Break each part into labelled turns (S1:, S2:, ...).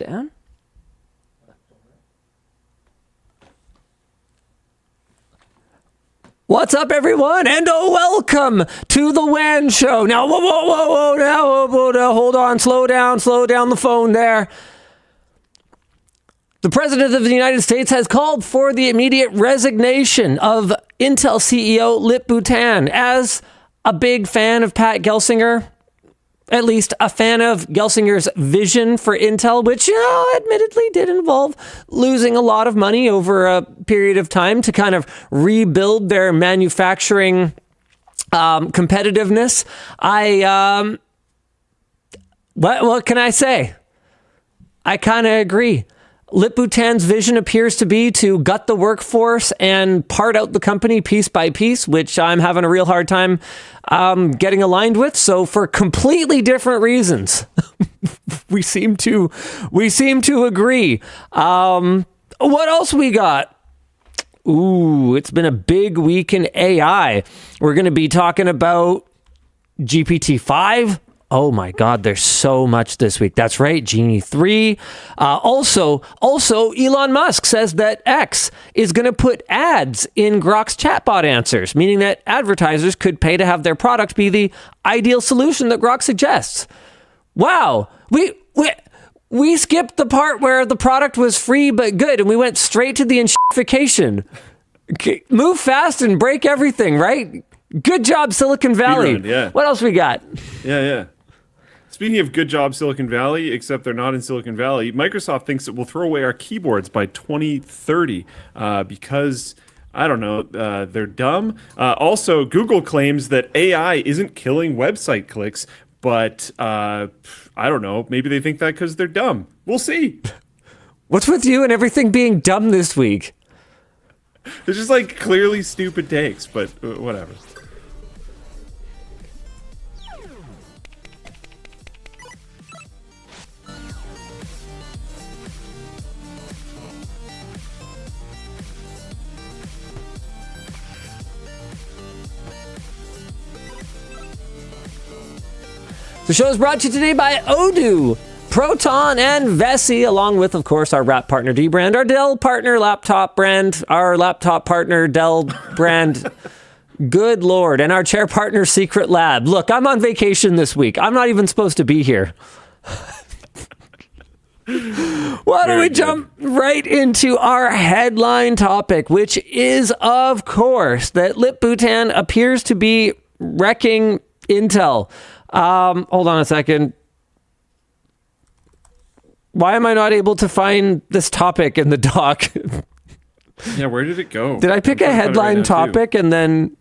S1: down? What's up, everyone, and welcome to the WAN Show. Now, now, hold on, slow down the phone there. The President of the United States has called for the immediate resignation of Intel CEO Lip Bhutan. As a big fan of Pat Gelsinger, at least a fan of Gelsinger's vision for Intel, which, admittedly did involve losing a lot of money over a period of time to kind of rebuild their manufacturing competitiveness. What can I say? I kind of agree. Lip Bhutan's vision appears to be to gut the workforce and part out the company piece by piece, which I'm having a real hard time getting aligned with. So for completely different reasons, we seem to agree. What else we got? Ooh, it's been a big week in AI. We're going to be talking about GPT-5. Oh my God, there's so much this week. That's right, Genie 3. Also, Elon Musk says that X is going to put ads in Grok's chatbot answers, meaning that advertisers could pay to have their product be the ideal solution that Grok suggests. Wow, we skipped the part where the product was free but good, and we went straight to the inshtification. Move fast and break everything, right? Good job, Silicon Valley.
S2: Speedrun, yeah.
S1: What else we got?
S2: Yeah. Speaking of good job, Silicon Valley, except they're not in Silicon Valley, Microsoft thinks it will throw away our keyboards by 2030 because, I don't know, they're dumb. Also, Google claims that AI isn't killing website clicks, but I don't know, maybe they think that because they're dumb. We'll see.
S1: What's with you and everything being dumb this week?
S2: It's just like clearly stupid takes, but whatever.
S1: The show is brought to you today by Odoo, Proton, and Vessi, along with, of course, our wrap partner D-Brand, our Dell partner laptop brand, our laptop partner Dell brand, good Lord, and our chair partner Secret Lab. Look, I'm on vacation this week. I'm not even supposed to be here. Why don't we jump right into our headline topic, which is, of course, that Lip Bhutan appears to be wrecking Intel. Hold on a second. Why am I not able to find this topic in the doc?
S2: Yeah, where did it go?
S1: Did I pick a headline topic and then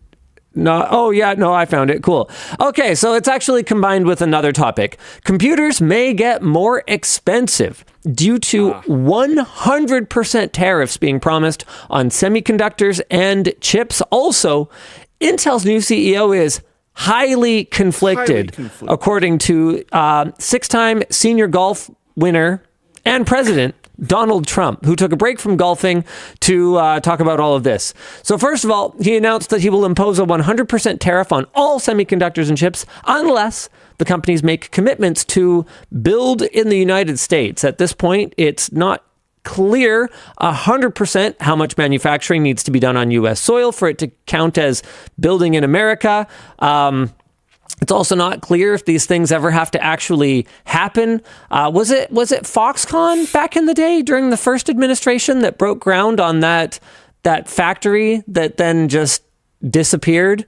S1: not? Oh, yeah, no, I found it. Cool. Okay, so it's actually combined with another topic. Computers may get more expensive due to 100% tariffs being promised on semiconductors and chips. Also, Intel's new CEO is highly conflicted, according to six-time senior golf winner and president Donald Trump, who took a break from golfing to talk about all of this. So first of all, he announced that he will impose a 100% tariff on all semiconductors and chips unless the companies make commitments to build in the United States. At this point, it's not clear 100% how much manufacturing needs to be done on U.S. soil for it to count as building in America. It's also not clear if these things ever have to actually happen. Was it Foxconn back in the day during the first administration that broke ground on that factory that then just disappeared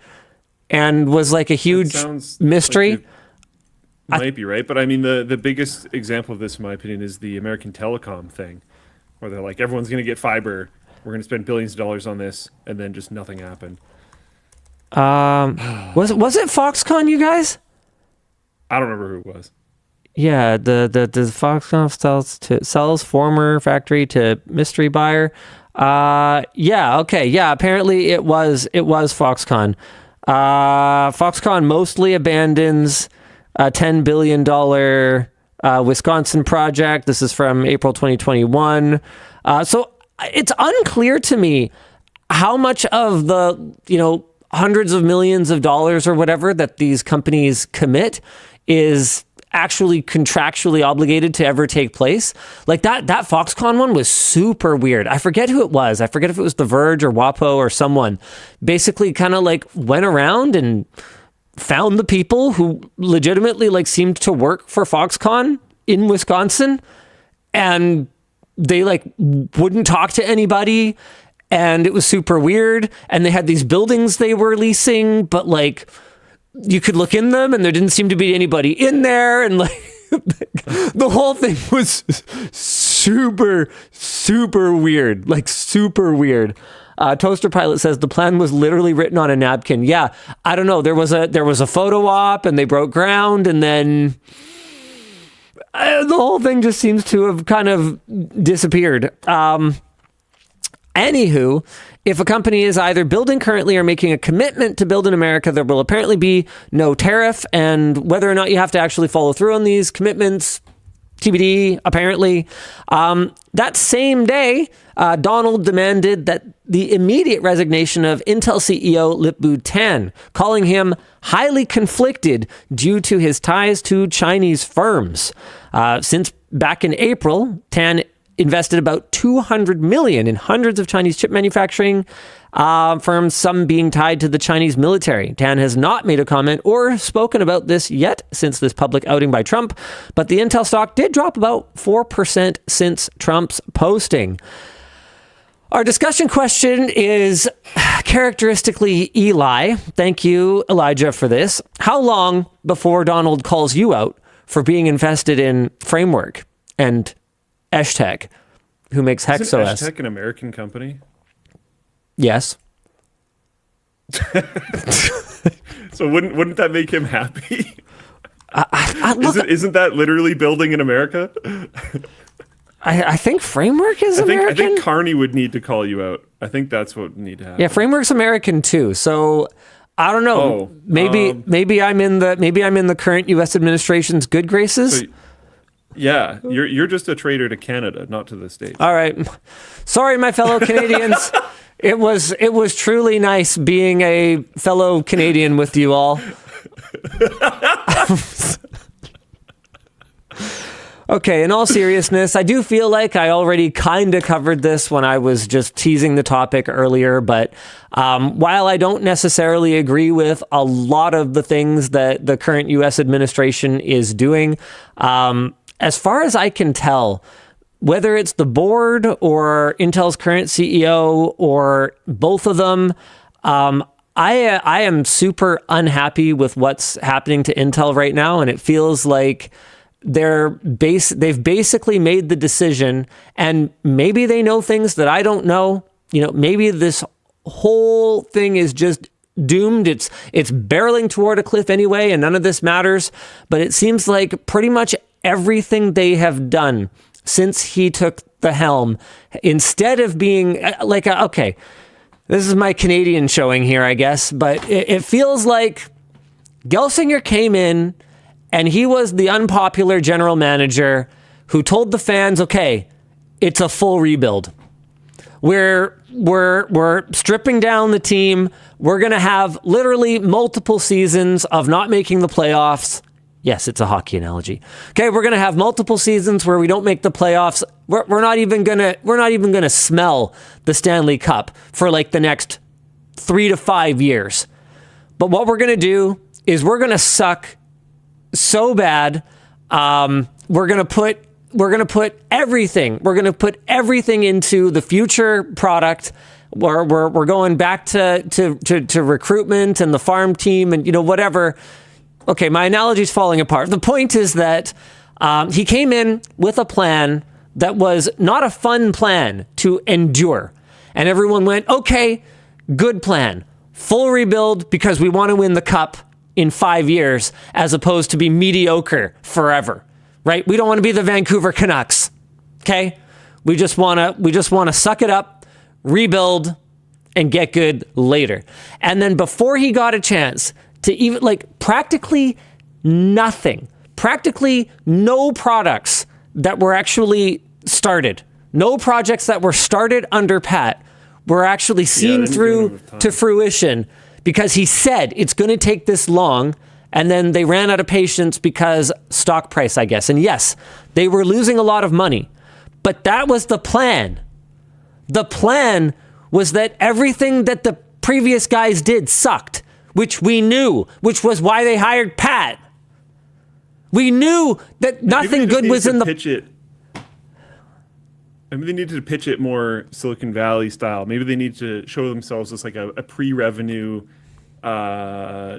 S1: and was like a huge mystery?
S2: Like it might be right, but I mean the biggest example of this, in my opinion, is the American Telecom thing, where they're like, everyone's going to get fiber, we're going to spend billions of dollars on this, and then just nothing happened.
S1: Was it Foxconn, you guys?
S2: I don't remember who it was.
S1: Yeah, the Foxconn sells former factory to mystery buyer. Apparently it was Foxconn. Foxconn mostly abandons a $10 billion Wisconsin project. This is from April 2021. So it's unclear to me how much of the, hundreds of millions of dollars or whatever that these companies commit is actually contractually obligated to ever take place. Like that Foxconn one was super weird. I forget who it was. I forget if it was The Verge or WAPO or someone. Basically kind of like went around and found the people who legitimately like seemed to work for Foxconn in Wisconsin, and they like wouldn't talk to anybody, and it was super weird. And they had these buildings they were leasing, but like you could look in them and there didn't seem to be anybody in there. And like the whole thing was super, super weird, like super weird. Toaster Pilot says the plan was literally written on a napkin. Yeah, I don't know. There was a photo op and they broke ground, and then the whole thing just seems to have kind of disappeared. Anywho, if a company is either building currently or making a commitment to build in America, there will apparently be no tariff, and whether or not you have to actually follow through on these commitments, TBD, apparently. That same day, Donald demanded that the immediate resignation of Intel CEO Lip-Bu Tan, calling him highly conflicted due to his ties to Chinese firms. Since back in April, Tan invested about $200 million in hundreds of Chinese chip manufacturing firms, some being tied to the Chinese military. Tan has not made a comment or spoken about this yet since this public outing by Trump, but the Intel stock did drop about 4% since Trump's posting. Our discussion question is characteristically Eli. Thank you, Elijah, for this. How long before Donald calls you out for being invested in Framework and Eshtec, who makes HexOS?
S2: Isn't Eshtec an American company?
S1: Yes.
S2: So wouldn't that make him happy?
S1: Look,
S2: Isn't that literally building in America?
S1: I think Framework is American.
S2: I think Carney would need to call you out. I think that's what would need to happen.
S1: Yeah, Framework's American too. So I don't know.
S2: Oh,
S1: maybe I'm in the current U.S. administration's good graces.
S2: So, yeah, you're just a traitor to Canada, not to the States.
S1: All right. Sorry, my fellow Canadians. It was truly nice being a fellow Canadian with you all. Okay, in all seriousness, I do feel like I already kind of covered this when I was just teasing the topic earlier, but while I don't necessarily agree with a lot of the things that the current U.S. administration is doing, as far as I can tell, whether it's the board or Intel's current CEO or both of them, I am super unhappy with what's happening to Intel right now, and it feels like they've basically made the decision, and maybe they know things that I don't know. You know, maybe this whole thing is just doomed. It's barreling toward a cliff anyway, and none of this matters. But it seems like pretty much everything they have done since he took the helm, instead of being like, okay, this is my Canadian showing here, I guess, but it feels like Gelsinger came in and he was the unpopular general manager who told the fans, okay, it's a full rebuild. We're stripping down the team. We're going to have literally multiple seasons of not making the playoffs. Yes, it's a hockey analogy. Okay, we're going to have multiple seasons where we don't make the playoffs. We're not even going to smell the Stanley Cup for like the next 3 to 5 years. But what we're going to do is we're going to suck so bad. We're going to put everything. We're going to put everything into the future product. We're going back to recruitment and the farm team and whatever. Okay, my analogy's falling apart. The point is that he came in with a plan that was not a fun plan to endure. And everyone went, okay, good plan. Full rebuild because we want to win the cup in 5 years as opposed to be mediocre forever, right? We don't want to be the Vancouver Canucks, okay? We just want to suck it up, rebuild, and get good later. And then before he got a chance to even practically no products that were actually started. No projects that were started under Pat were actually seen through to fruition because he said it's going to take this long And then they ran out of patience because stock price, I guess. And yes, they were losing a lot of money. But that was the plan. The plan was that everything that the previous guys did sucked, which we knew, which was why they hired Pat. We knew that nothing good was in the...
S2: Pitch it. Maybe they needed to pitch it more Silicon Valley style. Maybe they need to show themselves as like a pre-revenue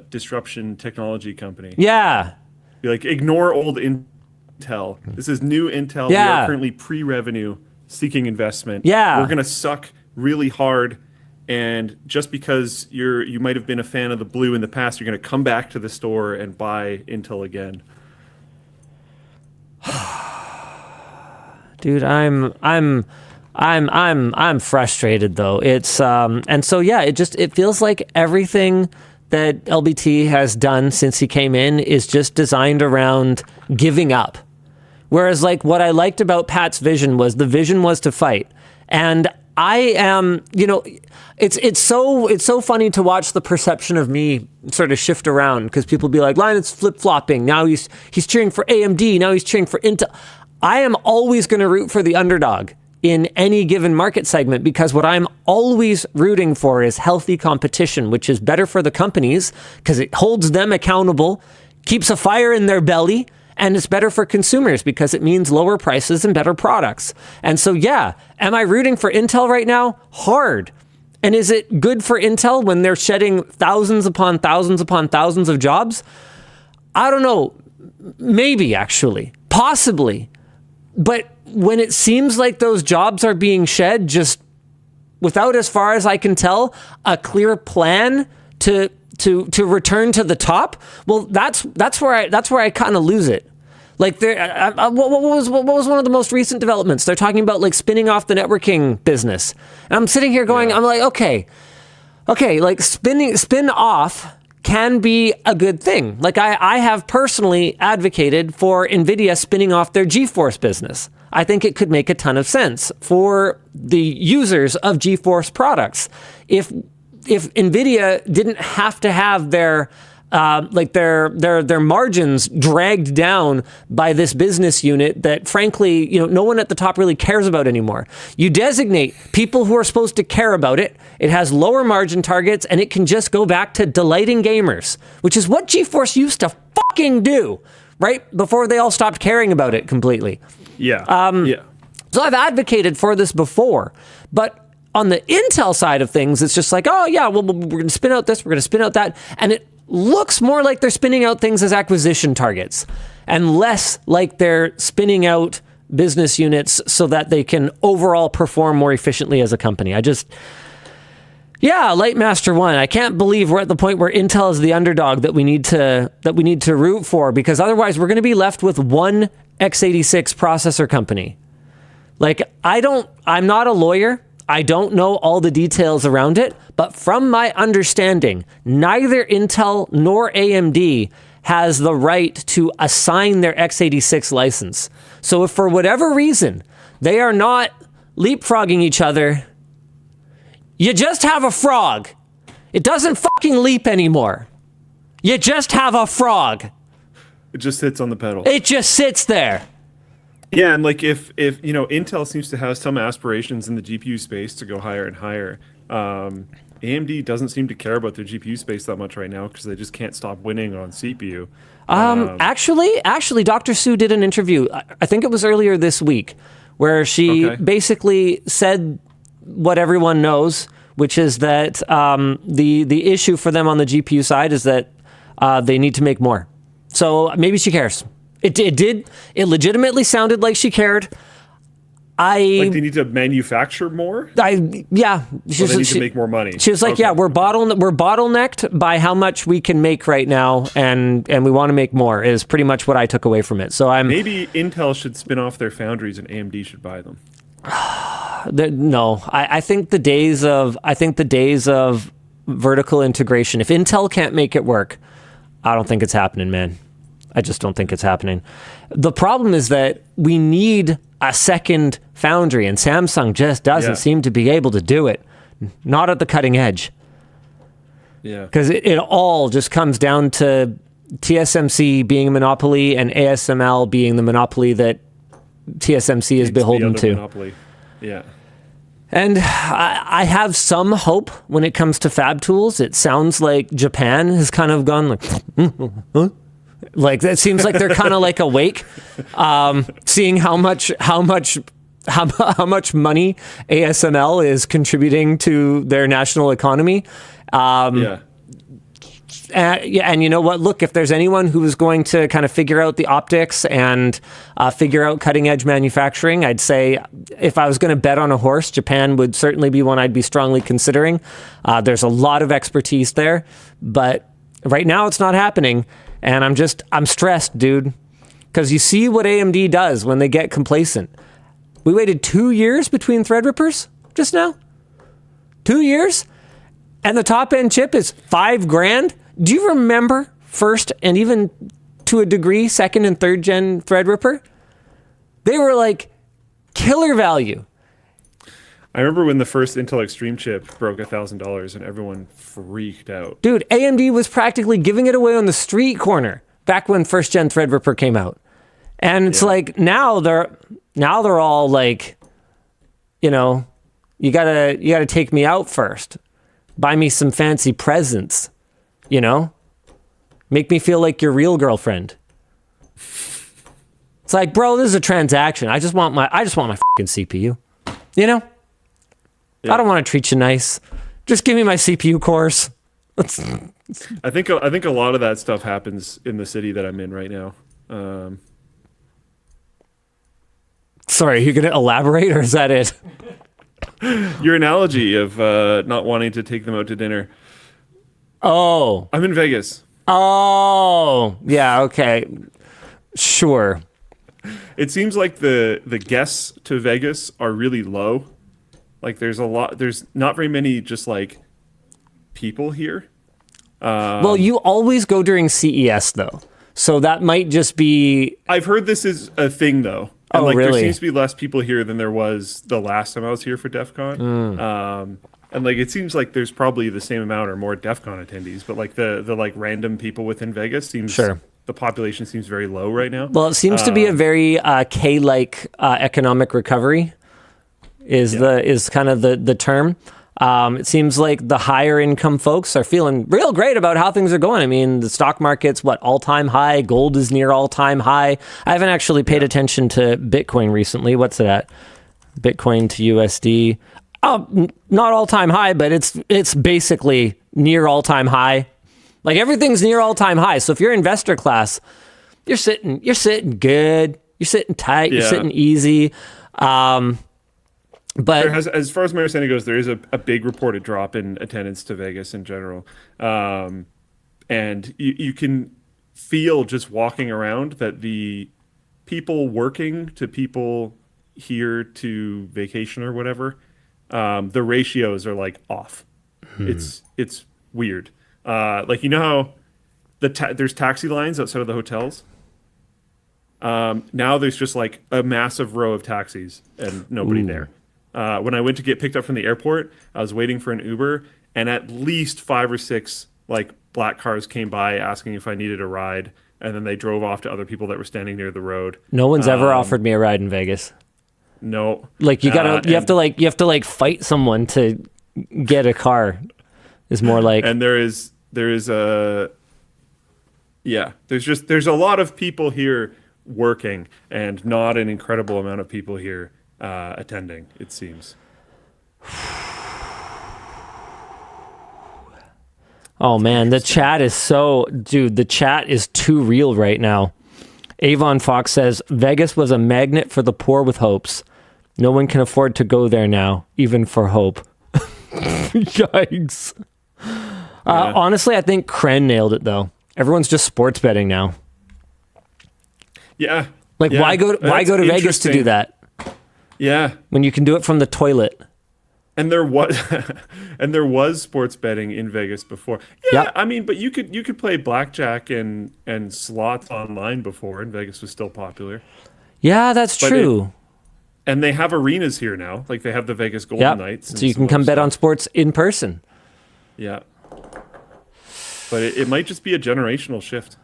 S2: disruption technology company.
S1: Yeah.
S2: Be like, ignore old Intel. This is new Intel.
S1: Yeah.
S2: We are currently pre-revenue seeking investment.
S1: Yeah.
S2: We're going to suck really hard. And just because you might have been a fan of the blue in the past, you're going to come back to the store and buy Intel again.
S1: Dude, I'm frustrated though. It's and so yeah, it feels like everything that LBT has done since he came in is just designed around giving up. Whereas like what I liked about Pat's vision was the vision was to fight. And I am, it's so funny to watch the perception of me sort of shift around because people be like, Linus flip-flopping. Now he's cheering for AMD. Now he's cheering for Intel. I am always going to root for the underdog in any given market segment because what I'm always rooting for is healthy competition, which is better for the companies because it holds them accountable, keeps a fire in their belly, and it's better for consumers because it means lower prices and better products. And so, yeah, am I rooting for Intel right now? Hard. And is it good for Intel when they're shedding thousands upon thousands upon thousands of jobs? I don't know. Maybe, actually. Possibly. But when it seems like those jobs are being shed just without, as far as I can tell, a clear plan to return to the top, well, that's where I kind of lose it. Like what was one of the most recent developments? They're talking about like spinning off the networking business, and I'm sitting here going, I'm like, okay, like spin off can be a good thing. Like I have personally advocated for NVIDIA spinning off their GeForce business. I think it could make a ton of sense for the users of GeForce products. If NVIDIA didn't have to have their margins dragged down by this business unit that frankly, no one at the top really cares about anymore. You designate people who are supposed to care about it. It has lower margin targets and it can just go back to delighting gamers, which is what GeForce used to fucking do, right? Before they all stopped caring about it completely.
S2: Yeah.
S1: So I've advocated for this before, but on the Intel side of things, it's just like, oh yeah, well, we're going to spin out this, we're going to spin out that. And it looks more like they're spinning out things as acquisition targets and less like they're spinning out business units so that they can overall perform more efficiently as a company. Lightmaster 1. I can't believe we're at the point where Intel is the underdog that we need to root for, because otherwise we're going to be left with one x86 processor company. Like, I'm not a lawyer. I don't know all the details around it, but from my understanding, neither Intel nor AMD has the right to assign their x86 license. So if for whatever reason they are not leapfrogging each other, you just have a frog. It doesn't fucking leap anymore. You just have a frog.
S2: It just sits on the pedal.
S1: It just sits there.
S2: Yeah, and like if Intel seems to have some aspirations in the GPU space to go higher and higher. AMD doesn't seem to care about their GPU space that much right now because they just can't stop winning on CPU.
S1: Actually, Dr. Sue did an interview. I think it was earlier this week, where she basically said what everyone knows, which is that the issue for them on the GPU side is that they need to make more. So maybe she cares. It legitimately sounded like she cared.
S2: Like they need to manufacture more?
S1: They need
S2: to make more money.
S1: She was like, yeah, we're bottlenecked by how much we can make right now, and we want to make more, is pretty much what I took away from it. So
S2: maybe Intel should spin off their foundries and AMD should buy them.
S1: No, I think the days of vertical integration, if Intel can't make it work, I don't think it's happening, man. I just don't think it's happening. The problem is that we need a second foundry, and Samsung just doesn't seem to be able to do it. Not at the cutting edge.
S2: Yeah.
S1: Because it all just comes down to TSMC being a monopoly and ASML being the monopoly that TSMC is beholden to.
S2: Monopoly. Yeah.
S1: And I have some hope when it comes to fab tools. It sounds like Japan has kind of gone like, huh? Like it seems like they're kind of like awake, seeing how much money ASML is contributing to their national economy. And you know what? Look, if there's anyone who is going to kind of figure out the optics and figure out cutting edge manufacturing, I'd say if I was going to bet on a horse, Japan would certainly be one I'd be strongly considering. There's a lot of expertise there, but right now it's not happening. And I'm stressed, dude, because you see what AMD does when they get complacent. We waited 2 years between Threadrippers just now. 2 years? And the top end chip is $5,000. Do you remember first and even to a degree second and third gen Threadripper? They were like killer value.
S2: I remember when the first Intel Extreme chip broke $1,000 and everyone freaked out.
S1: Dude, AMD was practically giving it away on the street corner back when first gen Threadripper came out. And it's like now they're all like, you know, you gotta take me out first. Buy me some fancy presents, you know? Make me feel like your real girlfriend. It's like, bro, this is a transaction. I just want my fucking CPU. You know? Yeah. I don't want to treat you nice. Just give me my CPU cores.
S2: I think a lot of that stuff happens in the city that I'm in right now.
S1: Sorry, are you going to elaborate or is that it?
S2: Your analogy of not wanting to take them out to dinner.
S1: Oh.
S2: I'm in Vegas.
S1: Oh. Yeah, okay. Sure.
S2: It seems like the guests to Vegas are really low. Like there's not very many just like people here.
S1: Well, you always go during CES though. So that might just be...
S2: I've heard this is a thing though. And
S1: really?
S2: There seems to be less people here than there was the last time I was here for DEF CON. And like it seems like there's probably the same amount or more DEF CON attendees, but like the like random people within Vegas seems the population seems very low right now.
S1: Well, it seems to be a very K-like economic recovery is kind of the term. It seems like the higher income folks are feeling real great about how things are going. I mean, the stock market's all-time high. Gold is near all-time high. I haven't actually paid attention to Bitcoin recently. What's it at? Bitcoin to USD. Oh, not all-time high, but it's basically near all-time high. Like everything's near all-time high. So if you're investor class, you're sitting good. You're sitting tight. You're sitting easy. But
S2: as far as my understanding goes, there is a big reported drop in attendance to Vegas in general. And you can feel just walking around that the people working to people here to vacation or whatever, the ratios are like off. It's weird. Like, you know how there's taxi lines outside of the hotels? Now there's just like a massive row of taxis and nobody there. When I went to get picked up from the airport, I was waiting for an Uber, and at least 5 or 6 like black cars came by asking if I needed a ride, and then they drove off to other people that were standing near the road.
S1: No one's ever offered me a ride in Vegas.
S2: No,
S1: like you have to fight someone to get a car. Is more like,
S2: and there's a there's a lot of people here working, and not an incredible amount of people here attending, it seems.
S1: Oh man, the chat is the chat is too real right now. Avon Fox says, Vegas was a magnet for the poor with hopes. No one can afford to go there now, even for hope. Yikes. Honestly, I think Kren nailed it though. Everyone's just sports betting now.
S2: Yeah.
S1: Like why go to Vegas to do that?
S2: Yeah,
S1: when you can do it from the toilet.
S2: And there was sports betting in Vegas before. Yeah, yep. I mean, but you could play blackjack and slots online before, and Vegas was still popular.
S1: Yeah, that's true.
S2: And they have arenas here now, like they have the Vegas Golden Knights.
S1: So you can come bet on sports in person.
S2: Yeah, but it might just be a generational shift.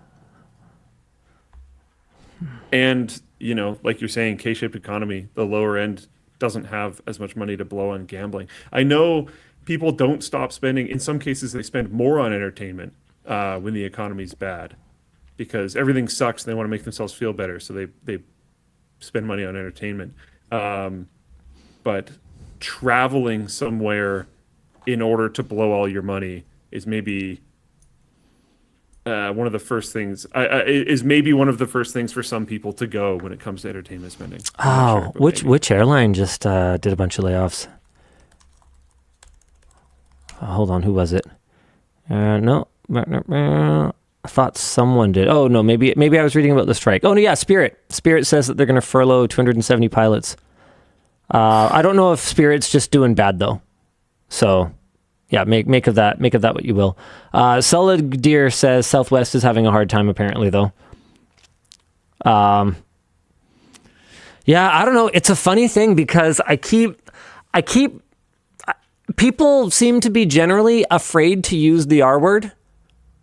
S2: And, like you're saying, K-shaped economy, the lower end doesn't have as much money to blow on gambling. I know people don't stop spending. In some cases, they spend more on entertainment when the economy's bad because everything sucks and they want to make themselves feel better. So they spend money on entertainment. But traveling somewhere in order to blow all your money is maybe one of the first things one of the first things for some people to go when it comes to entertainment spending.
S1: Oh, which airline just did a bunch of layoffs? Hold on, who was it? No, I thought someone did. Oh no, maybe I was reading about the strike. Oh no, yeah, Spirit. Spirit says that they're going to furlough 270 pilots. I don't know if Spirit's just doing bad though. So. Yeah, make of that what you will. Solid Deer says Southwest is having a hard time apparently though. Yeah, I don't know. It's a funny thing because people seem to be generally afraid to use the R word,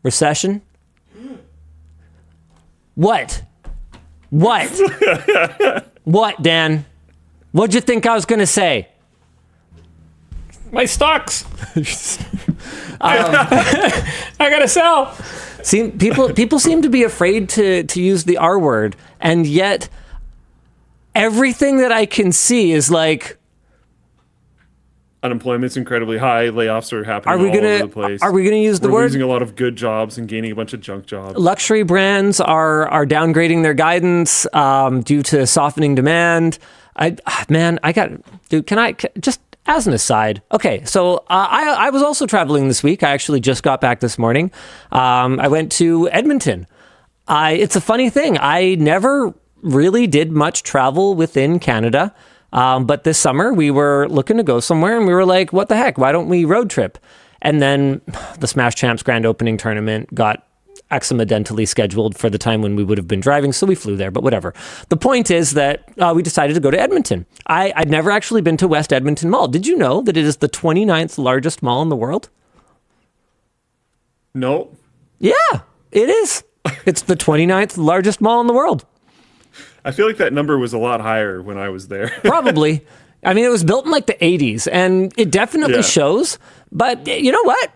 S1: recession. What? What, Dan? What'd you think I was going to say? My stocks. I gotta sell. See, people seem to be afraid to use the R word, and yet everything that I can see is like
S2: unemployment's incredibly high. Layoffs are happening all over the place.
S1: Are we gonna use the word?
S2: We're losing a lot of good jobs and gaining a bunch of junk jobs.
S1: Luxury brands are downgrading their guidance due to softening demand. Can I just. As an aside, okay, so I was also traveling this week. I actually just got back this morning. I went to Edmonton. It's a funny thing. I never really did much travel within Canada, but this summer we were looking to go somewhere, and we were like, what the heck? Why don't we road trip? And then the Smash Champs grand opening tournament got accidentally scheduled for the time when we would have been driving, so we flew there, but whatever. The point is that we decided to go to Edmonton. I'd never actually been to West Edmonton Mall. Did you know that it is the 29th largest mall in the world?
S2: No.
S1: Yeah, it is. It's the 29th largest mall in the world.
S2: I feel like that number was a lot higher when I was there.
S1: Probably. I mean, it was built in like the 80s, and it definitely shows. But you know what?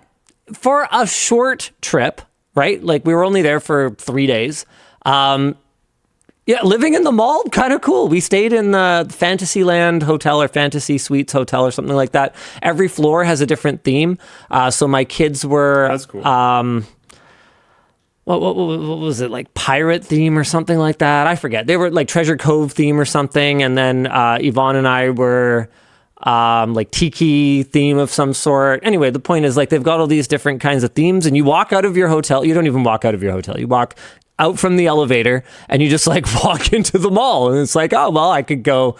S1: For a short trip, right? Like we were only there for 3 days. Living in the mall, kind of cool. We stayed in the Fantasyland Hotel or Fantasy Suites Hotel or something like that. Every floor has a different theme. So my kids were...
S2: That's cool.
S1: What was it, like pirate theme or something like that? I forget. They were like Treasure Cove theme or something. And then Yvonne and I were... like tiki theme of some sort. Anyway, the point is like they've got all these different kinds of themes, and you walk out of your hotel. You don't even walk out of your hotel. You walk out from the elevator and you just like walk into the mall, and it's like, oh well, I could go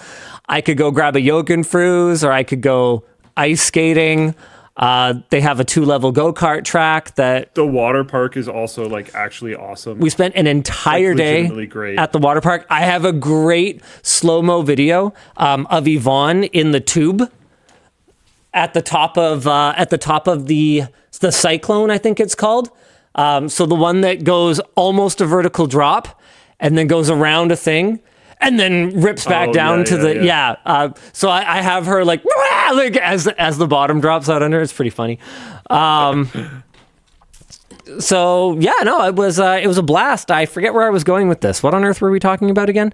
S1: grab a Jogenfruz, or I could go ice skating. They have a 2-level go-kart track that...
S2: The water park is also like actually awesome.
S1: We spent an entire day at the water park. I have a great slow-mo video of Yvonne in the tube at the top of the Cyclone, I think it's called. So the one that goes almost a vertical drop and then goes around a thing and then rips back down to the so I have her like as the bottom drops out under. It's pretty funny. So yeah, no, it was a blast. I forget where I was going with this. What on earth were we talking about again?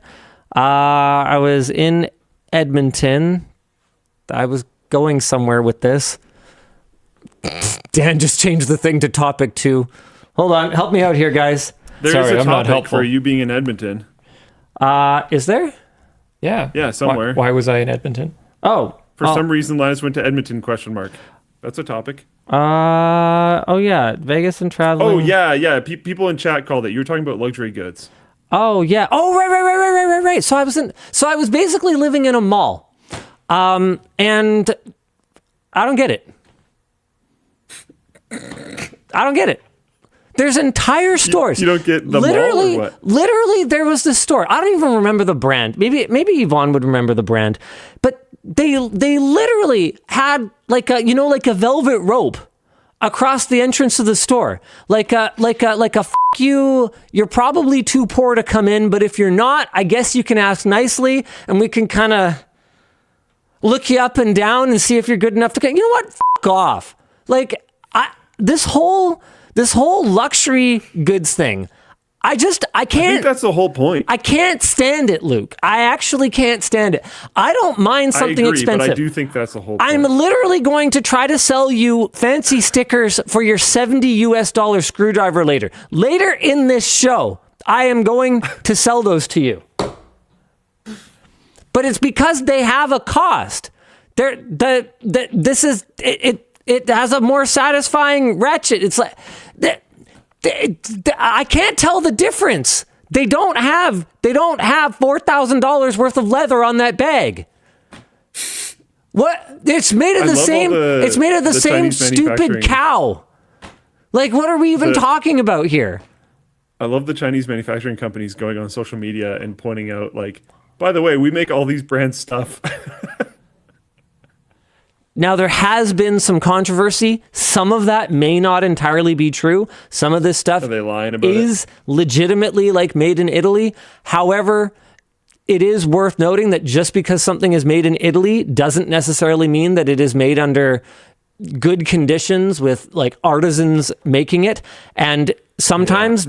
S1: I was in Edmonton. I was going somewhere with this. Dan just changed the thing to topic 2. Hold on, help me out here, guys.
S2: There's a topic for you being in Edmonton.
S1: Is there?
S2: Yeah, somewhere.
S3: Why was I in Edmonton?
S1: For
S2: some reason, Linus went to Edmonton, ? That's a topic.
S1: Yeah, Vegas and traveling.
S2: Oh, yeah. People in chat called it. You were talking about luxury goods.
S1: Oh, yeah. Oh, right. So I was basically living in a mall. And I don't get it. There's entire stores.
S2: You don't get the mall or what?
S1: Literally, there was this store. I don't even remember the brand. Maybe Yvonne would remember the brand. But they literally had like a velvet rope across the entrance of the store, like a F you. You're probably too poor to come in, but if you're not, I guess you can ask nicely, and we can kind of look you up and down and see if you're good enough to get. You know what? F off. Like this whole luxury goods thing. I can't.
S2: I think that's the whole point.
S1: I can't stand it, Luke. I actually can't stand it. I don't mind something expensive.
S2: But I do think that's the whole point.
S1: I'm literally going to try to sell you fancy stickers for your $70 screwdriver later. Later in this show, I am going to sell those to you. But it's because they have a cost. It has a more satisfying ratchet. It's like I can't tell the difference. They don't have $4,000 worth of leather on that bag. What? It's made of the same. It's made of the same stupid cow. Like, what are we even talking about here?
S2: I love the Chinese manufacturing companies going on social media and pointing out, like, by the way, we make all these brand stuff.
S1: Now, there has been some controversy. Some of that may not entirely be true. Some of this stuff is legitimately like made in Italy. However, it is worth noting that just because something is made in Italy doesn't necessarily mean that it is made under good conditions with like artisans making it. And sometimes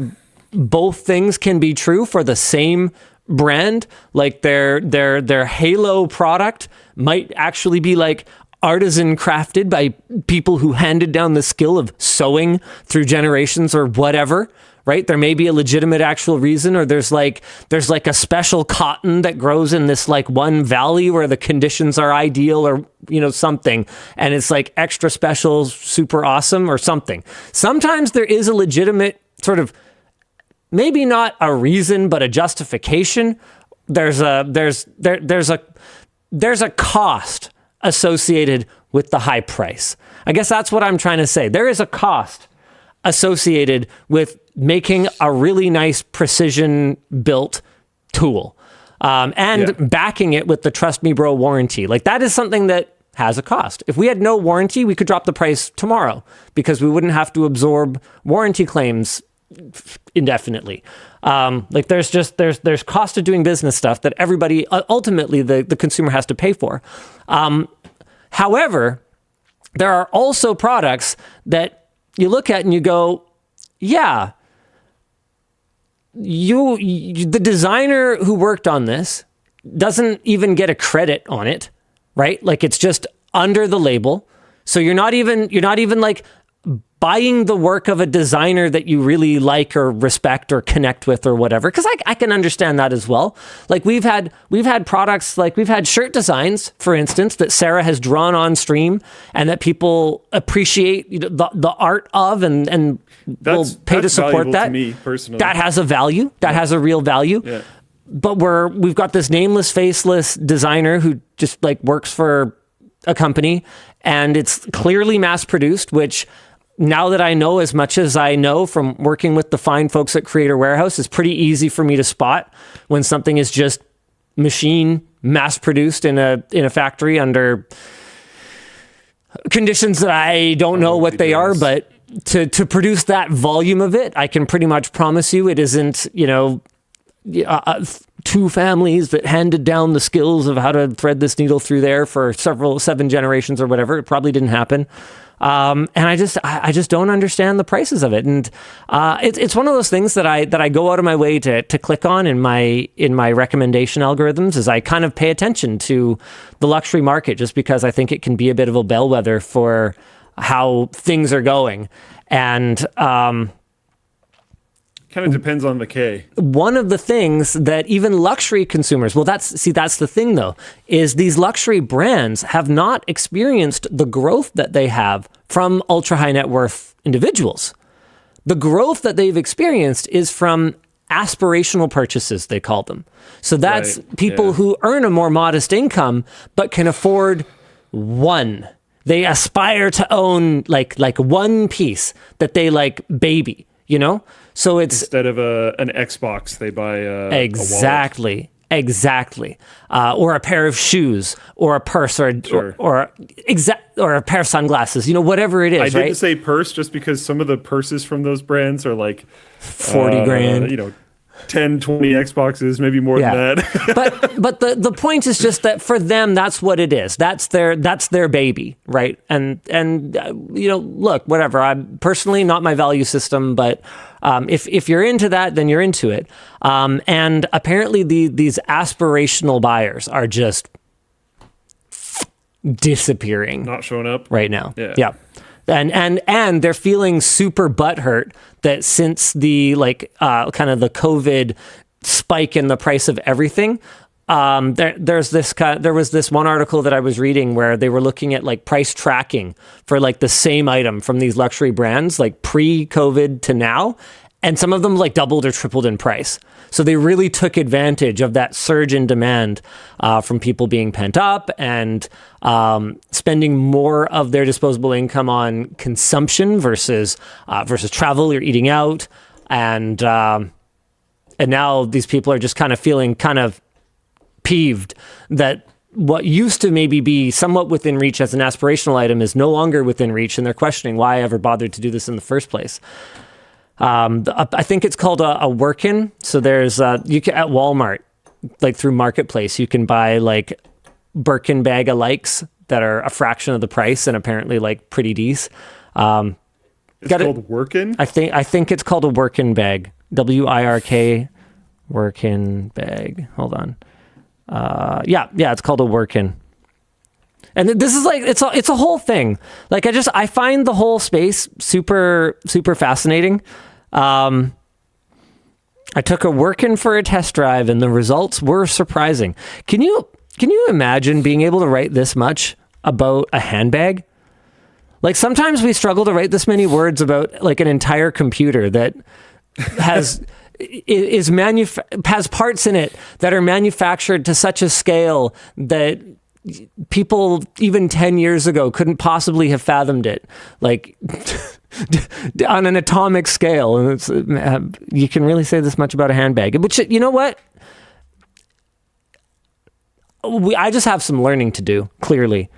S1: both things can be true for the same brand. Like their Halo product might actually be like artisan crafted by people who handed down the skill of sewing through generations or whatever, right? There may be a legitimate actual reason, or there's like a special cotton that grows in this like one valley where the conditions are ideal, or, you know, something. And it's like extra special, super awesome or something. Sometimes there is a legitimate sort of, maybe not a reason, but a justification. There's a cost associated with the high price. I guess that's what I'm trying to say. There is a cost associated with making a really nice precision built tool and backing it with the Trust Me Bro warranty. Like, that is something that has a cost. If we had no warranty, we could drop the price tomorrow because we wouldn't have to absorb warranty claims indefinitely. Like there's cost of doing business stuff that everybody, ultimately the consumer has to pay for. However, there are also products that you look at and you go, yeah, the designer who worked on this doesn't even get a credit on it, right? Like, it's just under the label. So you're not even like buying the work of a designer that you really like or respect or connect with or whatever. Because I can understand that as well. Like, we've had products, like we've had shirt designs, for instance, that Sarah has drawn on stream and that people appreciate, you know, the art of and will pay to support that. To me personally, that has a value. That has a real value. Yeah. But we've got this nameless, faceless designer who just like works for a company, and it's clearly mass produced, which, now that I know as much as I know from working with the fine folks at Creator Warehouse, is pretty easy for me to spot when something is just machine mass produced in a factory under conditions that I don't know what they are, but to produce that volume of it, I can pretty much promise you it isn't, you know, two families that handed down the skills of how to thread this needle through there for 7 generations or whatever. It probably didn't happen. And I just don't understand the prices of it. And it's one of those things that I go out of my way to click on in my recommendation algorithms, is I kind of pay attention to the luxury market, just because I think it can be a bit of a bellwether for how things are going. And
S2: kind of depends on the K.
S1: One of the things that even luxury consumers, well, that's the thing though, is these luxury brands have not experienced the growth that they have from ultra high net worth individuals. The growth that they've experienced is from aspirational purchases, they call them. So that's people who earn a more modest income, but can afford one. They aspire to own like one piece that they like baby, you know? So it's
S2: instead of an Xbox, they buy a
S1: exactly.
S2: wallet.
S1: Exactly. Or a pair of shoes, or a purse, or a pair of sunglasses. Whatever it is.
S2: I
S1: right?
S2: didn't say purse just because some of the purses from those brands are like
S1: 40 grand.
S2: 10, 20 Xboxes, maybe more than
S1: that. but the point is just that for them, that's what it is. That's their baby, right? And look, whatever. I'm personally not my value system, but if you're into that, then you're into it. And apparently these aspirational buyers are just disappearing,
S2: not showing up
S1: right now.
S2: Yeah.
S1: And they're feeling super butthurt that since the kind of the COVID spike in the price of everything, there was this one article that I was reading where they were looking at like price tracking for like the same item from these luxury brands, like pre-COVID to now. And some of them like doubled or tripled in price. So they really took advantage of that surge in demand from people being pent up and spending more of their disposable income on consumption versus travel or eating out. And now these people are just kind of feeling kind of peeved that what used to maybe be somewhat within reach as an aspirational item is no longer within reach. And they're questioning why I ever bothered to do this in the first place. I think it's called a work-in. So there's you can at Walmart, like through Marketplace, you can buy like Birkin bag alikes that are a fraction of the price and apparently like pretty decent.
S2: It's called work-in?
S1: I think it's called a work-in bag. WIRK work-in bag. Hold on. Yeah, it's called a work-in. And this is like it's a whole thing. Like I find the whole space super super fascinating. I took a work-in for a test drive, and the results were surprising. Can you imagine being able to write this much about a handbag? Like sometimes we struggle to write this many words about like an entire computer that has has parts in it that are manufactured to such a scale that people even 10 years ago couldn't possibly have fathomed it, like on an atomic scale. And it's, you can really say this much about a handbag, which, you know what? I just have some learning to do, clearly.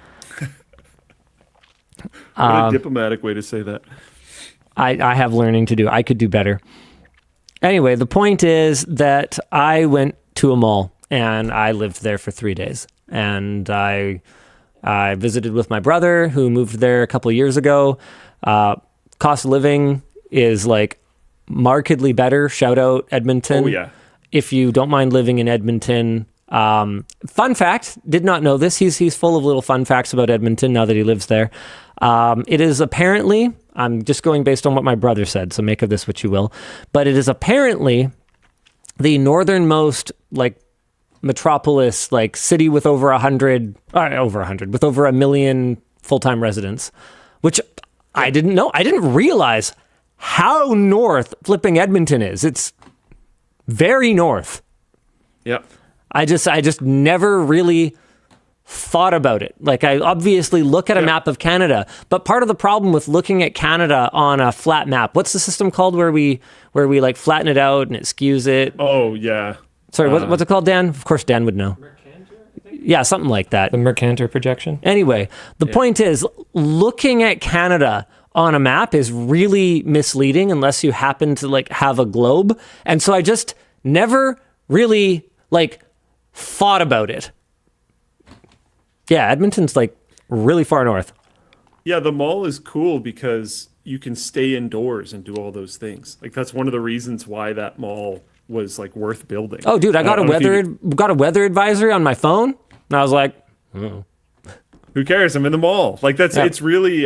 S2: What a diplomatic way to say that.
S1: I have learning to do. I could do better. Anyway, the point is that I went to a mall and I lived there for 3 days. And I visited with my brother who moved there a couple of years ago. Cost of living is like markedly better. Shout out Edmonton.
S2: Oh, yeah.
S1: If you don't mind living in Edmonton. Fun fact, did not know this. He's full of little fun facts about Edmonton now that he lives there. It is apparently, I'm just going based on what my brother said, so make of this what you will, but it is apparently the northernmost like metropolis, like city with over 100, with over 1 million full-time residents, which I didn't know. I didn't realize how north flipping Edmonton is. It's very north.
S2: Yep.
S1: I just never really thought about it. Like I obviously look at a map of Canada, but part of the problem with looking at Canada on a flat map, what's the system called where we like flatten it out and it skews it?
S2: Oh, yeah.
S1: Sorry, what's it called, Dan? Of course, Dan would know. Mercator, I think? Yeah, something like that.
S3: The Mercator projection.
S1: Anyway, the point is, looking at Canada on a map is really misleading unless you happen to like have a globe. And so I just never really like thought about it. Yeah, Edmonton's like really far north.
S2: Yeah, the mall is cool because you can stay indoors and do all those things. Like that's one of the reasons why that mall was like worth building.
S1: Oh, dude, I got a weather advisory on my phone, and I was like, oh.
S2: Who cares? I'm in the mall. Like that's it's really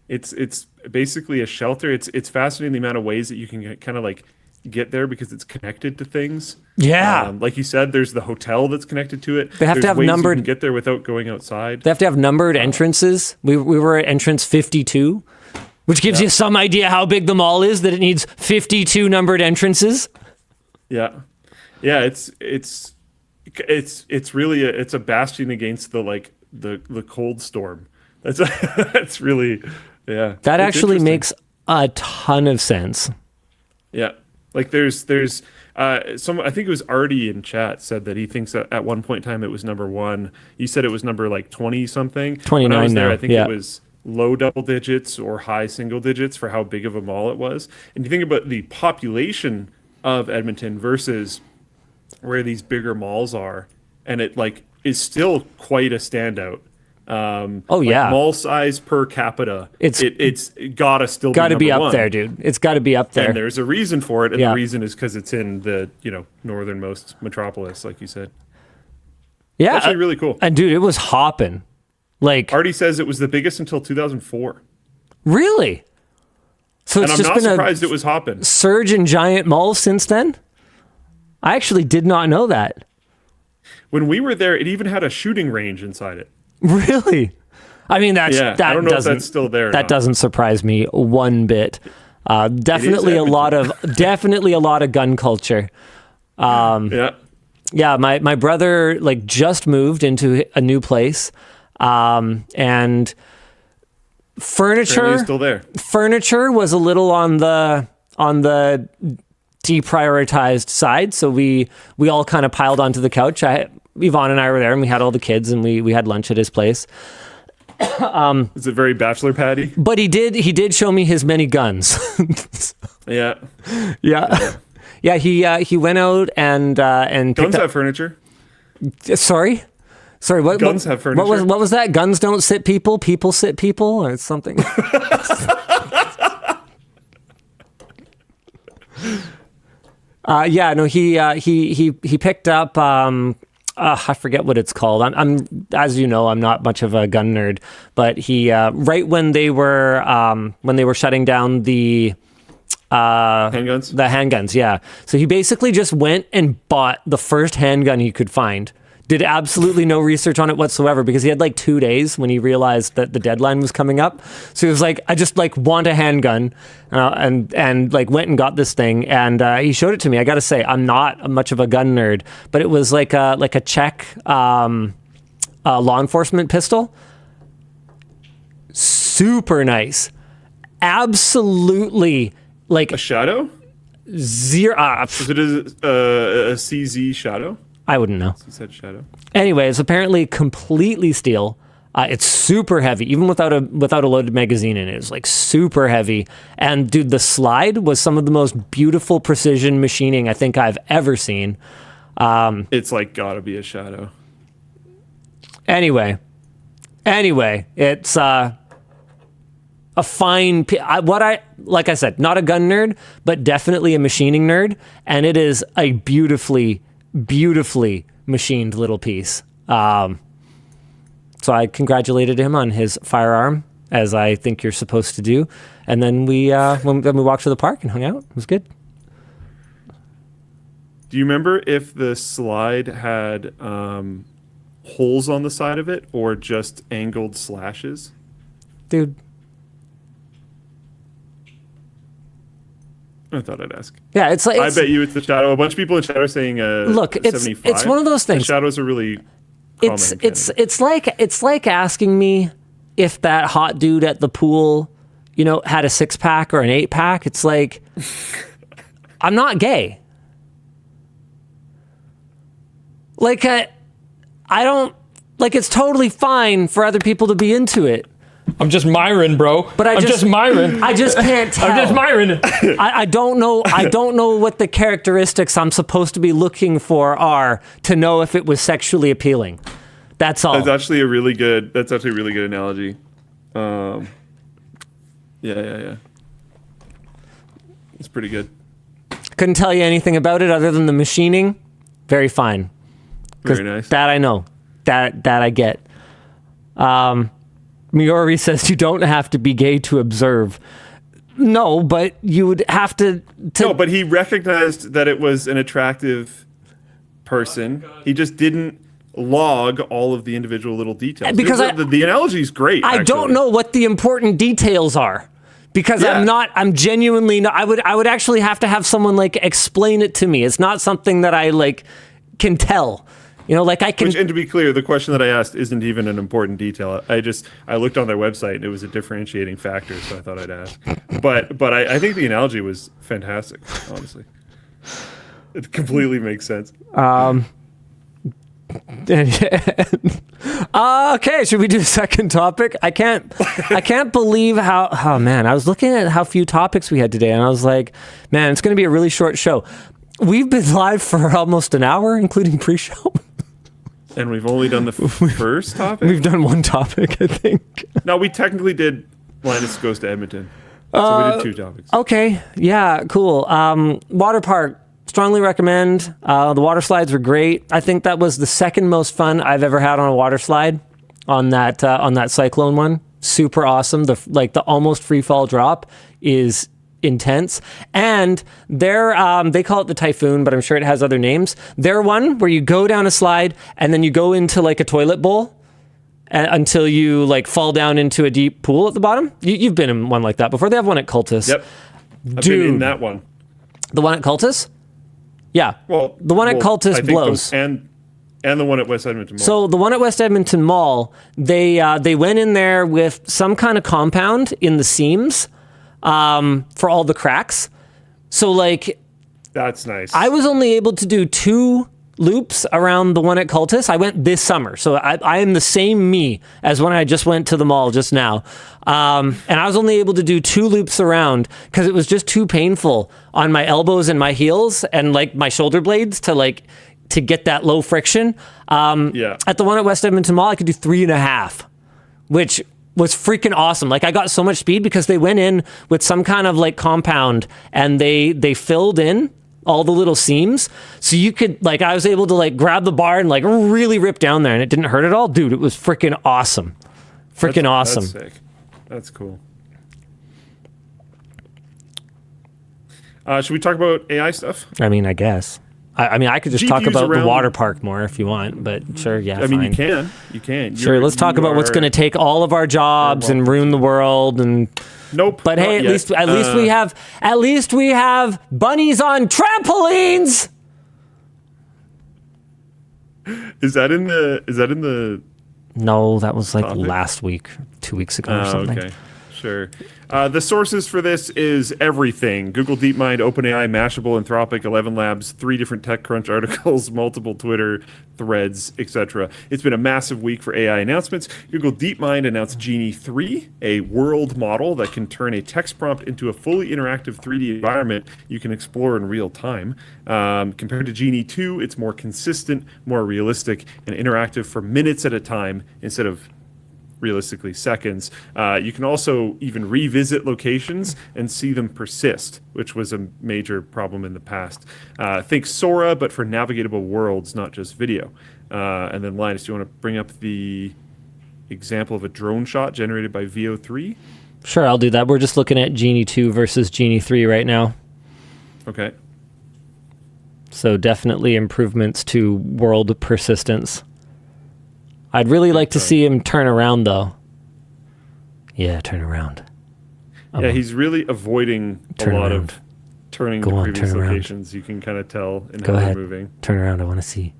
S2: it's basically a shelter. It's fascinating the amount of ways that you can kind of like get there because it's connected to things.
S1: Yeah,
S2: like you said, there's the hotel that's connected to it.
S1: They have to have
S2: ways
S1: numbered.
S2: You can get there without going outside.
S1: They have to have numbered entrances. We were at entrance 52, which gives you some idea how big the mall is. That it needs 52 numbered entrances. Yeah,
S2: it's really it's a bastion against the cold storm. That's really
S1: That actually makes a ton of sense.
S2: Yeah. Like there's some, I think it was Artie in chat said that he thinks that at one point in time it was number one. You said it was number like 20 something.
S1: 29
S2: when I was there,
S1: now.
S2: I think
S1: yeah.
S2: it was low double digits or high single digits for how big of a mall it was. And you think about the population of Edmonton versus where these bigger malls are, and it like is still quite a standout. Mall size per capita. It's gotta still
S1: be up
S2: one.
S1: there, dude. It's got to be up there.
S2: And there's a reason for it, and the reason is because it's in the northernmost metropolis, like you said.
S1: Yeah,
S2: actually really cool.
S1: And dude, it was hopping. Like
S2: Artie says, it was the biggest until 2004.
S1: Really? So it's
S2: I'm
S1: just
S2: not
S1: been
S2: surprised it was hopping.
S1: Surge in giant malls since then. I actually did not know that.
S2: When we were there, it even had a shooting range inside it.
S1: Really? I mean, that
S2: I don't know if that's still there.
S1: That doesn't surprise me one bit. Definitely a lot of gun culture.
S2: Yeah,
S1: my brother like just moved into a new place, and furniture
S2: still there.
S1: Furniture was a little on the deprioritized side, so we all kind of piled onto the couch. Yvonne and I were there, and we had all the kids, and we had lunch at his place.
S2: Is it very bachelor patty?
S1: But he did show me his many guns.
S2: Yeah.
S1: He went out and
S2: guns have furniture.
S1: Sorry. What
S2: guns have furniture?
S1: What was that? Guns don't sit people. People sit people, or something. He picked up. I forget what it's called. I'm as you know, I'm not much of a gun nerd, but he right when they were shutting down the
S2: handguns.
S1: The handguns, yeah. So he basically just went and bought the first handgun he could find. Did absolutely no research on it whatsoever because he had like 2 days when he realized that the deadline was coming up. So he was like, I just like want a handgun, and like went and got this thing, and he showed it to me. I got to say, I'm not much of a gun nerd, but it was like a Czech law enforcement pistol. Super nice, absolutely like
S2: a Shadow.
S1: Zero.
S2: Is it a CZ Shadow?
S1: I wouldn't know.
S2: He said Shadow.
S1: Anyway, it's apparently completely steel. It's super heavy, even without a loaded magazine in it. It's like super heavy. And dude, the slide was some of the most beautiful precision machining I think I've ever seen.
S2: It's like gotta be a Shadow.
S1: Anyway, it's a fine. Like I said, not a gun nerd, but definitely a machining nerd, and it is a beautifully machined little piece. So I congratulated him on his firearm, as I think you're supposed to do. And then we walked to the park and hung out. It was good.
S2: Do you remember if the slide had holes on the side of it or just angled slashes?
S1: Dude.
S2: I thought I'd ask.
S1: Yeah, it's like...
S2: I bet you it's the Shadow. A bunch of people in chat are saying
S1: look, it's
S2: 75.
S1: It's one of those things.
S2: The Shadows are really common.
S1: It's like asking me if that hot dude at the pool, had a 6-pack or an 8-pack. It's like, I'm not gay. Like, I don't... Like, it's totally fine for other people to be into it.
S3: I'm just Myron, bro.
S1: But I'm just Myron. I just can't tell.
S3: I'm just Myron.
S1: I don't know. I don't know what the characteristics I'm supposed to be looking for are to know if it was sexually appealing. That's all.
S2: That's actually a really good analogy. Yeah. It's pretty good.
S1: Couldn't tell you anything about it other than the machining. Very fine.
S2: Very nice.
S1: That I know. That I get. Miori says you don't have to be gay to observe. No, but you would have to...
S2: No, but he recognized that it was an attractive person. He just didn't log all of the individual little details.
S1: Because
S2: the analogy is great.
S1: I don't know what the important details are. Because I'm genuinely not... I would actually have to have someone like explain it to me. It's not something that I like can tell. I can...
S2: And to be clear, the question that I asked isn't even an important detail. I looked on their website and it was a differentiating factor, so I thought I'd ask. But I think the analogy was fantastic, honestly. It completely makes sense.
S1: Okay, should we do a second topic? I can't believe how, oh man, I was looking at how few topics we had today and I was like, man, it's going to be a really short show. We've been live for almost an hour, including pre-show.
S2: And we've only done the first topic?
S1: We've done one topic, I think.
S2: No, we technically did Linus Goes to Edmonton. So we did 2 topics.
S1: Okay, yeah, cool. Water park. Strongly recommend. The water slides were great. I think that was the second most fun I've ever had on a water slide. On that cyclone one, super awesome. The almost free fall drop is intense. And they call it the typhoon, but I'm sure it has other names. Their one where you go down a slide and then you go into like a toilet bowl until you like fall down into a deep pool at the bottom. You've been in one like that before. They have one at Cultus.
S2: Yep, I've been in that one.
S1: The one at Cultus. Yeah.
S2: Well,
S1: the one at Cultus blows.
S2: And the one at West Edmonton Mall.
S1: So the one at West Edmonton Mall, they went in there with some kind of compound in the seams for all the cracks. So like,
S2: that's nice.
S1: I was only able to do 2 loops around the one at Cultus. I went this summer. So I am the same me as when I just went to the mall just now. And I was only able to do 2 loops around because it was just too painful on my elbows and my heels and like my shoulder blades to get that low friction. At the one at West Edmonton Mall, I could do 3.5, which was freaking awesome. Like I got so much speed because they went in with some kind of like compound and they filled in all the little seams. So you could like, I was able to like grab the bar and like really rip down there and it didn't hurt at all. Dude, it was freaking awesome. Awesome.
S2: That's sick. That's cool. Should we talk about AI stuff?
S1: I mean, I guess. I mean, I could just talk about the water park more if you want, but sure, yeah,
S2: I mean,
S1: fine.
S2: You can.
S1: Sure, let's talk about what's going to take all of our jobs and ruin the world and...
S2: Nope.
S1: But hey, at least we have bunnies on trampolines.
S2: Is that in the
S1: No, that was like
S2: topic?
S1: Last week, 2 weeks ago or something.
S2: Okay. Sure. The sources for this is everything. Google, DeepMind, OpenAI, Mashable, Anthropic, Elevenlabs, 3 different TechCrunch articles, multiple Twitter threads, etc. It's been a massive week for AI announcements. Google DeepMind announced Genie 3, a world model that can turn a text prompt into a fully interactive 3D environment you can explore in real time. Compared to Genie 2, it's more consistent, more realistic, and interactive for minutes at a time instead of realistically seconds. You can also even revisit locations and see them persist, which was a major problem in the past. Think Sora, but for navigatable worlds, not just video. And then Linus, do you want to bring up the example of a drone shot generated by VO3?
S1: Sure, I'll do that. We're just looking at Genie 2 versus Genie 3 right now.
S2: Okay.
S1: So definitely improvements to world persistence. I'd really like to see him turn around, though. Yeah, turn around.
S2: Yeah, he's really avoiding a lot of turning to previous locations. You can kind of tell in how they're moving.
S1: Turn around, I want to see.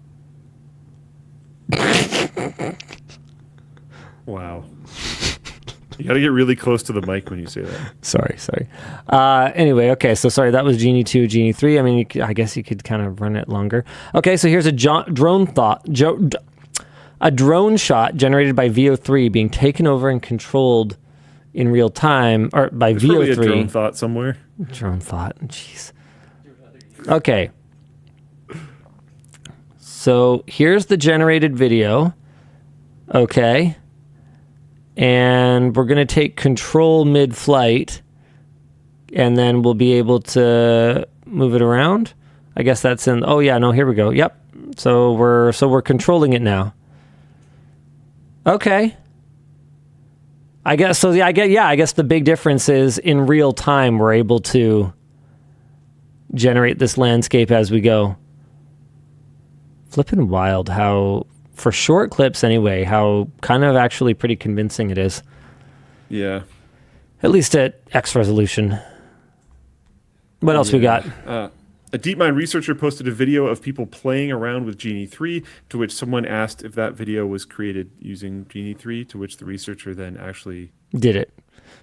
S2: Wow. You got to get really close to the mic when you say that.
S1: Sorry. Anyway, okay, so sorry, that was Genie 2, Genie 3. I mean, I guess you could kind of run it longer. Okay, so here's a drone shot generated by VO3 being taken over and controlled in real time, or by
S2: There's
S1: VO3.
S2: probably a drone thought somewhere.
S1: Drone thought, jeez. Okay. So here's the generated video. Okay. And we're going to take control mid-flight, and then we'll be able to move it around. I guess that's in, oh yeah, no, here we go. Yep. So we're controlling it now. Okay. I guess the big difference is in real time we're able to generate this landscape as we go. Flippin' wild how, for short clips anyway, how kind of actually pretty convincing it is.
S2: Yeah.
S1: At least at X resolution. What else we got?
S2: A DeepMind researcher posted a video of people playing around with Genie 3, to which someone asked if that video was created using Genie 3, to which the researcher then actually
S1: did it.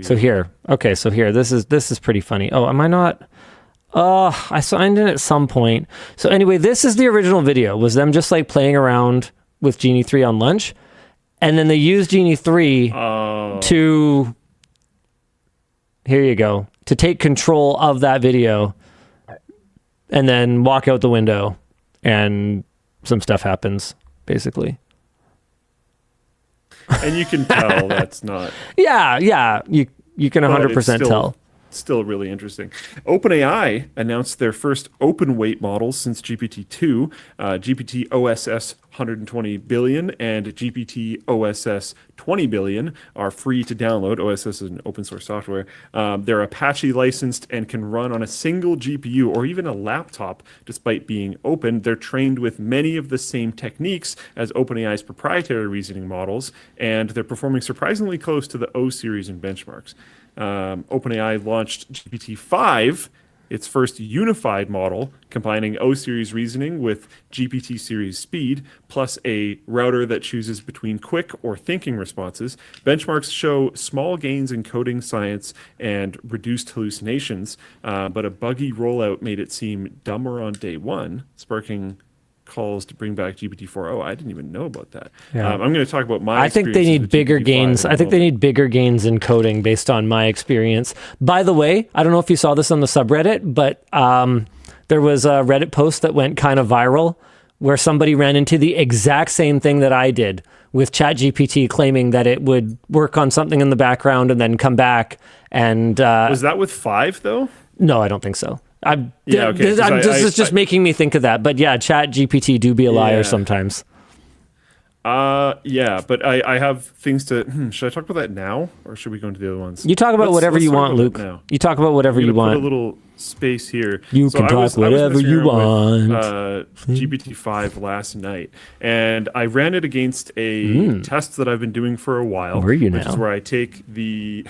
S1: So here, this is pretty funny. Oh, am I not? I signed in at some point. So anyway, this is the original video. Was them just like playing around with Genie 3 on lunch, and then they used Genie 3 to, here you go, to take control of that video, and then walk out the window, and some stuff happens, basically.
S2: And you can tell that's not.
S1: Yeah, you can 100% tell.
S2: Still really interesting. OpenAI announced their first open weight models since GPT-2, GPT OSS 120 billion and GPT OSS 20 billion are free to download. OSS is an open source software. They're Apache licensed and can run on a single GPU or even a laptop despite being open. They're trained with many of the same techniques as OpenAI's proprietary reasoning models, and they're performing surprisingly close to the O series in benchmarks. OpenAI launched GPT-5, its first unified model, combining O-series reasoning with GPT-series speed, plus a router that chooses between quick or thinking responses. Benchmarks show small gains in coding science and reduced hallucinations, but a buggy rollout made it seem dumber on day one, sparking calls to bring back GPT-4o. I didn't even know about that.
S1: Yeah.
S2: I'm going to talk about my
S1: I think they need bigger gains. I think they need bigger gains in coding based on my experience. By the way, I don't know if you saw this on the subreddit, but there was a Reddit post that went kind of viral where somebody ran into the exact same thing that I did with ChatGPT, claiming that it would work on something in the background and then come back. And
S2: was that with 5 though?
S1: No, I don't think so.
S2: This
S1: is just making me think of that. But yeah, ChatGPT do be a liar sometimes.
S2: Yeah, but I have things to. Should I talk about that now, or should we go into the other ones?
S1: You talk about whatever you want, Luke.
S2: Now.
S1: You talk about whatever you want.
S2: Put a little space here.
S1: You can talk whatever you want.
S2: GPT-5 last night, and I ran it against a test that I've been doing for a while.
S1: Where are you
S2: which
S1: now?
S2: is where I take the.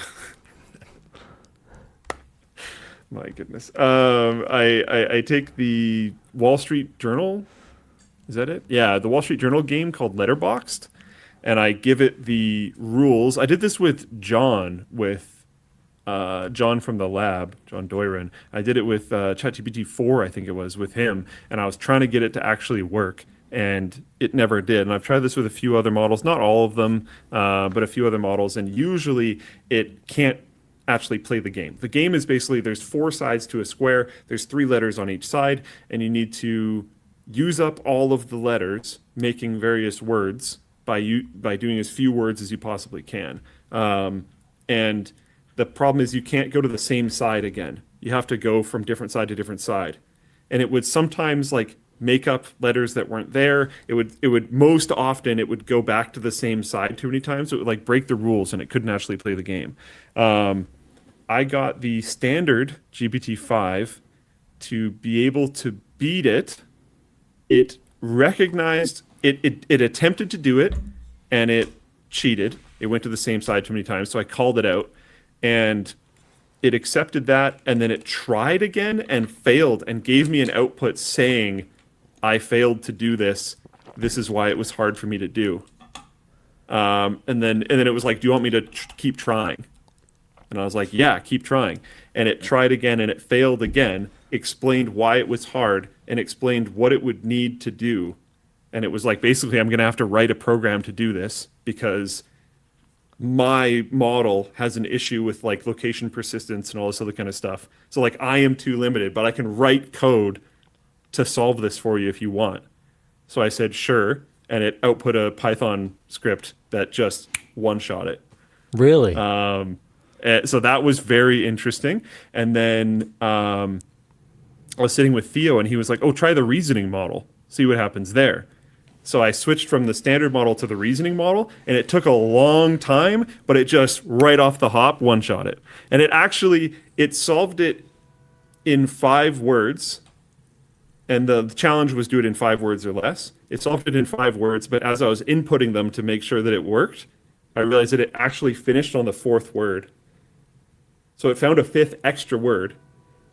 S2: My goodness. I take the Wall Street Journal. Is that it? Yeah, the Wall Street Journal game called Letterboxd, and I give it the rules. I did this with John, John from the lab, John Doiron. I did it with ChatGPT 4, I think it was, with him, and I was trying to get it to actually work, and it never did. And I've tried this with a few other models, not all of them, but a few other models, and usually it can't actually play the game. The game is basically there's 4 sides to a square, there's 3 letters on each side, and you need to use up all of the letters, making various words by doing as few words as you possibly can. And the problem is you can't go to the same side again. You have to go from different side to different side. And it would sometimes like make up letters that weren't there. It would most often it would go back to the same side too many times. So it would like break the rules and it couldn't actually play the game. I got the standard GPT-5 to be able to beat it. It recognized, it attempted to do it, and it cheated. It went to the same side too many times, so I called it out, and it accepted that, and then it tried again and failed, and gave me an output saying, I failed to do this. This is why it was hard for me to do. And then it was like, do you want me to keep trying? And I was like, yeah, keep trying. And it tried again, and it failed again, explained why it was hard, and explained what it would need to do. And it was like, basically, I'm going to have to write a program to do this because my model has an issue with like location persistence and all this other kind of stuff. So like, I am too limited, but I can write code to solve this for you if you want. So I said, sure. And it output a Python script that just one-shot it.
S1: Really?
S2: So that was very interesting. And then I was sitting with Theo, and he was like, oh, try the reasoning model. See what happens there. So I switched from the standard model to the reasoning model, and it took a long time, but it just right off the hop one-shot it. And it solved it in 5 words. And the challenge was do it in 5 words or less. It solved it in 5 words, but as I was inputting them to make sure that it worked, I realized that it actually finished on the 4th word. So it found a 5th extra word.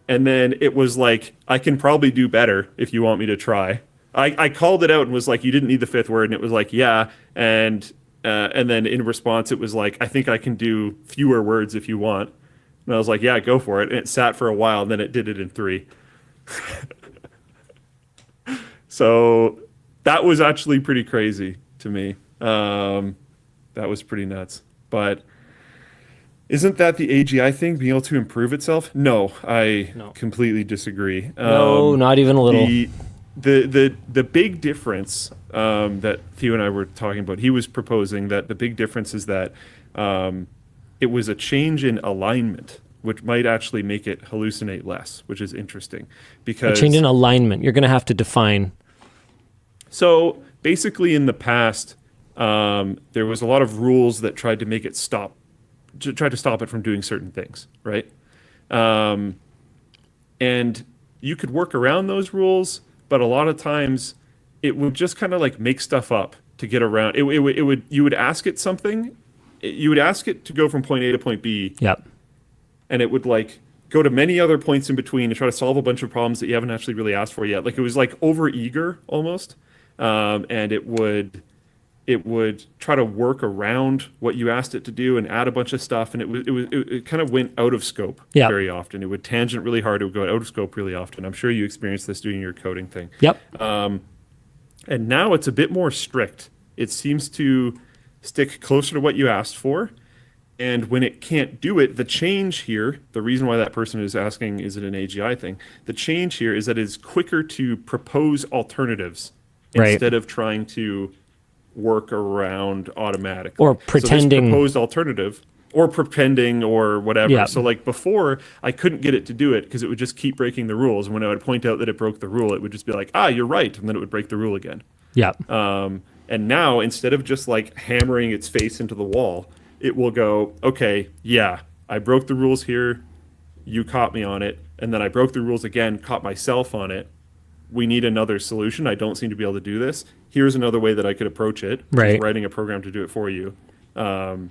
S2: And then it was like, I can probably do better if you want me to try. I called it out and was like, you didn't need the 5th word. And it was like, yeah. And then in response, it was like, I think I can do fewer words if you want. And I was like, yeah, go for it. And it sat for a while, and then it did it in 3. So that was actually pretty crazy to me. That was pretty nuts. But isn't that the AGI thing, being able to improve itself? No, I completely disagree.
S1: No, not even a little.
S2: The big difference that Theo and I were talking about, he was proposing that the big difference is that it was a change in alignment, which might actually make it hallucinate less, which is interesting. Because
S1: A change in alignment. You're going to have to define.
S2: So basically in the past, there was a lot of rules that tried to make it stop it from doing certain things, right? And you could work around those rules, but a lot of times it would just kind of like make stuff up to get around. You would ask it something, you would ask it to go from point A to point B.
S1: Yep.
S2: And it would like go to many other points in between and try to solve a bunch of problems that you haven't actually really asked for yet. Like it was like over eager almost. And it would try to work around what you asked it to do and add a bunch of stuff, and it kind of went out of scope very often. It would tangent really hard. It would go out of scope really often. I'm sure you experienced this doing your coding thing.
S1: Yep.
S2: And now it's a bit more strict. It seems to stick closer to what you asked for. And when it can't do it, the change here, the reason why that person is asking, is it an AGI thing? The change here is that it's quicker to propose alternatives instead of trying to work around automatically.
S1: Or pretending.
S2: So this proposed alternative, or pretending, or whatever.
S1: Yeah.
S2: So like before, I couldn't get it to do it because it would just keep breaking the rules. And when I would point out that it broke the rule, it would just be like, you're right. And then it would break the rule again.
S1: Yeah.
S2: And now, instead of just like hammering its face into the wall, it will go, okay, yeah, I broke the rules here. You caught me on it. And then I broke the rules again, caught myself on it. We need another solution. I don't seem to be able to do this. Here's another way that I could approach it.
S1: Right.
S2: Writing a program to do it for you. And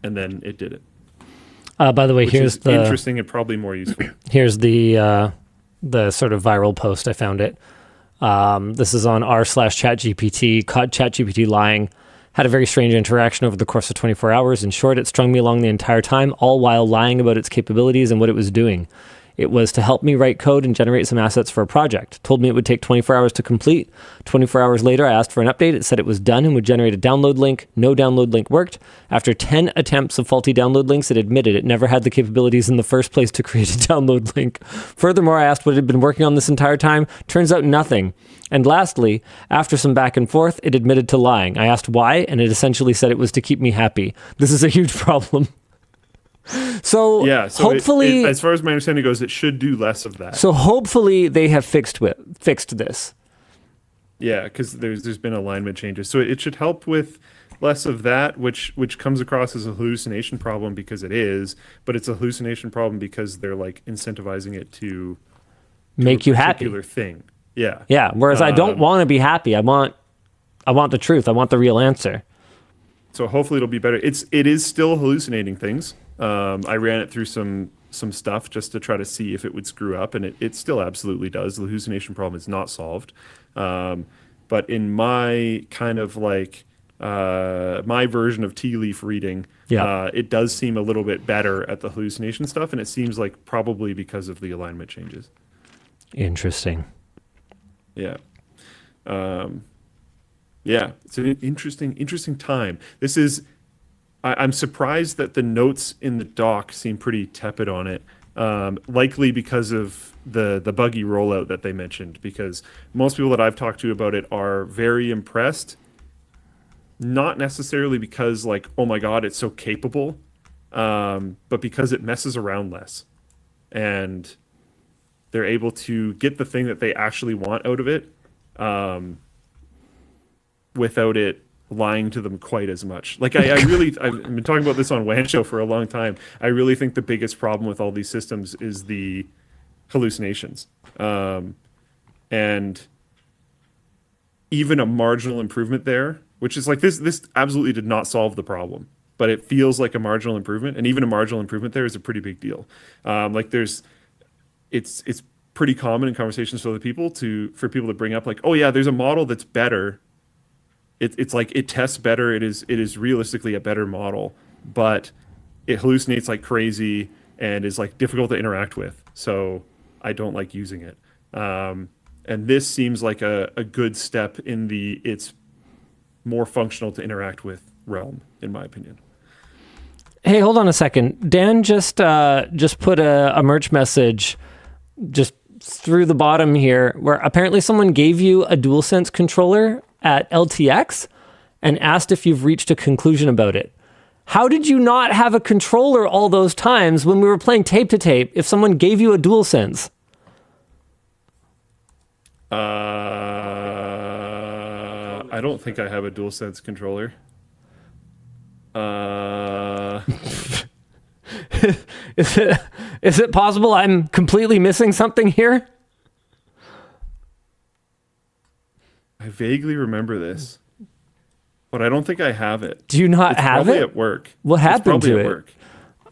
S2: then it did it.
S1: By the way,
S2: Which
S1: here's
S2: is
S1: the
S2: interesting and probably more useful.
S1: Here's the sort of viral post. I found it. This is on r/ChatGPT. Caught ChatGPT lying. Had a very strange interaction over the course of 24 hours. In short, it strung me along the entire time, all while lying about its capabilities and what it was doing. It was to help me write code and generate some assets for a project. Told me it would take 24 hours to complete. 24 hours later, I asked for an update. It said it was done and would generate a download link. No download link worked. After 10 attempts of faulty download links, it admitted it never had the capabilities in the first place to create a download link. Furthermore, I asked what it had been working on this entire time. Turns out nothing. And lastly, after some back and forth, it admitted to lying. I asked why, and it essentially said it was to keep me happy. This is a huge problem. So hopefully,
S2: as far as my understanding goes, it should do less of that.
S1: So hopefully they have fixed this.
S2: Yeah, because there's been alignment changes, so it should help with less of that, which comes across as a hallucination problem because it is, but it's a hallucination problem because they're like incentivizing it to
S1: make you happy.
S2: Particular thing. Yeah.
S1: Yeah. Whereas I don't want to be happy. I want the truth. I want the real answer.
S2: So hopefully it'll be better. It is still hallucinating things. I ran it through some stuff just to try to see if it would screw up, and it still absolutely does. The hallucination problem is not solved. But in my kind of like my version of tea leaf reading, it does seem a little bit better at the hallucination stuff, and it seems like probably because of the alignment changes.
S1: Interesting.
S2: Yeah. Yeah, it's an interesting time. This is, I'm surprised that the notes in the doc seem pretty tepid on it, likely because of the buggy rollout that they mentioned, because most people that I've talked to about it are very impressed, not necessarily because like, oh my God, it's so capable, but because it messes around less. And they're able to get the thing that they actually want out of it, without it lying to them quite as much. Like I've been talking about this on WAN Show for a long time. I really think the biggest problem with all these systems is the hallucinations. And even a marginal improvement there, which is like this absolutely did not solve the problem, but it feels like a marginal improvement. And even a marginal improvement there is a pretty big deal. It's pretty common in conversations with other people for people to bring up like, oh yeah, there's a model that's better. It's like it tests better. It is realistically a better model, but it hallucinates like crazy. and is like difficult to interact with. So I don't like using it. And this seems like a good step in the it's more functional to interact with realm, in my opinion.
S1: Hey, hold on a second. Dan just put a merch message just through the bottom here where apparently someone gave you a DualSense controller at LTX and asked if you've reached a conclusion about it. How did you not have a controller all those times when we were playing tape to tape if someone gave you a DualSense?
S2: I don't think I have a DualSense controller.
S1: Is it possible I'm completely missing something here?
S2: I vaguely remember this, but I don't think I have it.
S1: Do you not have
S2: probably
S1: it?
S2: At work.
S1: What happened to
S2: at
S1: it?
S2: Work.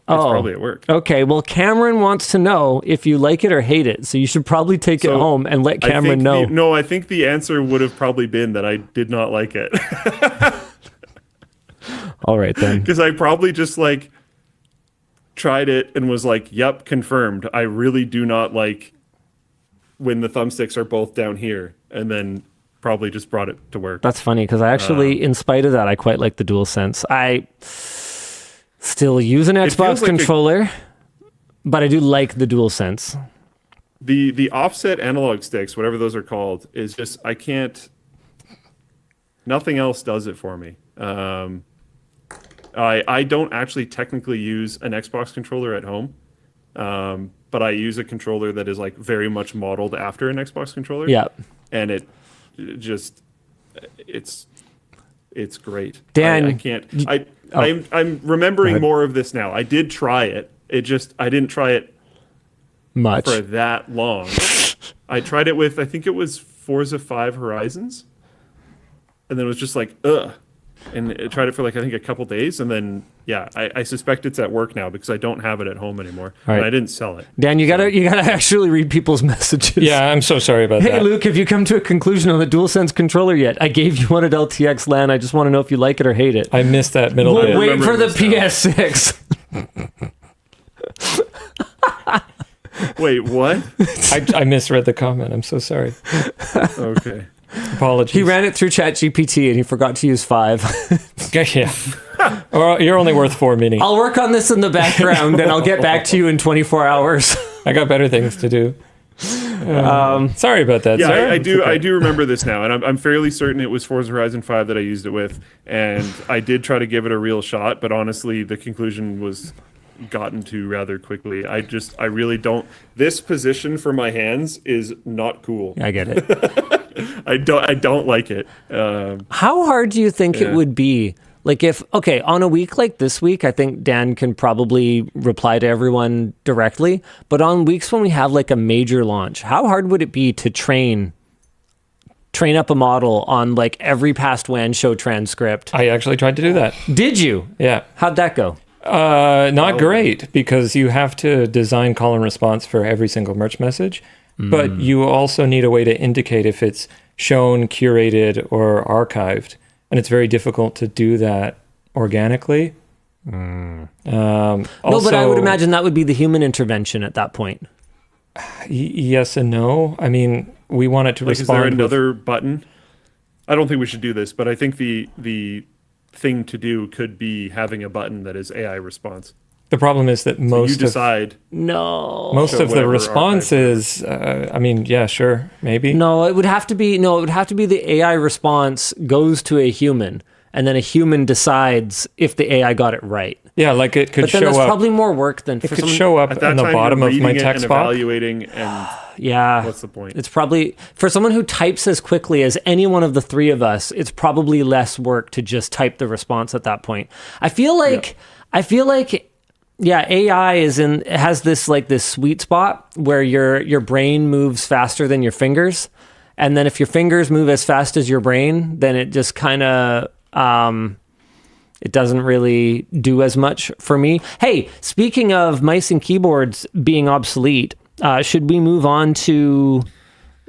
S2: It's probably at work.
S1: Okay, well, Cameron wants to know if you like it or hate it, so you should probably take it home and let Cameron know.
S2: I think the answer would have probably been that I did not like it.
S1: All right, then.
S2: Because I probably just like tried it and was like, yep, confirmed. I really do not like when the thumbsticks are both down here, and then probably just brought it to work.
S1: That's funny, because I actually, in spite of that, I quite like the DualSense. I still use an Xbox controller, but I do like the DualSense.
S2: The offset analog sticks, whatever those are called, is just, I can't, nothing else does it for me. I don't actually technically use an Xbox controller at home, but I use a controller that is like very much modeled after an Xbox controller.
S1: Yeah.
S2: And it just, it's great.
S1: Dan,
S2: I'm remembering more of this now. I did try it. I didn't try it
S1: much
S2: for that long. I tried it with, I think it was Forza 5 Horizons, and then it was just like, ugh. And I tried it for like, I think a couple days, and then, yeah, I suspect it's at work now because I don't have it at home anymore. Right. And I didn't sell it.
S1: Dan, you gotta actually read people's messages.
S3: Yeah, I'm so sorry about that.
S1: Hey, Luke, have you come to a conclusion on the DualSense controller yet? I gave you one at LTX LAN. I just want to know if you like it or hate it.
S3: I missed that middle bit.
S1: Wait for the PS6.
S2: Wait, what?
S3: I misread the comment. I'm so sorry.
S2: Okay.
S3: Apologies.
S1: He ran it through ChatGPT and he forgot to use 5.
S3: Yeah. Or you're only worth 4 meaning.
S1: I'll work on this in the background and I'll get back to you in 24 hours.
S3: I got better things to do. Sorry about that.
S2: Yeah,
S3: sir.
S2: I do remember this now, and I'm fairly certain it was Forza Horizon 5 that I used it with, and I did try to give it a real shot, but honestly, the conclusion was gotten to rather quickly. I really don't. This position for my hands is not cool.
S1: I get it.
S2: I don't like it.
S1: How hard do you think it would be? Like on a week like this week, I think Dan can probably reply to everyone directly. But on weeks when we have like a major launch, how hard would it be to train up a model on like every past WAN show transcript?
S3: I actually tried to do that.
S1: Did you?
S3: Yeah.
S1: How'd that go?
S3: Not great, because you have to design call and response for every single merch message. But you also need a way to indicate if it's shown, curated, or archived. And it's very difficult to do that organically.
S1: No, but I would imagine that would be the human intervention at that point.
S3: Yes and no. I mean, we want it to respond.
S2: Is there another button? I don't think we should do this, but I think the thing to do could be having a button that is AI response.
S3: The problem is that most of the responses, yeah, sure, maybe.
S1: No, it would have to be the AI response goes to a human, and then a human decides if the AI got it right.
S3: Yeah, like it could show up. But then
S1: that's probably more work than
S3: it could show up on the bottom of my text box.
S2: Evaluating and
S1: yeah,
S2: what's the point?
S1: It's probably for someone who types as quickly as any one of the three of us. It's probably less work to just type the response at that point. I feel like. Yeah, AI has this sweet spot where your brain moves faster than your fingers, and then if your fingers move as fast as your brain, then it just kind of it doesn't really do as much for me. Hey, speaking of mice and keyboards being obsolete, should we move on to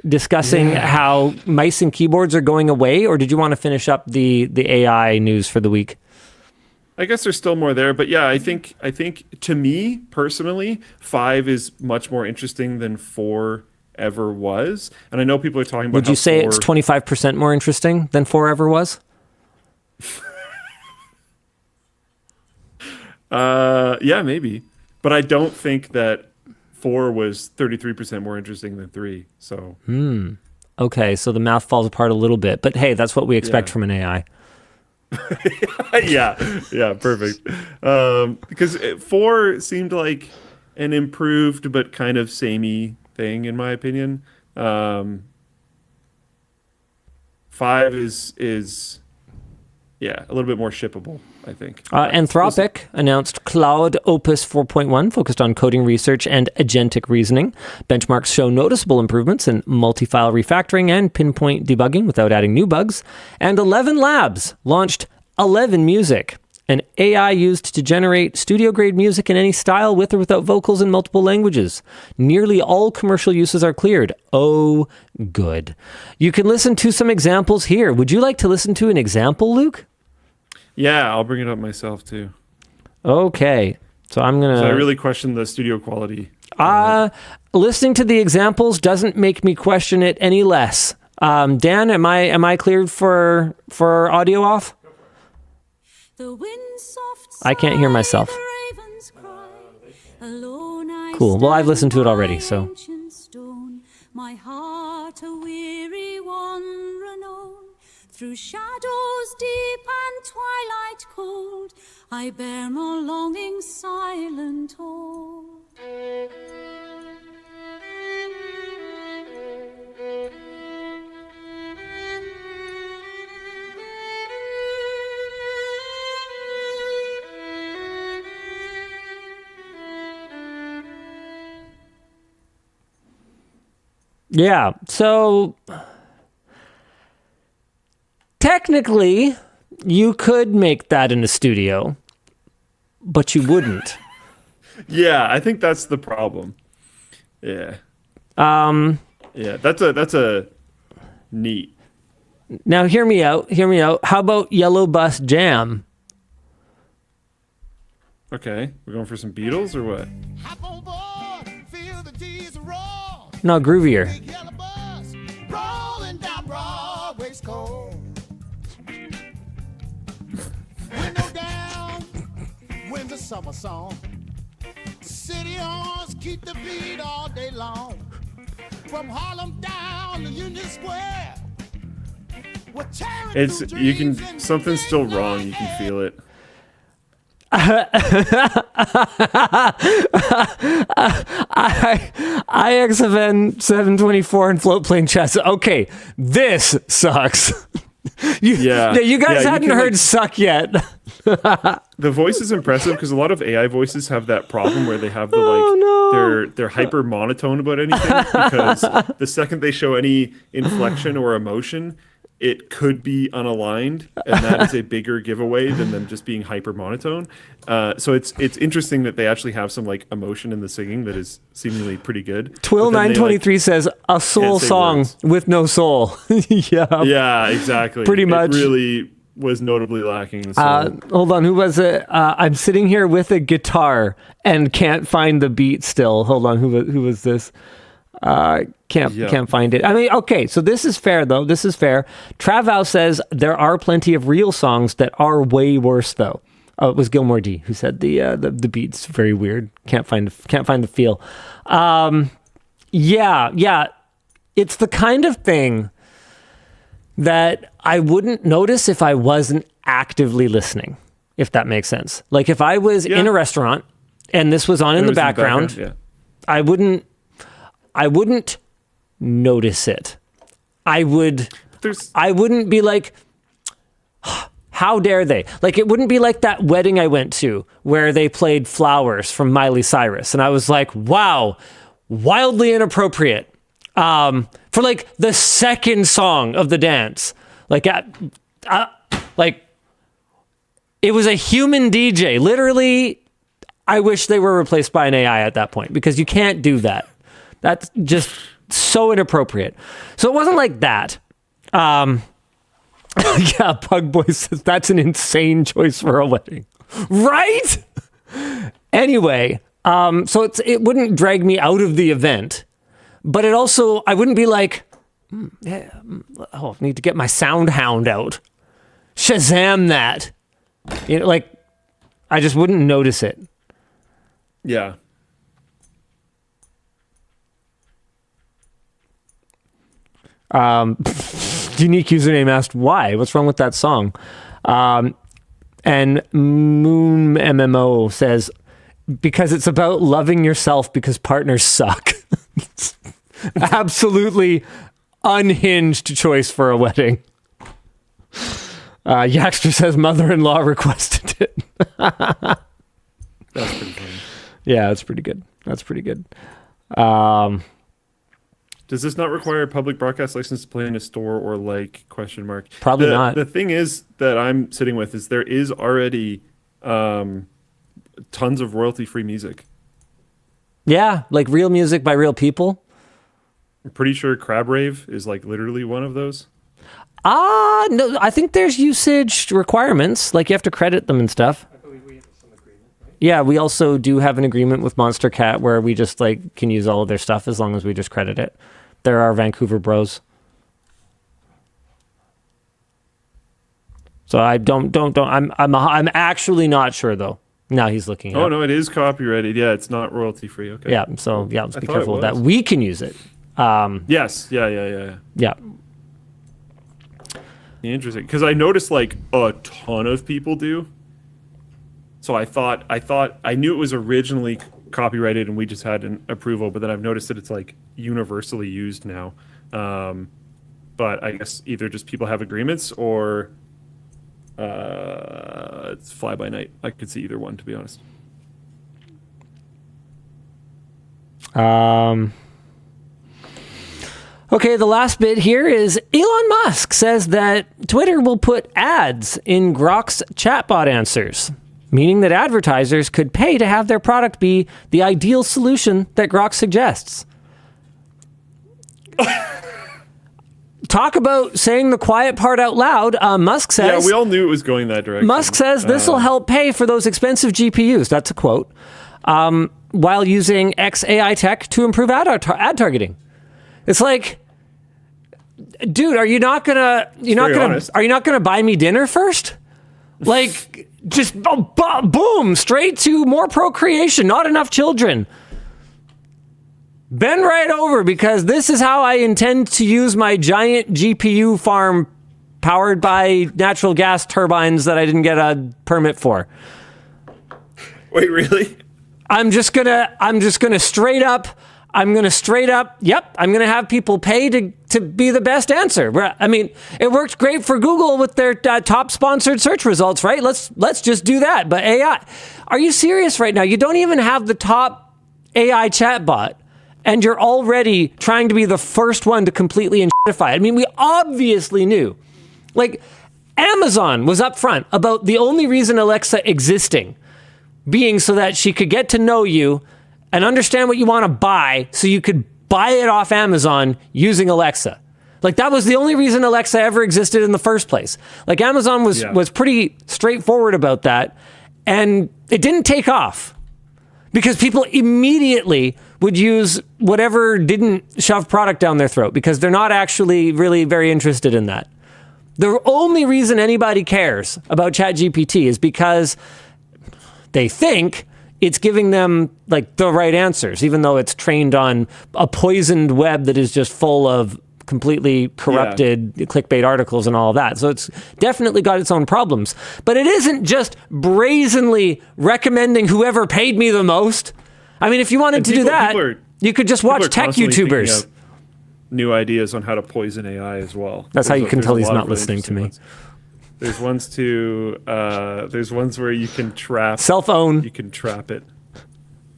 S1: discussing how mice and keyboards are going away, or did you want to finish up the AI news for the week?
S2: I guess there's still more there, but yeah, I think to me personally, 5 is much more interesting than 4 ever was. And I know people are talking about.
S1: Would you say it's 25% more interesting than 4 ever was?
S2: Yeah, maybe. But I don't think that 4 was 33% more interesting than 3. So.
S1: Okay, so the math falls apart a little bit, but hey, that's what we expect from an AI.
S2: yeah, perfect. Because 4 seemed like an improved but kind of samey thing, in my opinion. 5 is a little bit more shippable, I think.
S1: Anthropic announced Claude Opus 4.1, focused on coding research and agentic reasoning. Benchmarks show noticeable improvements in multi-file refactoring and pinpoint debugging without adding new bugs. And Elevenlabs launched 11 Music, an AI used to generate studio-grade music in any style with or without vocals in multiple languages. Nearly all commercial uses are cleared. Oh, good. You can listen to some examples here. Would you like to listen to an example, Luke?
S2: Yeah, I'll bring it up myself too.
S1: Okay. So I'm going to...
S2: So I really question the studio quality.
S1: Listening to the examples doesn't make me question it any less. Dan, am I cleared for audio off? I can't hear myself. Cool. Well, I've listened to it already, so... My heart a weary wanderer known, through shadows deep and twilight cold, I bear more longing silent hold. Yeah, so technically you could make that in a studio, but you wouldn't.
S2: Yeah, I think that's the problem. Yeah. Yeah, that's a neat.
S1: Now hear me out. How about Yellow Bus Jam?
S2: Okay, we're going for some Beatles or what?
S1: No, groovier.
S4: Summer song. City horns keep the beat all day long. From Harlem down to Union Square.
S2: It's something's still wrong. You can feel it.
S1: IXFN 724 and float plane chess. Okay, this sucks. You guys hadn't heard suck yet.
S2: The voice is impressive because a lot of AI voices have that problem where they have the they're hyper monotone about anything, because the second they show any inflection or emotion, it could be unaligned, and that is a bigger giveaway than them just being hyper monotone. So it's interesting that they actually have some like emotion in the singing that is seemingly pretty good.
S1: Twill 923 says a soul song with no soul.
S2: Yeah, exactly.
S1: Pretty much.
S2: It really was notably lacking in soul.
S1: Hold on, who was it? I'm sitting here with a guitar and can't find the beat still. Hold on, who was this? Can't find it. I mean, okay, so this is fair though. This is fair. Travau says there are plenty of real songs that are way worse though. Oh, it was Gilmore D who said the beat's very weird. Can't find the feel. Yeah. It's the kind of thing that I wouldn't notice if I wasn't actively listening, if that makes sense. Like if I was in a restaurant and this was on in the background, I wouldn't notice it. I wouldn't be like, how dare they? Like, it wouldn't be like that wedding I went to where they played Flowers from Miley Cyrus. And I was like, wow, wildly inappropriate. For like the second song of the dance. Like, it was a human DJ. Literally, I wish they were replaced by an AI at that point, because you can't do that. That's just so inappropriate. So it wasn't like that. Yeah, Pug Boy says that's an insane choice for a wedding. Right? Anyway, so it wouldn't drag me out of the event, but it also, I wouldn't be like, I need to get my sound hound out. Shazam that. You know, like, I just wouldn't notice it.
S2: Yeah.
S1: Unique username asked why. What's wrong with that song? And Moon MMO says, because it's about loving yourself because partners suck. Absolutely unhinged choice for a wedding. Yaxter says mother-in-law requested it.
S2: That's pretty funny.
S1: Yeah, that's pretty good. That's pretty good.
S2: Does this not require a public broadcast license to play in a store or like ?
S1: Probably not.
S2: The thing is that I'm sitting with is there is already tons of royalty-free music.
S1: Yeah, like real music by real people.
S2: I'm pretty sure Crab Rave is like literally one of those.
S1: No, I think there's usage requirements. Like you have to credit them and stuff.
S3: I believe we have some agreement, right?
S1: Yeah, we also do have an agreement with Monster Cat where we just like can use all of their stuff as long as we just credit it. They're our Vancouver bros. So I don't. I'm actually not sure though. Now he's looking.
S2: Oh no, it is copyrighted. Yeah, it's not royalty free. Okay.
S1: Yeah. So yeah, let's be
S2: thought
S1: careful
S2: it
S1: with that.
S2: was.
S1: We can use it.
S2: Yes. Yeah.
S1: Yeah.
S2: Interesting, because I noticed like a ton of people do. So I thought I knew it was originally copyrighted and we just had an approval, but then I've noticed that it's like universally used now. But I guess either just people have agreements or it's fly by night. I could see either one, to be honest.
S1: Okay, the last bit here is Elon Musk says that Twitter will put ads in Grok's chatbot answers, meaning that advertisers could pay to have their product be the ideal solution that Grok suggests. Talk about saying the quiet part out loud. Musk says...
S2: Yeah, we all knew it was going that direction.
S1: Musk says this will help pay for those expensive GPUs. That's a quote. While using XAI tech to improve ad targeting. It's like, dude, are you not gonna buy me dinner first? Like, just boom, straight to more procreation, not enough children. Bend right over, because this is how I intend to use my giant GPU farm powered by natural gas turbines that I didn't get a permit for.
S2: Wait, really?
S1: I'm just gonna straight up, I'm going to have people pay to be the best answer. I mean, it worked great for Google with their top sponsored search results, right? Let's just do that. But AI, are you serious right now? You don't even have the top AI chatbot, and you're already trying to be the first one to completely enshittify it. I mean, we obviously knew. Like, Amazon was upfront about the only reason Alexa existing being so that she could get to know you and understand what you want to buy so you could buy it off Amazon using Alexa. Like, that was the only reason Alexa ever existed in the first place. Like, Amazon was pretty straightforward about that, and it didn't take off because people immediately would use whatever didn't shove product down their throat because they're not actually really very interested in that. The only reason anybody cares about ChatGPT is because they think it's giving them like the right answers, even though it's trained on a poisoned web that is just full of completely corrupted clickbait articles and all of that. So it's definitely got its own problems. But it isn't just brazenly recommending whoever paid me the most. I mean, if you wanted to do that, you could just watch tech YouTubers.
S2: New ideas on how to poison AI as well.
S1: That's how you can tell he's not listening to me.
S2: There's ones there's ones where you can trap.
S1: Self-own.
S2: You can trap it.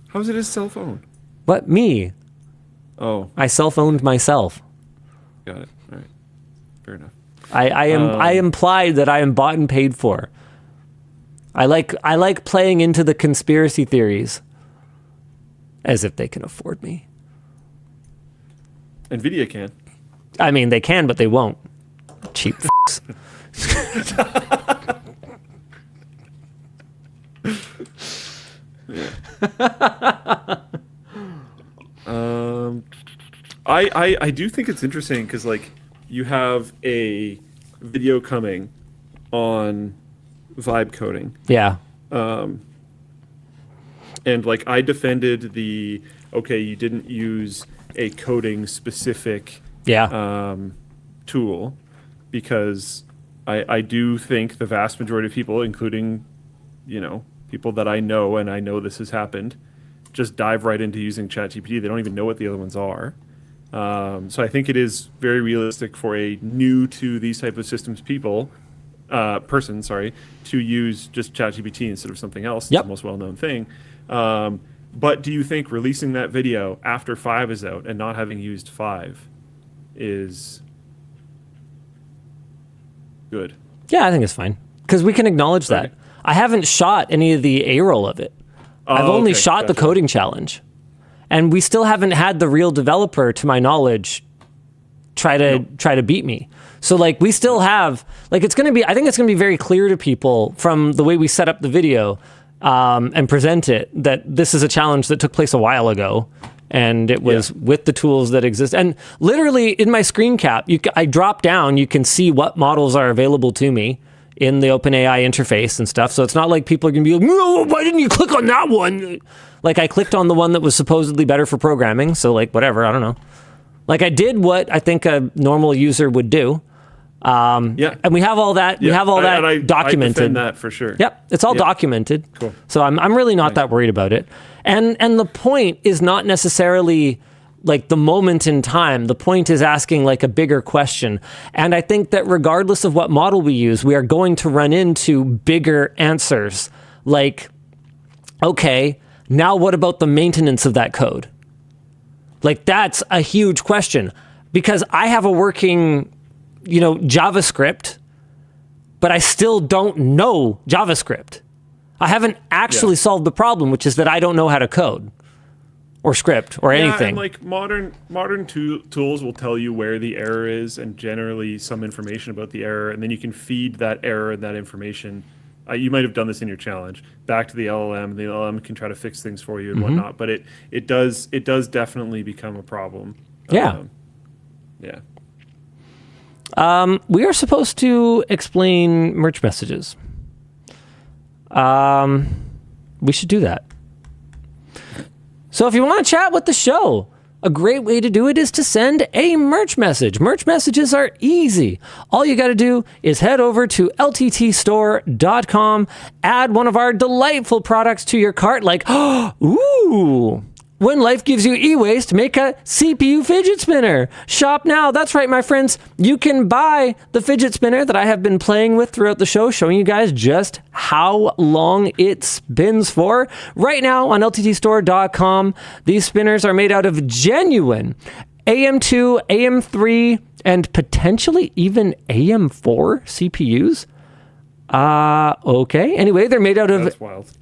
S2: How is it his cell phone?
S1: What? Me?
S2: Oh.
S1: I self-owned myself.
S2: Got it. All right. Fair enough.
S1: I implied that I am bought and paid for. I like playing into the conspiracy theories as if they can afford me.
S2: NVIDIA can.
S1: I mean, they can, but they won't. Cheap f***s.
S2: I do think it's interesting because like you have a video coming on vibe coding.
S1: Yeah.
S2: And like I defended the you didn't use a coding specific tool because I do think the vast majority of people, including people that I know, and I know this has happened, just dive right into using ChatGPT. They don't even know what the other ones are. So I think it is very realistic for a new to these type of systems person, to use just ChatGPT instead of something else.
S1: Yep.
S2: It's the most well-known thing. But do you think releasing that video after 5 is out and not having used 5 is good?
S1: Yeah, I think it's fine because we can acknowledge that.
S2: Okay.
S1: I haven't shot any of the A-roll of it. I've only shot the coding challenge. And we still haven't had the real developer, to my knowledge, try to beat me. So like we still have like I think it's gonna be very clear to people from the way we set up the video and present it that this is a challenge that took place a while ago. And it was with the tools that exist. And literally in my screen cap, I drop down, you can see what models are available to me in the OpenAI interface and stuff. So it's not like people are going to be like, no, why didn't you click on that one? Like I clicked on the one that was supposedly better for programming. So like whatever, I don't know. Like I did what I think a normal user would do. And we have all that. We have all that documented.
S2: I defend that for sure.
S1: Yep, it's all documented.
S2: Cool.
S1: So I'm really not that worried about it. And the point is not necessarily like the moment in time. The point is asking like a bigger question. And I think that regardless of what model we use, we are going to run into bigger answers. Like, okay, now what about the maintenance of that code? Like that's a huge question because I have a working JavaScript, but I still don't know JavaScript. I haven't actually solved the problem, which is that I don't know how to code or script or anything.
S2: And like modern tools will tell you where the error is and generally some information about the error, and then you can feed that error and that information. You might have done this in your challenge back to the LLM. The LLM can try to fix things for you and whatnot, but it does definitely become a problem.
S1: Yeah.
S2: Yeah.
S1: We are supposed to explain merch messages. We should do that. So if you want to chat with the show, a great way to do it is to send a merch message. Merch messages are easy. All you got to do is head over to LTTStore.com, add one of our delightful products to your cart like, ooh, when life gives you e-waste, make a CPU fidget spinner. Shop now. That's right, my friends. You can buy the fidget spinner that I have been playing with throughout the show, showing you guys just how long it spins for. Right now on LTTStore.com, these spinners are made out of genuine AM2, AM3, and potentially even AM4 CPUs. Okay. Anyway, they're made out of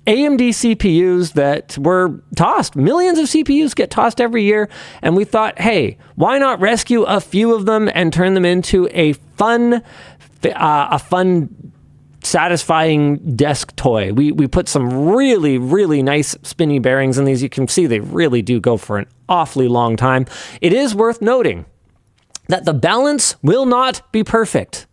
S1: AMD CPUs that were tossed. Millions of CPUs get tossed every year. And we thought, hey, why not rescue a few of them and turn them into a fun, satisfying desk toy. We put some really, really nice spinny bearings in these. You can see they really do go for an awfully long time. It is worth noting that the balance will not be perfect.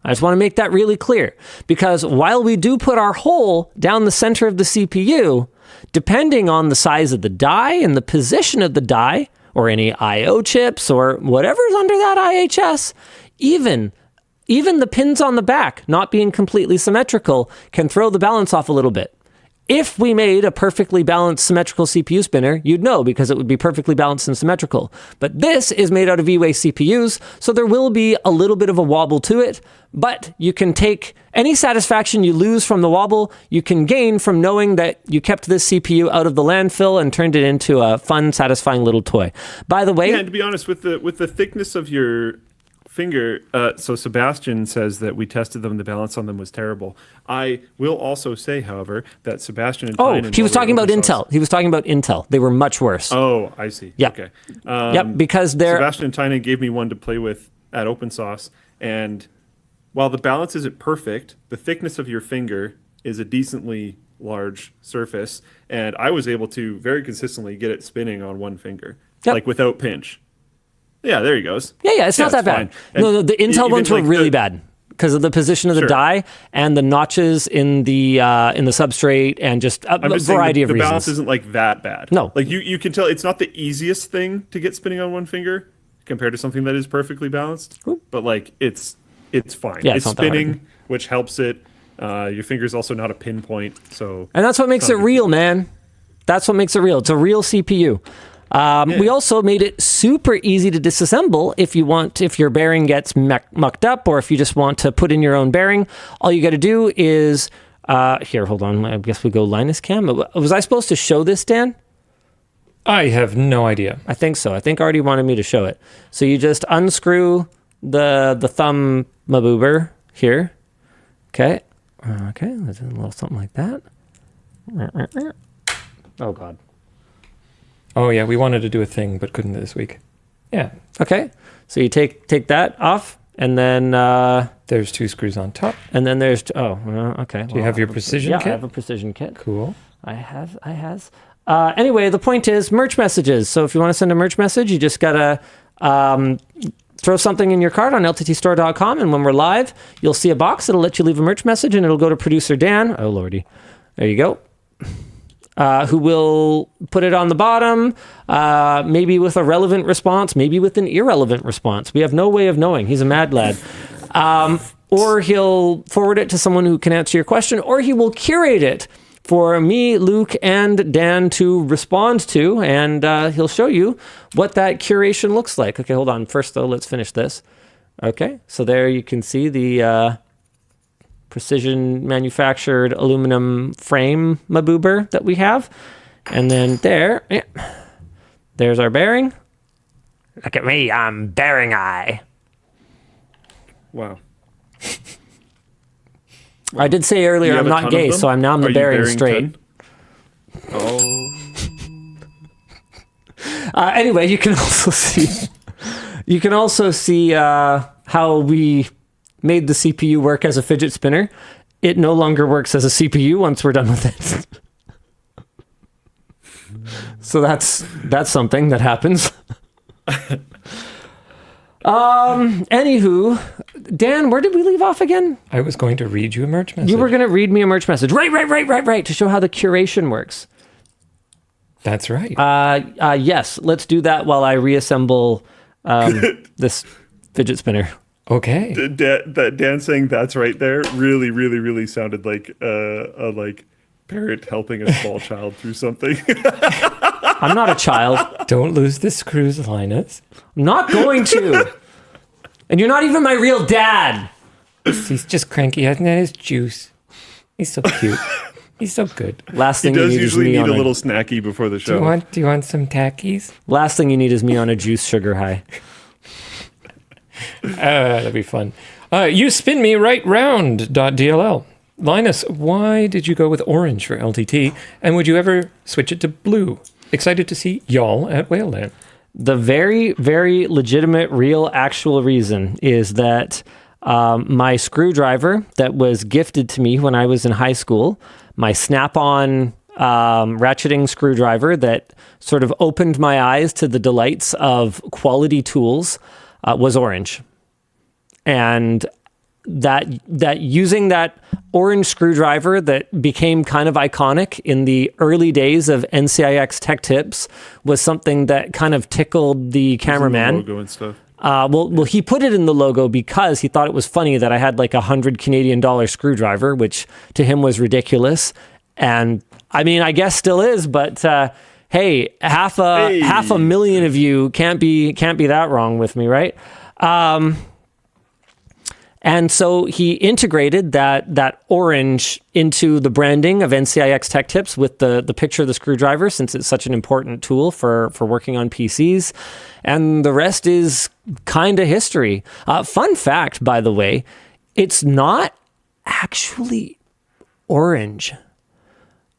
S1: I just want to make that really clear because while we do put our hole down the center of the CPU, depending on the size of the die and the position of the die or any I/O chips or whatever's under that IHS, even the pins on the back not being completely symmetrical can throw the balance off a little bit. If we made a perfectly balanced symmetrical CPU spinner, you'd know because it would be perfectly balanced and symmetrical. But this is made out of E-Way CPUs, so there will be a little bit of a wobble to it, but you can take any satisfaction you lose from the wobble, you can gain from knowing that you kept this CPU out of the landfill and turned it into a fun, satisfying little toy. By the way...
S2: Yeah, and to be honest, with the thickness of your finger, so Sebastian says that we tested them, the balance on them was terrible. I will also say, however, that Sebastian and Tynan,
S1: he was talking about Intel. He was talking about Intel. They were much worse.
S2: Oh, I see.
S1: Yeah.
S2: Okay.
S1: Because they're...
S2: Sebastian and Tynan gave me one to play with at OpenSauce, and while the balance isn't perfect, the thickness of your finger is a decently large surface, and I was able to very consistently get it spinning on one finger,
S1: Yep.
S2: like without pinch. Yeah, there he goes.
S1: Yeah, it's not that bad.
S2: fine.
S1: No, the Intel
S2: even,
S1: ones were
S2: like,
S1: really bad because of the position of the
S2: Sure.
S1: die and the notches in the substrate and just a
S2: I'm just saying
S1: variety of
S2: the balance
S1: reasons.
S2: isn't like that bad.
S1: No.
S2: Like you can tell it's not the easiest thing to get spinning on one finger compared to something that is perfectly balanced. But like it's fine.
S1: Yeah,
S2: it's
S1: it's not that hard.
S2: spinning, which helps it. Your finger's also not a pinpoint, so
S1: And that's what makes it real, man. That's what makes it real. It's a real CPU. We also made it super easy to disassemble if your bearing gets mucked up or if you just want to put in your own bearing. All you got to do is, here, hold on. I guess we go Linus Cam. Was I supposed to show this, Dan?
S3: I have no idea.
S1: I think so. I think Artie wanted me to show it. So you just unscrew the thumb maboober here. Okay. Okay, let's do a little something like that. Oh, God.
S3: Oh yeah, we wanted to do a thing, but couldn't this week. Yeah,
S1: Okay, so you take that off, and then
S3: there's 2 screws on top.
S1: there's okay.
S3: Do you have your precision
S1: Yeah,
S3: kit?
S1: I have a precision kit.
S3: Cool.
S1: I has. Anyway, the point is merch messages. So if you want to send a merch message, you just gotta throw something in your cart on LTTStore.com, and when we're live, you'll see a box. It'll let you leave a merch message, and it'll go to producer Dan. Oh lordy, there you go. Who will put it on the bottom, maybe with a relevant response, maybe with an irrelevant response. We have no way of knowing. He's a mad lad. Or he'll forward it to someone who can answer your question, or he will curate it for me, Luke, and Dan to respond to, and he'll show you what that curation looks like. Okay, hold on. First, though, let's finish this. Okay, so there you can see the precision manufactured aluminum frame maboober that we have. And then there's our bearing. Look at me, I'm bearing eye.
S2: wow.
S1: I did say earlier
S2: You
S1: I'm
S2: have a
S1: not
S2: ton
S1: gay,
S2: of them?
S1: so I'm now
S2: Are you
S1: bearing
S2: bearing
S1: straight.
S2: 10? Oh.
S1: Anyway, you can also see how we made the CPU work as a fidget spinner. It no longer works as a CPU once we're done with it. So that's something that happens. Anywho, Dan, where did we leave off again?
S3: I was going to read you a merch message.
S1: You were going to read me a merch message. Right, to show how the curation works.
S3: That's right.
S1: Yes, let's do that while I reassemble this fidget spinner.
S3: Okay.
S2: Dan saying that's right there really, really, really sounded like a like parent helping a small child through something.
S1: I'm not a child.
S3: Don't lose the screws, Linus.
S1: I'm not going to. And you're not even my real dad.
S3: He's just cranky. He hasn't had his juice. He's so cute. He's so good.
S1: Last
S2: He
S1: thing you
S2: does
S1: need is
S2: usually
S1: me
S2: need
S1: on
S2: a little snacky before the show.
S3: Do you want some tackies?
S1: Last thing you need is me on a juice sugar high.
S3: That'd be fun. You spin me right round.dll. Linus, why did you go with orange for LTT? And would you ever switch it to blue? Excited to see y'all at Whaleland.
S1: The very, very legitimate, real, actual reason is that my screwdriver that was gifted to me when I was in high school, my Snap-on ratcheting screwdriver that sort of opened my eyes to the delights of quality tools, was orange. And that using that orange screwdriver that became kind of iconic in the early days of NCIX Tech Tips was something that kind of tickled the cameraman.
S2: Logo and stuff.
S1: Well, he put it in the logo because he thought it was funny that I had like $100 Canadian screwdriver, which to him was ridiculous. And I mean, I guess still is, but hey, half a million of you can't be that wrong with me, right? And so he integrated that orange into the branding of NCIX Tech Tips with the picture of the screwdriver, since it's such an important tool for working on PCs. And the rest is kind of history. Fun fact, by the way, it's not actually orange.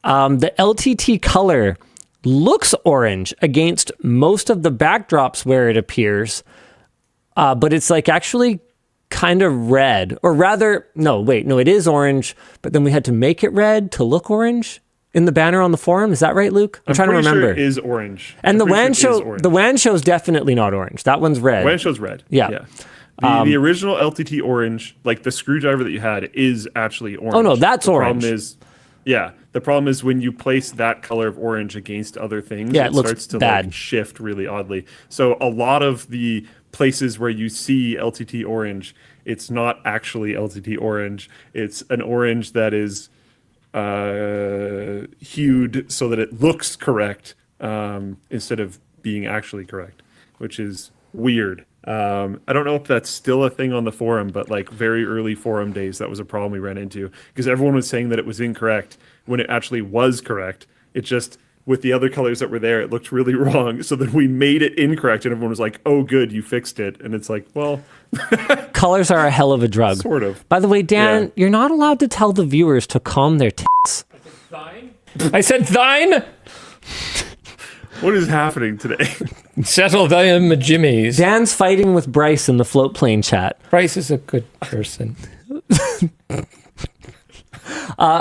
S1: The LTT color looks orange against most of the backdrops where it appears, but it's like actually kind of red, or rather, no, it is orange, but then we had to make it red to look orange in the banner on the forum. Is that right, Luke? I'm trying to remember.
S2: Sure it is orange.
S1: And the WAN show is definitely not orange. That one's red.
S2: WAN show's red.
S1: Yeah.
S2: The original LTT orange, like the screwdriver that you had, is actually orange.
S1: Oh no, that's orange.
S2: The problem is when you place that color of orange against other things,
S1: it looks
S2: starts to
S1: bad.
S2: like shift really oddly. So a lot of the places where you see LTT orange, it's not actually LTT orange. It's an orange that is hued so that it looks correct instead of being actually correct, which is weird. I don't know if that's still a thing on the forum, but like very early forum days, that was a problem we ran into because everyone was saying that it was incorrect when it actually was correct. It just, with the other colors that were there, it looked really wrong. So then we made it incorrect and everyone was like, oh, good, you fixed it. And it's like, well...
S1: Colors are a hell of a drug.
S2: Sort of.
S1: By the way, Dan, you're not allowed to tell the viewers to calm their tits.
S3: I said thine?
S2: What is happening today?
S3: Settle them jimmies.
S1: Dan's fighting with Bryce in the float plane chat.
S3: Bryce is a good person.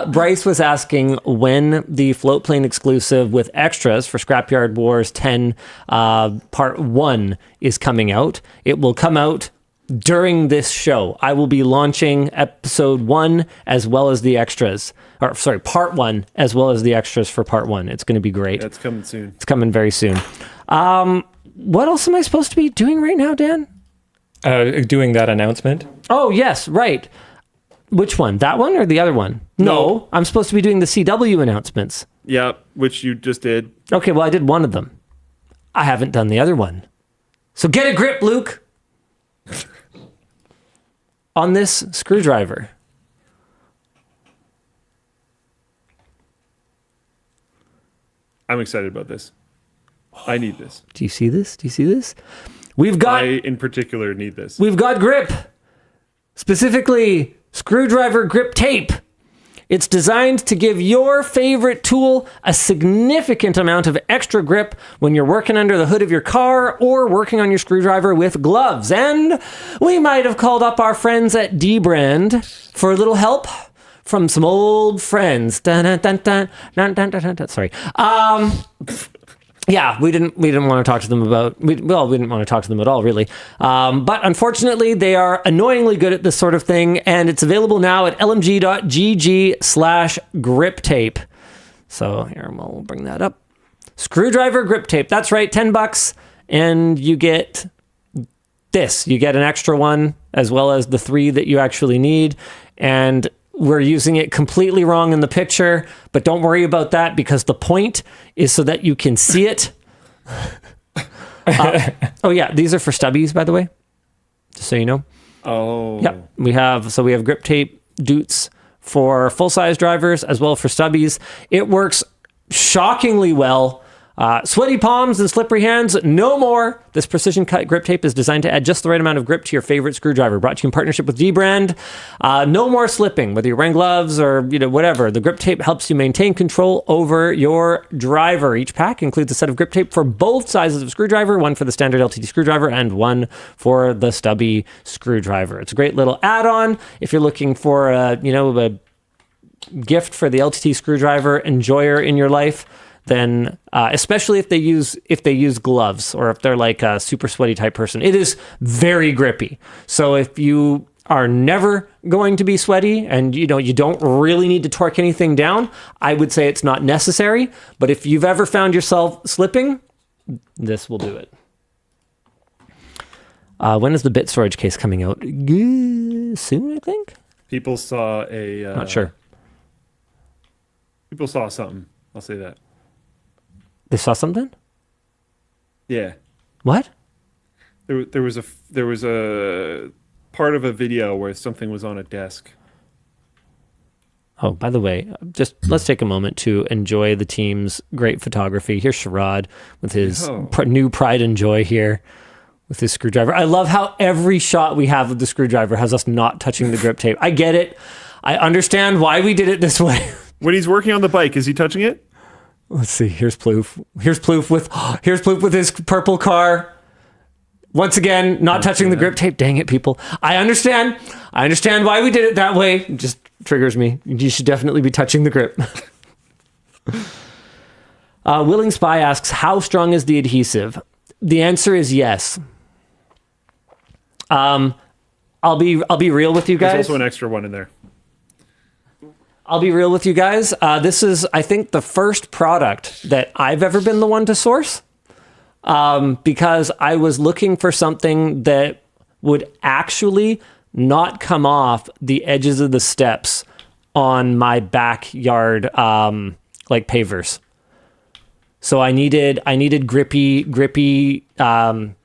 S1: Bryce was asking when the float plane exclusive with extras for Scrapyard Wars 10 Part 1 is coming out. It will come out during this show. I will be launching episode 1 as well as the extras. Part 1 as well as the extras for Part 1. It's going to be great.
S2: That's coming soon.
S1: It's coming very soon. What else am I supposed to be doing right now, Dan?
S3: Doing that announcement.
S1: Oh, yes, right. Which one? That one or the other one? No, I'm supposed to be doing the CW announcements.
S2: Yeah, which you just did.
S1: Okay, well, I did one of them. I haven't done the other one. So get a grip, Luke. On this screwdriver.
S2: I'm excited about this. I need this.
S1: Do you see this? Do you see this? We've got...
S2: I, in particular, need this.
S1: We've got grip. Specifically, screwdriver grip tape. It's designed to give your favorite tool a significant amount of extra grip when you're working under the hood of your car or working on your screwdriver with gloves. And we might have called up our friends at DeepMind for a little help from some old friends. Sorry. Yeah, we didn't want to talk to them about... we didn't want to talk to them at all, really. But unfortunately, they are annoyingly good at this sort of thing, and it's available now at lmg.gg/grip tape. So here, we'll bring that up. Screwdriver grip tape. That's right, $10, and you get this. You get an extra one, as well as the 3 that you actually need, and... we're using it completely wrong in the picture, but don't worry about that because the point is so that you can see it. Oh yeah, these are for stubbies, by the way, just so you know.
S2: Oh.
S1: Yep, we have grip tape doots for full-size drivers as well for stubbies. It works shockingly well. Sweaty palms and slippery hands, no more. This precision cut grip tape is designed to add just the right amount of grip to your favorite screwdriver. Brought to you in partnership with DeepMind. No more slipping, whether you're wearing gloves or whatever. The grip tape helps you maintain control over your driver. Each pack includes a set of grip tape for both sizes of screwdriver, one for the standard LTT screwdriver and one for the stubby screwdriver. It's a great little add-on if you're looking for a gift for the LTT screwdriver enjoyer in your life. Then especially if they use gloves or if they're like a super sweaty type person, it is very grippy. So if you are never going to be sweaty and you don't really need to torque anything down, I would say it's not necessary. But if you've ever found yourself slipping, this will do it. When is the bit storage case coming out? Soon, I think.
S2: People saw a...
S1: not sure.
S2: People saw something. I'll say that.
S1: They saw something?
S2: Yeah.
S1: What?
S2: There was a part of a video where something was on a desk.
S1: Oh, by the way, just let's take a moment to enjoy the team's great photography. Here's Sherrod with his new pride and joy here with his screwdriver. I love how every shot we have of the screwdriver has us not touching the grip tape. I get it. I understand why we did it this way.
S2: When he's working on the bike, is he touching it?
S1: Let's see. Here's Plouffe. Here's Plouffe with his purple car. Once again, not touching the grip tape. Dang it, people. I understand why we did it that way. It just triggers me. You should definitely be touching the grip. Willing Spy asks, how strong is the adhesive? The answer is yes. I'll be real with you guys.
S2: There's also an extra one in there.
S1: I'll be real with you guys. This is, I think, the first product that I've ever been the one to source, because I was looking for something that would actually not come off the edges of the steps on my backyard, like pavers. So I needed grippy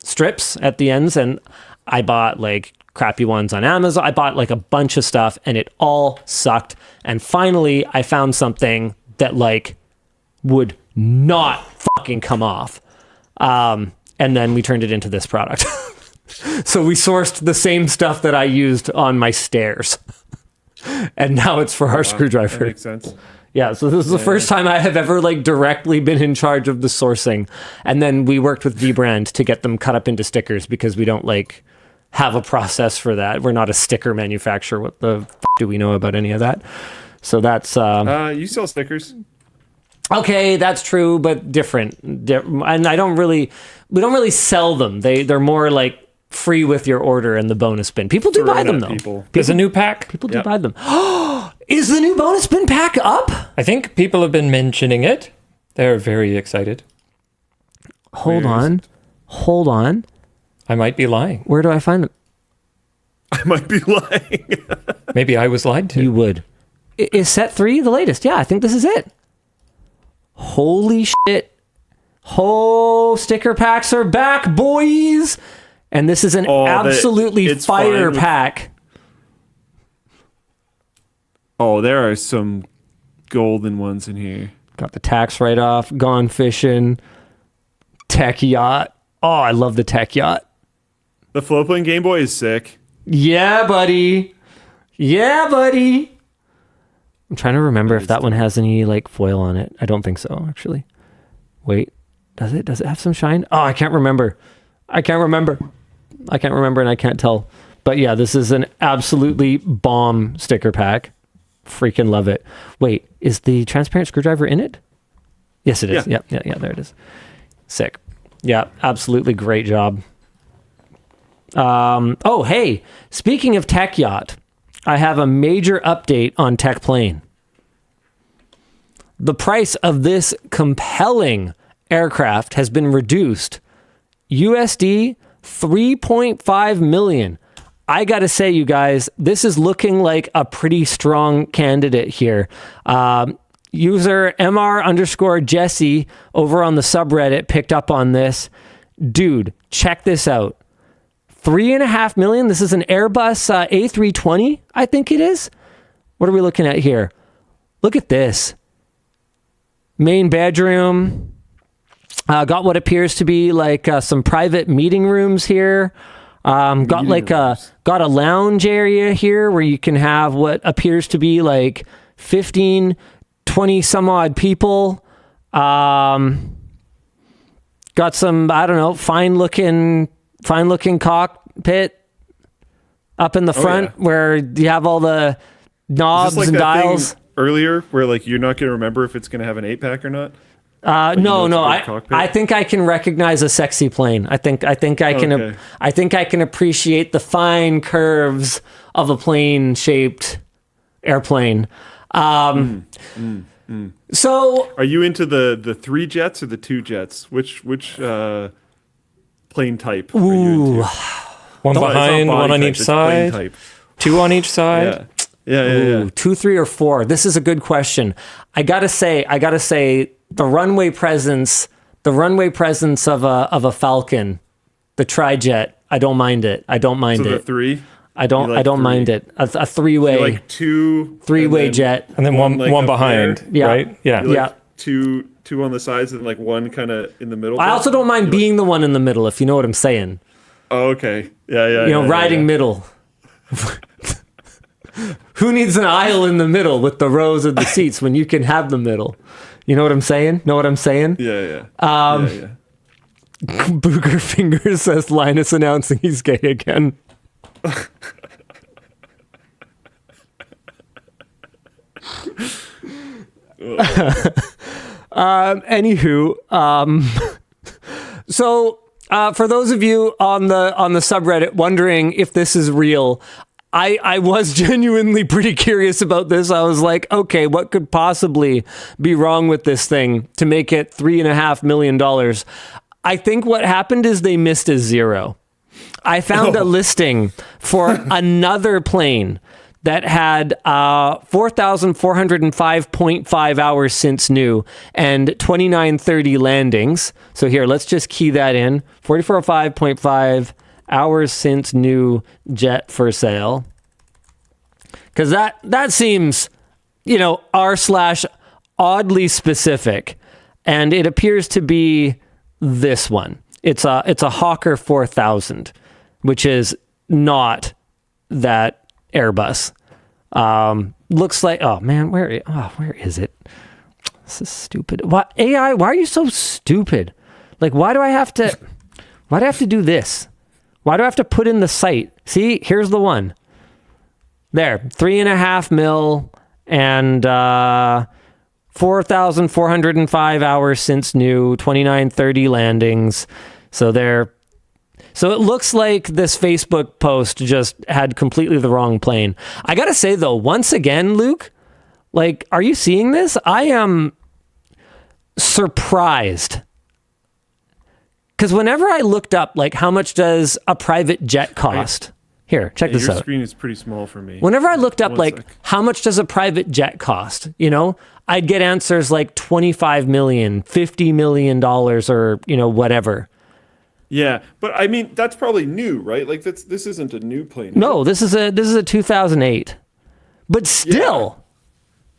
S1: strips at the ends, and I bought like crappy ones on Amazon. I bought like a bunch of stuff, and it all sucked. And finally, I found something that like would not fucking come off. And then we turned it into this product. So we sourced the same stuff that I used on my stairs, and now it's for our screwdriver.
S2: That makes sense.
S1: Yeah, so this is the first time I have ever like directly been in charge of the sourcing. And then we worked with Vbrand to get them cut up into stickers, because we don't like have a process for that. We're not a sticker manufacturer. What the do we know about any of that? So that's
S2: you sell stickers.
S1: okay, that's true, but different. And we don't really sell them. They're more like free with your order and the bonus bin. People do buy them though.
S3: There's a new pack.
S1: People do buy them. Is the new bonus bin pack up?
S3: I think people have been mentioning it. They're very excited.
S1: Hold on.
S3: I might be lying.
S1: Where do I find them?
S2: I might be lying.
S3: Maybe I was lied to.
S1: You would. Is set 3 the latest? Yeah, I think this is it. Holy shit. Sticker packs are back, boys. And this is an absolutely fire pack.
S2: Oh, there are some golden ones in here.
S1: Got the tax write-off, gone fishing, tech yacht. Oh, I love the tech yacht.
S2: The floatplane Game Boy is sick.
S1: Yeah, buddy. I'm trying to remember if that one has any like foil on it. I don't think so, actually. Wait, does it? Does it have some shine? Oh, I can't remember, and I can't tell. But yeah, this is an absolutely bomb sticker pack. Freaking love it. Wait, is the transparent screwdriver in it? Yes, it is. Yeah, there it is. Sick. Yeah, absolutely great job. Oh, hey, speaking of Tech Yacht, I have a major update on Tech Plane. The price of this compelling aircraft has been reduced. USD 3.5 million. I gotta say, you guys, this is looking like a pretty strong candidate here. User MR_Jesse over on the subreddit picked up on this. Dude, check this out. 3.5 million. This is an Airbus A320, I think it is. What are we looking at here? Look at this. Main bedroom. Got what appears to be like some private meeting rooms here. Got a lounge area here where you can have what appears to be like 15, 20 some odd people. Got some, I don't know, fine looking cockpit up in the front where you have all the knobs and dials.
S2: Earlier, where like you're not going to remember if it's going to have an 8-pack or not.
S1: No. I think I can recognize a sexy plane. I think I can appreciate the fine curves of a plane-shaped airplane. So,
S2: are you into the 3 jets or the 2 jets? Which plane type? Are you into?
S3: One behind, one on each side. 2 on each side.
S2: Yeah.
S1: 2, 3, or 4. This is a good question. I gotta say, the runway presence of a Falcon, the trijet. I don't mind it.
S2: So the 3.
S1: I don't mind it. A three-way.
S2: Like 2
S1: three-way jet,
S3: and then one behind.
S1: There. Yeah.
S3: Right. Yeah.
S2: Like two on the sides and like one kind of in the middle.
S1: I also don't mind being the one in the middle, if you know what I'm saying.
S2: Oh, okay. Yeah.
S1: Riding middle. Who needs an aisle in the middle with the rows of the seats when you can have the middle? You know what I'm saying?
S2: Yeah.
S1: Booger Fingers says Linus announcing he's gay again. Anywho, so for those of you on the subreddit wondering if this is real, I was genuinely pretty curious about this. I was like, okay, what could possibly be wrong with this thing to make it $3.5 million? I think what happened is they missed a zero. I found a listing for another plane that had 4,405.5 hours since new and 2930 landings. So here, let's just key that in. 4405.5 hours since new jet for sale. Because that seems, r/oddly specific. And it appears to be this one. It's a Hawker 4000, which is not that Airbus. Looks like, oh man, where is it? This is stupid. Why, AI, why are you so stupid? Like, why do I have to do this? Why do I have to put in the site? See, here's the one. There, 3.5 mil and 4,405 hours since new, 2930 landings. So it looks like this Facebook post just had completely the wrong plane. I gotta say though, once again, Luke, like, are you seeing this? I am surprised. Because whenever I looked up, like, how much does a private jet cost? Here, check this out.
S2: Your screen is pretty small for me.
S1: Whenever I looked up, how much does a private jet cost? I'd get answers like 25 million, $50 million, or, whatever.
S2: Yeah, but I mean, that's probably new, right? Like, this isn't a new plane.
S1: No, this is a 2008. But still.
S2: Yeah.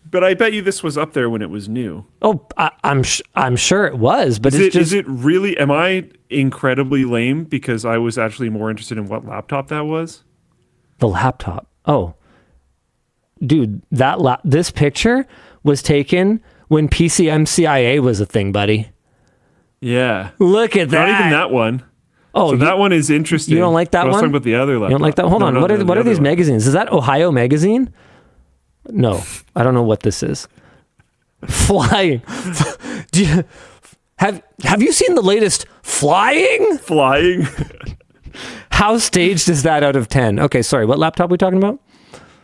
S2: But I bet you this was up there when it was new.
S1: Oh, I'm sure it was, but
S2: is it really? Am I incredibly lame because I was actually more interested in what laptop that was?
S1: The laptop. Oh, dude, this picture was taken when PCMCIA was a thing, buddy.
S2: Yeah.
S1: Look at that.
S2: Not even that one.
S1: Oh,
S2: so that one is interesting.
S1: You don't like that one?
S2: I was talking about the other laptop.
S1: You don't like that? Hold on. What are these magazines? Is that Ohio Magazine? No, I don't know what this is. Flying. Have you seen the latest Flying?
S2: Flying.
S1: How staged is that out of 10? Okay, sorry. What laptop are we talking about?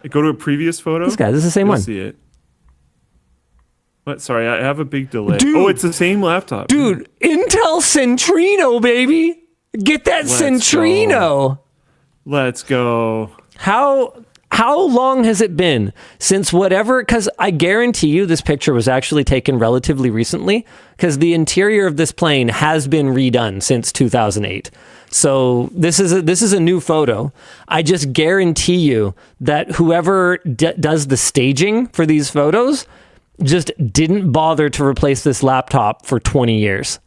S2: Go to a previous photo.
S1: This is the same
S2: You'll
S1: one.
S2: See it. What? Sorry, I have a big delay.
S1: Dude,
S2: oh, it's the same laptop.
S1: Dude, Intel Centrino, baby. Get that Centrino.
S2: Let's go.
S1: How long has it been since whatever, because I guarantee you this picture was actually taken relatively recently, because the interior of this plane has been redone since 2008. So this is a new photo. I just guarantee you that whoever does the staging for these photos just didn't bother to replace this laptop for 20 years.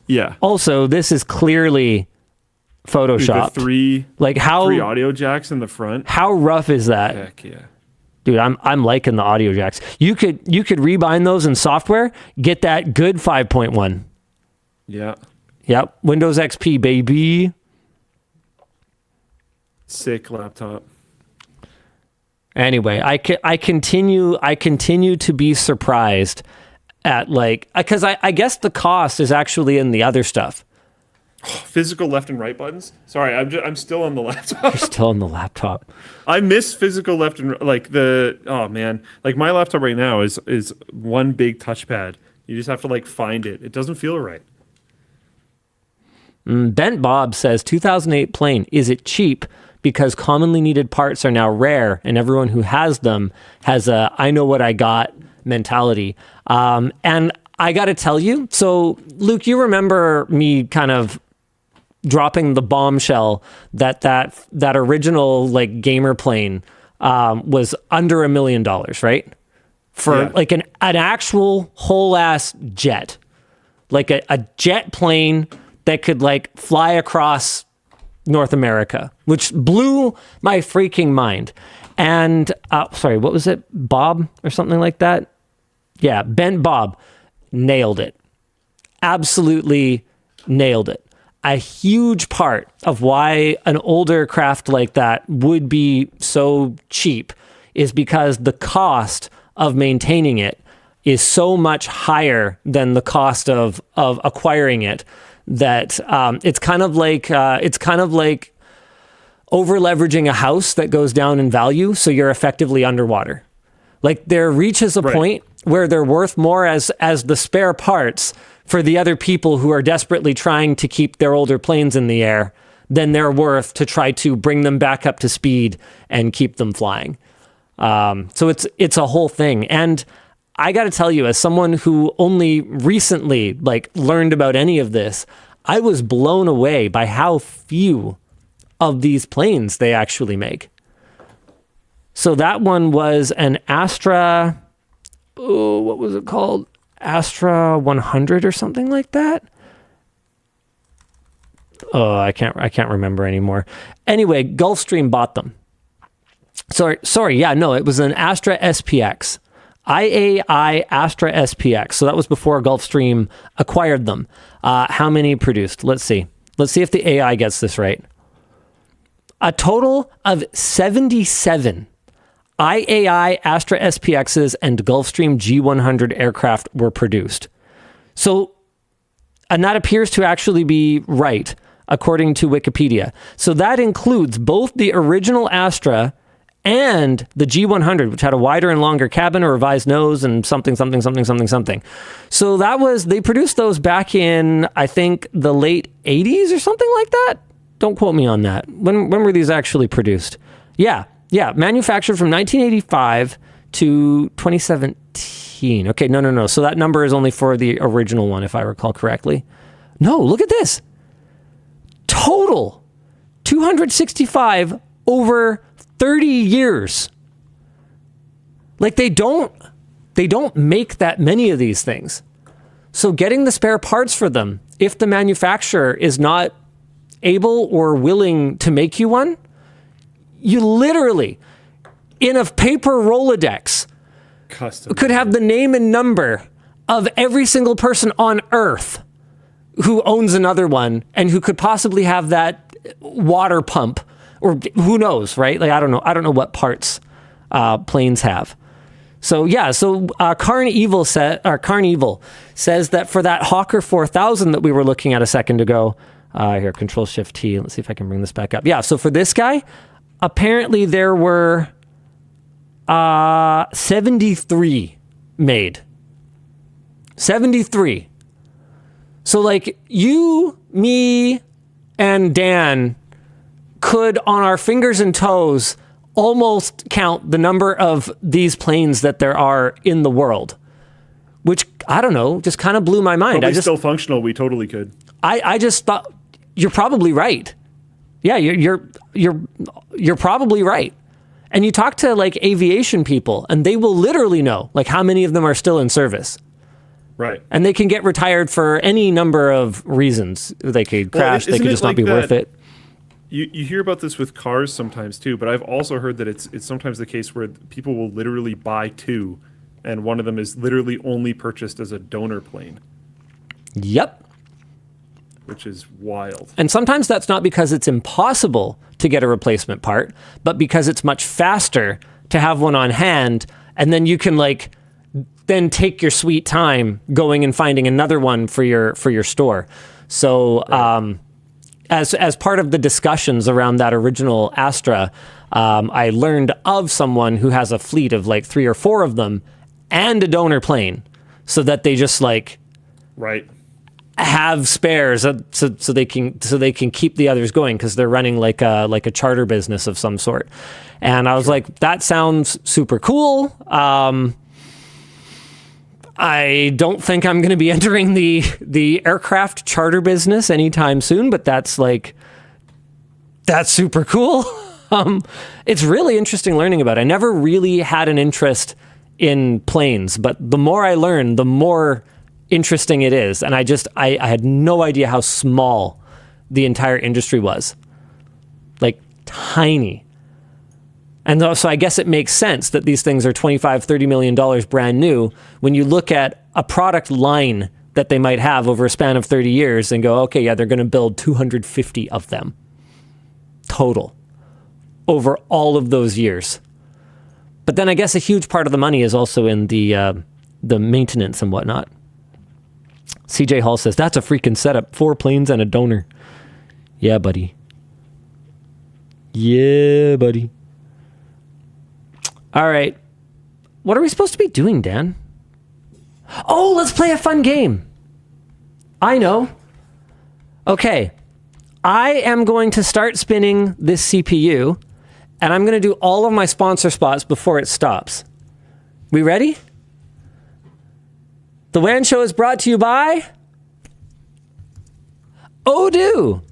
S2: Yeah.
S1: Also, this is clearly Photoshopped.
S2: Three audio jacks in the front.
S1: How rough is that?
S2: Heck yeah.
S1: Dude, I'm liking the audio jacks. You could rebind those in software, get that good 5.1.
S2: Yeah.
S1: Yep. Windows XP, baby.
S2: Sick laptop.
S1: Anyway, I continue to be surprised at, like, because I guess the cost is actually in the other stuff.
S2: Physical left and right buttons. Sorry, I'm still on the laptop.
S1: You're still on the laptop.
S2: I miss physical left and oh man, like my laptop right now is one big touchpad. You just have to find it. It doesn't feel right.
S1: Bent Bob says 2008 plane. Is it cheap? Because commonly needed parts are now rare, and everyone who has them has a "I know what I got" mentality. And I got to tell you, so Luke, you remember me kind of dropping the bombshell that original gamer plane was under $1 million, right? For an actual whole ass jet, like a jet plane that could fly across North America, which blew my freaking mind. And sorry, what was it? Bob or something like that? Yeah, Bent Bob nailed it. Absolutely nailed it. A huge part of why an older craft like that would be so cheap is because the cost of maintaining it is so much higher than the cost of acquiring it, that it's kind of like over leveraging a house that goes down in value, so you're effectively underwater. Like, there reaches a point where they're worth more as the spare parts for the other people who are desperately trying to keep their older planes in the air than they're worth to try to bring them back up to speed and keep them flying. So it's a whole thing. And I got to tell you, as someone who only recently learned about any of this, I was blown away by how few of these planes they actually make. So that one was an Astra, what was it called? Astra 100 or something like that. Oh, I can't remember anymore. Anyway, Gulfstream bought them. Sorry, yeah, no, it was an Astra SPX. IAI Astra SPX. So that was before Gulfstream acquired them. How many produced? Let's see. Let's see if the AI gets this right. A total of 77 IAI Astra SPXs and Gulfstream G100 aircraft were produced. So, and that appears to actually be right, according to Wikipedia. So that includes both the original Astra and the G100, which had a wider and longer cabin, a revised nose, and something. So they produced those back in, I think, the late 80s or something like that. Don't quote me on that. When were these actually produced? Yeah, manufactured from 1985 to 2017. Okay, no. So that number is only for the original one, if I recall correctly. No, look at this. Total 265 over 30 years. Like, they don't make that many of these things. So getting the spare parts for them, if the manufacturer is not able or willing to make you one, you literally, in a paper Rolodex, could have the name and number of every single person on Earth who owns another one and who could possibly have that water pump, or who knows, right? Like, I don't know what parts planes have. So yeah, Carnival says that for that Hawker 4000 that we were looking at a second ago, here, Control-Shift-T, let's see if I can bring this back up. Yeah, so for this guy, apparently there were 73 made. 73. So like, you, me, and Dan could, on our fingers and toes, almost count the number of these planes that there are in the world, which, I don't know, just kind of blew my mind.
S2: Probably still functional. We totally could.
S1: I just thought, you're probably right. Yeah, you're probably right. And you talk to like aviation people, and they will literally know like how many of them are still in service.
S2: Right.
S1: And they can get retired for any number of reasons. They could crash. They could just not be worth it.
S2: You hear about this with cars sometimes too, but I've also heard that it's sometimes the case where people will literally buy two, and one of them is literally only purchased as a donor plane.
S1: Yep.
S2: Which is wild.
S1: And sometimes that's not because it's impossible to get a replacement part, but because it's much faster to have one on hand, and then you can like then take your sweet time going and finding another one for your store. So right. As part of the discussions around that original Astra, I learned of someone who has a fleet of like 3 or 4 of them and a donor plane, so that they just like
S2: right
S1: have spares so they can keep the others going, because they're running like a charter business of some sort. And I was like, that sounds super cool. I don't think I'm going to be entering the aircraft charter business anytime soon, but that's super cool. It's really interesting learning about it. I never really had an interest in planes, but the more I learn, the more interesting it is. And I had no idea how small the entire industry was. Like, tiny. And so I guess it makes sense that these things are $25-30 million brand new when you look at a product line that they might have over a span of 30 years and go, okay, yeah, they're going to build 250 of them total over all of those years. But then I guess a huge part of the money is also in the maintenance and whatnot. CJ Hall says, that's a freaking setup. 4 planes and a donor. Yeah, buddy. Yeah, buddy. All right. What are we supposed to be doing, Dan? Oh, let's play a fun game. I know. Okay. I am going to start spinning this CPU, and I'm going to do all of my sponsor spots before it stops. We ready? The WAN Show is brought to you by Odoo.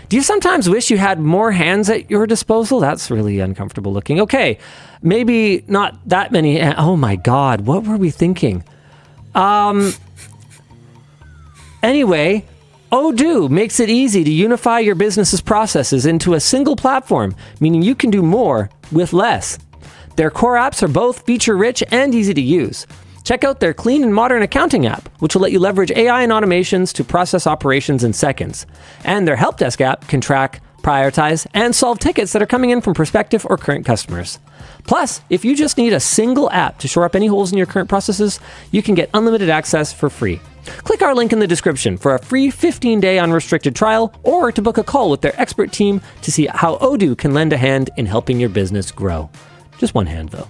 S1: Do you sometimes wish you had more hands at your disposal? That's really uncomfortable looking. Okay, maybe not that many. Oh my God, what were we thinking? Anyway, Odoo makes it easy to unify your business's processes into a single platform, meaning you can do more with less. Their core apps are both feature-rich and easy to use. Check out their clean and modern accounting app, which will let you leverage AI and automations to process operations in seconds. And their help desk app can track, prioritize, and solve tickets that are coming in from prospective or current customers. Plus, if you just need a single app to shore up any holes in your current processes, you can get unlimited access for free. Click our link in the description for a free 15-day unrestricted trial or to book a call with their expert team to see how Odoo can lend a hand in helping your business grow. Just one hand, though.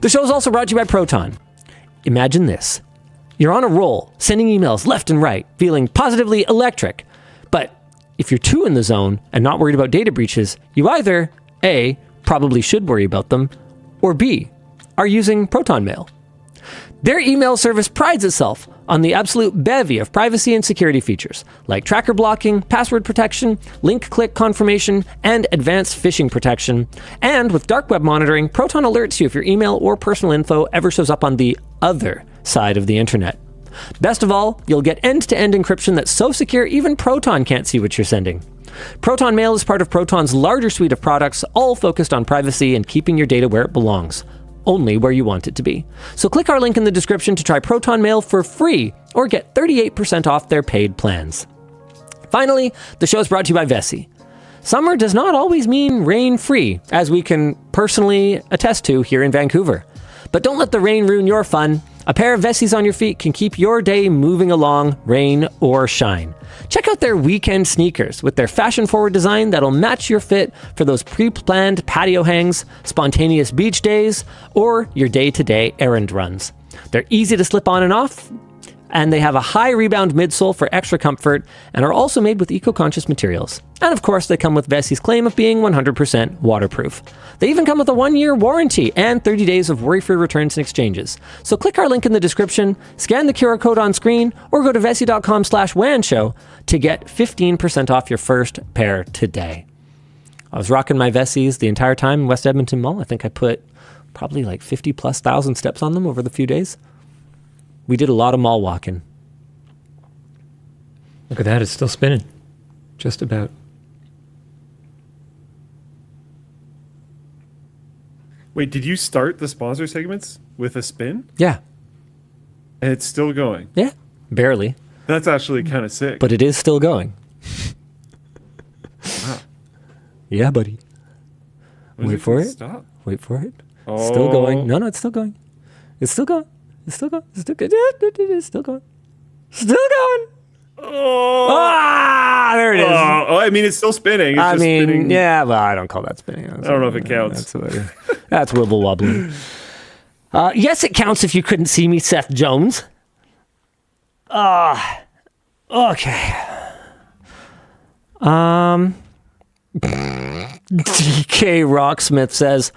S1: The show is also brought to you by Proton. Imagine this. You're on a roll, sending emails left and right, feeling positively electric. But if you're too in the zone and not worried about data breaches, you either A, probably should worry about them, or B, are using Proton Mail. Their email service prides itself on the absolute bevy of privacy and security features, like tracker blocking, password protection, link-click confirmation, and advanced phishing protection. And with dark web monitoring, Proton alerts you if your email or personal info ever shows up on the other side of the internet. Best of all, you'll get end-to-end encryption that's so secure even Proton can't see what you're sending. Proton Mail is part of Proton's larger suite of products, all focused on privacy and keeping your data where it belongs. Only where you want it to be. So click our link in the description to try Proton Mail for free or get 38% off their paid plans. Finally, the show is brought to you by Vessi. Summer does not always mean rain-free, as we can personally attest to here in Vancouver. But don't let the rain ruin your fun. A pair of Vessis on your feet can keep your day moving along, rain or shine. Check out their weekend sneakers with their fashion-forward design that'll match your fit for those pre-planned patio hangs, spontaneous beach days, or your day-to-day errand runs. They're easy to slip on and off, and they have a high rebound midsole for extra comfort and are also made with eco-conscious materials. And of course, they come with Vessi's claim of being 100% waterproof. They even come with a 1-year warranty and 30 days of worry-free returns and exchanges. So click our link in the description, scan the QR code on screen, or go to vessi.com/WAN Show to get 15% off your first pair today. I was rocking my Vessis the entire time in West Edmonton Mall. I think I put probably like 50,000+ steps on them over the few days. We did a lot of mall walking.
S3: Look at that, it's still spinning. Just about.
S2: Wait, did you start the sponsor segments with a spin?
S1: Yeah.
S2: And it's still going?
S1: Yeah. Barely.
S2: That's actually kind of sick.
S1: But it is still going.
S2: Wow.
S1: Yeah, buddy. Wait for it.
S2: Stop.
S1: Wait for it.
S2: Oh.
S1: Still going. No, it's still going. It's still going. It's still going. It's still going. It's still going. Still going.
S2: Oh.
S1: Ah, there it is.
S2: Oh, I mean, it's still spinning. It's spinning.
S1: Yeah, well, I don't call that spinning.
S2: I don't know if it counts.
S1: That's wibble wobbling. Yes, it counts if you couldn't see me, Seth Jones. Okay. DK Rocksmith says,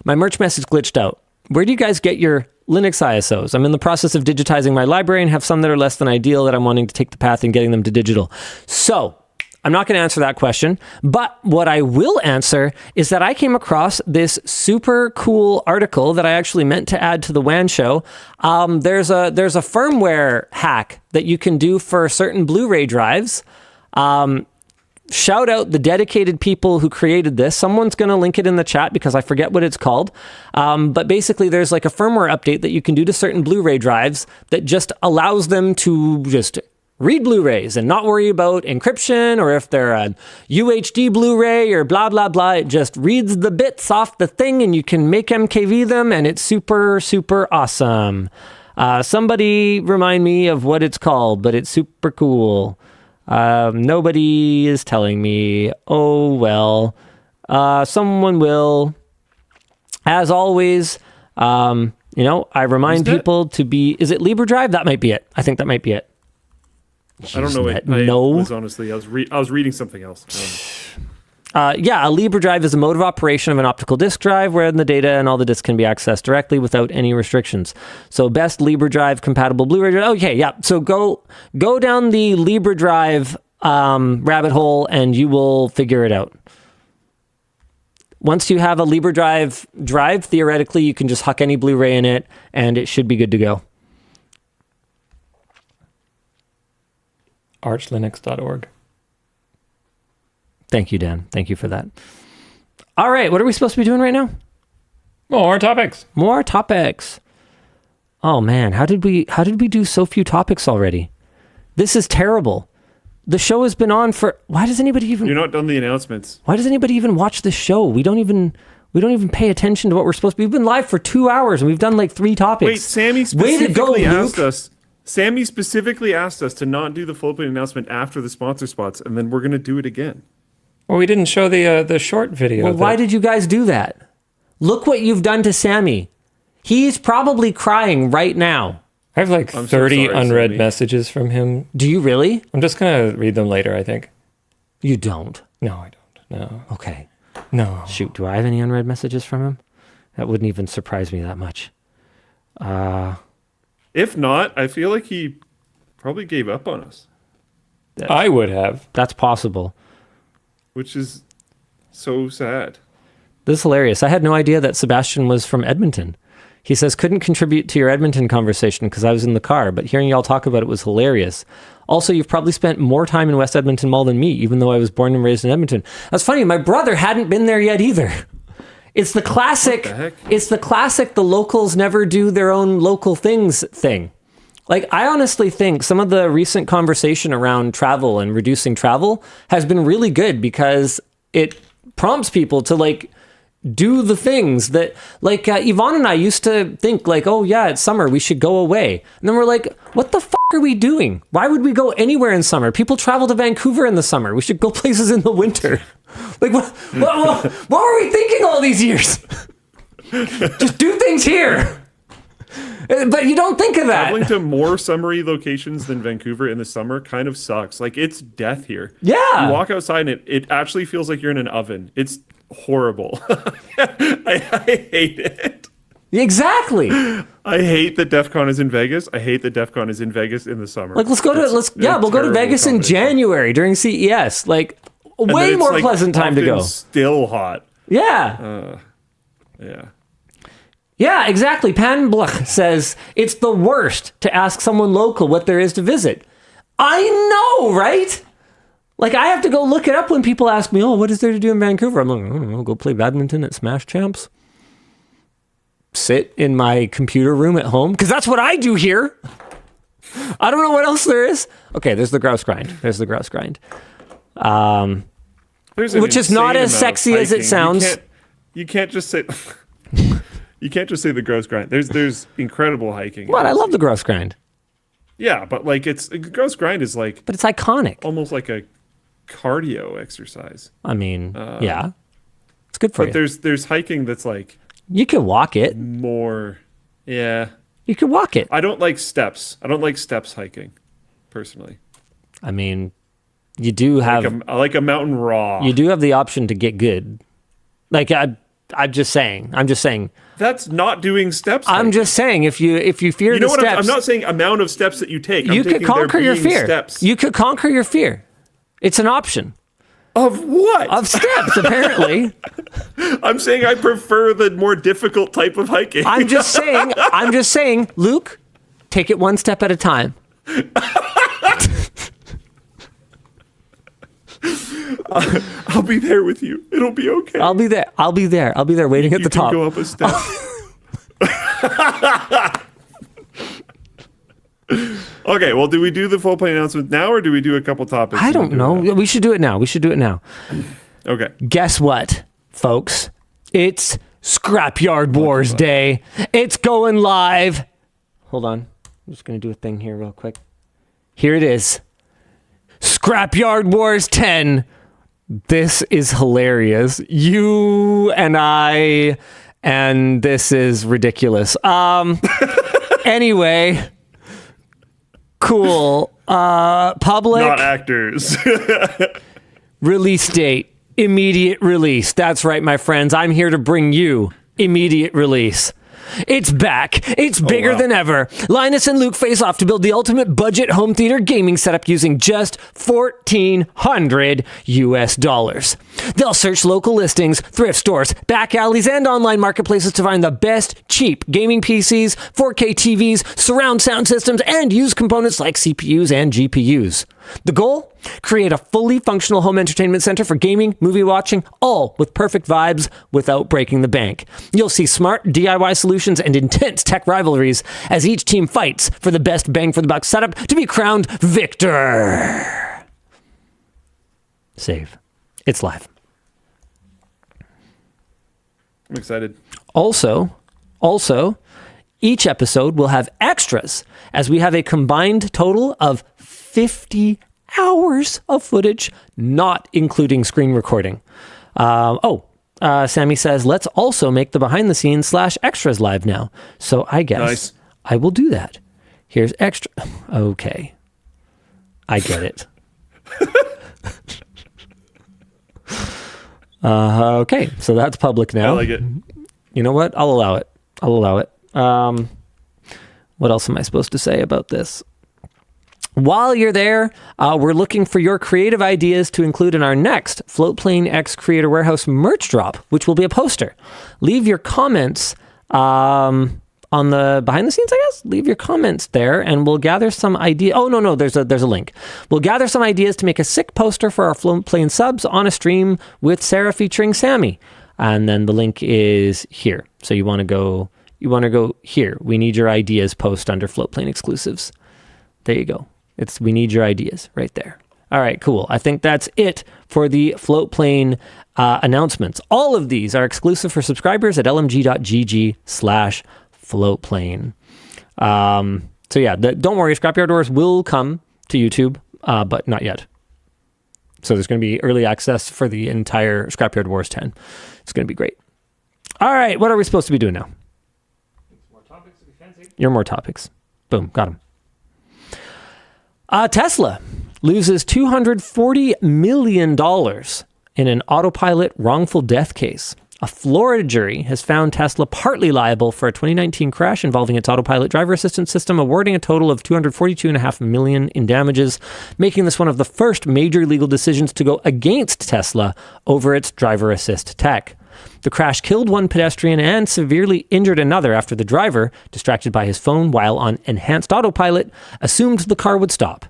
S1: my merch message glitched out. Where do you guys get your Linux ISOs? I'm in the process of digitizing my library and have some that are less than ideal that I'm wanting to take the path and getting them to digital. So, I'm not going to answer that question, but what I will answer is that I came across this super cool article that I actually meant to add to the WAN Show. There's a firmware hack that you can do for certain Blu-ray drives. shout out the dedicated people who created this. Someone's going to link it in the chat because I forget what it's called. But basically, there's like a firmware update that you can do to certain Blu-ray drives that just allows them to just read Blu-rays and not worry about encryption or if they're a UHD Blu-ray or blah, blah, blah. It just reads the bits off the thing and you can make MKV them, and it's super, super awesome. Somebody remind me of what it's called, but it's super cool. Nobody is telling me. Oh, well. Someone will. As always, I remind people to be... Is it LibreDrive? That might be it. I think that might be it.
S2: I don't know. I was reading something else.
S1: A LibreDrive is a mode of operation of an optical disk drive wherein the data and all the disks can be accessed directly without any restrictions. So best LibreDrive compatible Blu-ray drive. Okay, yeah. So go down the LibreDrive rabbit hole and you will figure it out. Once you have a LibreDrive drive, theoretically, you can just huck any Blu-ray in it and it should be good to go.
S3: archlinux.org.
S1: Thank you, Dan. Thank you for that. All right, what are we supposed to be doing right now?
S3: More topics.
S1: More topics. Oh man, how did we do so few topics already? This is terrible. The show has been on for... Why does anybody even...
S2: You're not done the announcements.
S1: Why does anybody even watch this show? We don't even pay attention to what we're supposed to be. We've been live for 2 hours and we've done like 3 topics.
S2: Wait, Sammy specifically asked us. Sammy specifically asked us to not do the full opening announcement after the sponsor spots, and then we're going to do it again.
S3: Well, we didn't show the short video.
S1: Well, why did you guys do that? Look what you've done to Sammy. He's probably crying right now.
S3: I have like 30 unread messages from him.
S1: Do you really?
S3: I'm just going to read them later, I think.
S1: You don't?
S3: No, I don't. No.
S1: Okay.
S3: No.
S1: Shoot, do I have any unread messages from him? That wouldn't even surprise me that much.
S2: If not, I feel like he probably gave up on us.
S3: I would have.
S1: That's possible.
S2: Which is so sad.
S1: This is hilarious. I had no idea that Sebastian was from Edmonton. He says, couldn't contribute to your Edmonton conversation because I was in the car, but hearing y'all talk about it was hilarious. Also, you've probably spent more time in West Edmonton Mall than me, even though I was born and raised in Edmonton. That's funny. My brother hadn't been there yet either. It's the classic, the locals never do their own local things thing. Like, I honestly think some of the recent conversation around travel and reducing travel has been really good because it prompts people to, like, do the things that, like, Yvonne and I used to think, like, oh, yeah, it's summer, we should go away. And then we're like, what the fuck are we doing? Why would we go anywhere in summer? People travel to Vancouver in the summer. We should go places in the winter. Like, what were we thinking all these years? Just do things here. But you don't think of that.
S2: Traveling to more summery locations than Vancouver in the summer kind of sucks. Like, it's death here.
S1: Yeah.
S2: You walk outside and it actually feels like you're in an oven. It's horrible. I hate it.
S1: Exactly.
S2: I hate that DEF CON is in Vegas. I hate that DEF CON is in Vegas in the summer.
S1: Like, we'll go to Vegas in January during CES. Like, way more pleasant time to go.
S2: Still hot.
S1: Yeah.
S2: Yeah.
S1: Yeah, exactly. Pan Bluch says, it's the worst to ask someone local what there is to visit. I know, right? Like, I have to go look it up when people ask me, oh, what is there to do in Vancouver? I'm like, I don't know, go play badminton at Smash Champs. Sit in my computer room at home, because that's what I do here. I don't know what else there is. Okay, there's the grouse grind. Which is not as sexy as it sounds.
S2: You can't just say... You can't just say the grouse grind. There's incredible hiking.
S1: What? I love the grouse grind.
S2: Yeah, but like grouse grind is like...
S1: But it's iconic.
S2: Almost like a cardio exercise.
S1: I mean, yeah. It's good for you.
S2: But there's hiking that's like...
S1: You can walk it.
S2: More... Yeah.
S1: You can walk it.
S2: I don't like steps. I don't like steps hiking, personally.
S1: I mean, you do have...
S2: I like a mountain raw.
S1: You do have the option to get good. Like, I'm just saying.
S2: That's not doing steps.
S1: I'm just saying, if you fear the steps...
S2: I'm not saying amount of steps that you take.
S1: You could conquer your fear.
S2: Steps.
S1: You could conquer your fear. It's an option.
S2: Of what?
S1: Of steps, apparently.
S2: I'm saying I prefer the more difficult type of hiking.
S1: I'm just saying, Luke, take it one step at a time.
S2: I'll be there with you. It'll be okay.
S1: I'll be there. I'll be there waiting at the top.
S2: You can go up a step. Okay, well, do we do the full play announcement now, or do we do a couple topics?
S1: I don't know. We should do it now.
S2: Okay.
S1: Guess what, folks? It's Scrapyard Wars Day. It's going live. Hold on. I'm just going to do a thing here real quick. Here it is. Scrapyard Wars 10. This is hilarious. You and I, and this is ridiculous. Anyway, cool. Public.
S2: Not actors.
S1: Release date. Immediate release. That's right, my friends. I'm here to bring you immediate release. It's back. It's bigger than ever. Linus and Luke face off to build the ultimate budget home theater gaming setup using just $1,400 US. They'll search local listings, thrift stores, back alleys, and online marketplaces to find the best cheap gaming PCs, 4K TVs, surround sound systems, and used components like CPUs and GPUs. The goal? Create a fully functional home entertainment center for gaming, movie watching, all with perfect vibes without breaking the bank. You'll see smart DIY solutions and intense tech rivalries as each team fights for the best bang for the buck setup to be crowned victor. Save. It's live.
S2: I'm excited.
S1: Also, each episode will have extras as we have a combined total of 50 hours of footage, not including screen recording. Sammy says, let's also make the behind the scenes / extras live now. So I guess I will do that. Here's extra. Okay. I get it. Okay. So that's public now.
S2: I like it.
S1: You know what? I'll allow it. What else am I supposed to say about this? While you're there, we're looking for your creative ideas to include in our next Floatplane X Creator Warehouse merch drop, which will be a poster. Leave your comments on the behind the scenes, I guess. Leave your comments there, and we'll gather some ideas. Oh, no, there's a link. We'll gather some ideas to make a sick poster for our Floatplane subs on a stream with Sarah featuring Sammy. And then the link is here. So you want to go here. We need your ideas post under Floatplane exclusives. There you go. We need your ideas right there. All right, cool. I think that's it for the Floatplane announcements. All of these are exclusive for subscribers at lmg.gg/floatplane. So yeah, don't worry. Scrapyard Wars will come to YouTube, but not yet. So there's going to be early access for the entire Scrapyard Wars 10. It's going to be great. All right, what are we supposed to be doing now?
S3: More topics to be fancy.
S1: Your more topics. Boom, got them. Tesla loses $240 million in an autopilot wrongful death case. A Florida jury has found Tesla partly liable for a 2019 crash involving its autopilot driver assistance system, awarding a total of $242.5 million in damages, making this one of the first major legal decisions to go against Tesla over its driver assist tech. The crash killed one pedestrian and severely injured another after the driver, distracted by his phone while on enhanced autopilot, assumed the car would stop.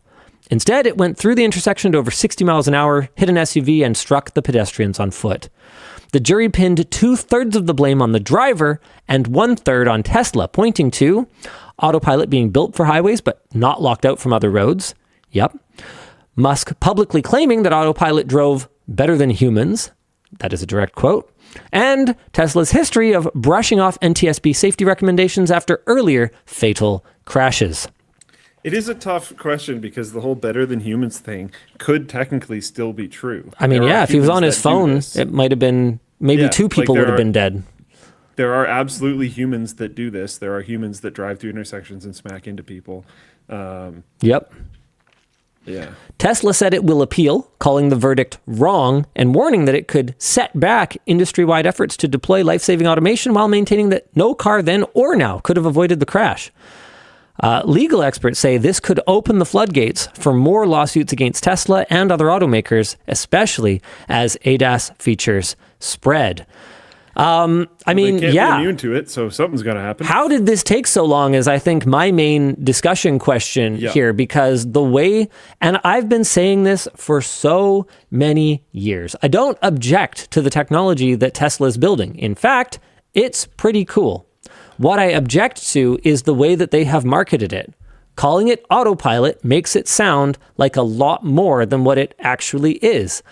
S1: Instead, it went through the intersection at over 60 miles an hour, hit an SUV, and struck the pedestrians on foot. The jury pinned 2/3 of the blame on the driver and 1/3 on Tesla, pointing to autopilot being built for highways but not locked out from other roads. Yep. Musk publicly claiming that autopilot drove better than humans. That is a direct quote. And Tesla's history of brushing off NTSB safety recommendations after earlier fatal crashes.
S2: It is a tough question because the whole better than humans thing could technically still be true.
S1: I mean, if he was on his phone, it might have been, maybe two people would have been dead.
S2: There are absolutely humans that do this. There are humans that drive through intersections and smack into people.
S1: Yep.
S2: Yeah.
S1: Tesla said it will appeal, calling the verdict wrong and warning that it could set back industry-wide efforts to deploy life-saving automation while maintaining that no car then or now could have avoided the crash. Legal experts say this could open the floodgates for more lawsuits against Tesla and other automakers, especially as ADAS features spread.
S2: They can't be immune to it, so something's got to happen.
S1: How did this take so long is, I think, my main discussion question here, because the way, and I've been saying this for so many years, I don't object to the technology that Tesla is building. In fact, it's pretty cool. What I object to is the way that they have marketed it. Calling it autopilot makes it sound like a lot more than what it actually is.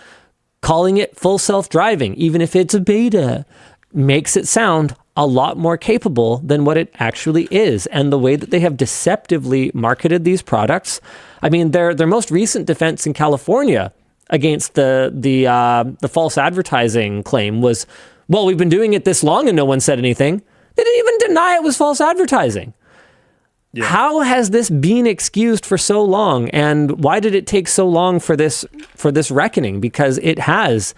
S1: Calling it full self-driving, even if it's a beta, makes it sound a lot more capable than what it actually is. And the way that they have deceptively marketed these products, I mean, their most recent defense in California against the false advertising claim was, well, we've been doing it this long and no one said anything. They didn't even deny it was false advertising. Yeah. How has this been excused for so long, and why did it take so long for this reckoning? Because it has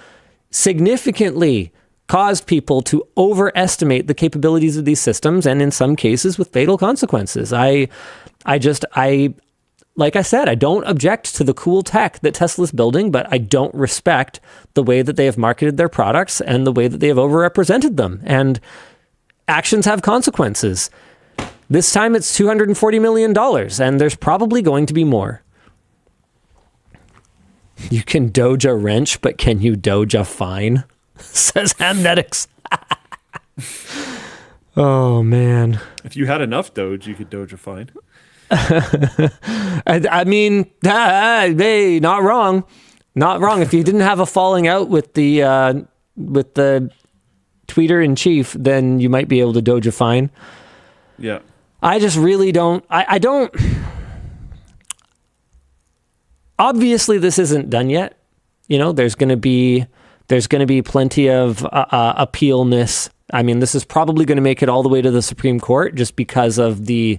S1: significantly caused people to overestimate the capabilities of these systems, and in some cases with fatal consequences. Like I said, I don't object to the cool tech that Tesla's building, but I don't respect the way that they have marketed their products and the way that they have overrepresented them. And actions have consequences. This time it's $240 million, and there's probably going to be more. You can Doge a wrench, but can you Doge a fine? Says Hamnetics. Oh, man.
S2: If you had enough Doge, you could Doge a fine.
S1: I mean, hey, not wrong. Not wrong. If you didn't have a falling out with the tweeter in chief, then you might be able to Doge a fine.
S2: Yeah.
S1: I just really don't. I don't. Obviously, this isn't done yet. You know, there's going to be plenty of appealness. I mean, this is probably going to make it all the way to the Supreme Court, just because of the.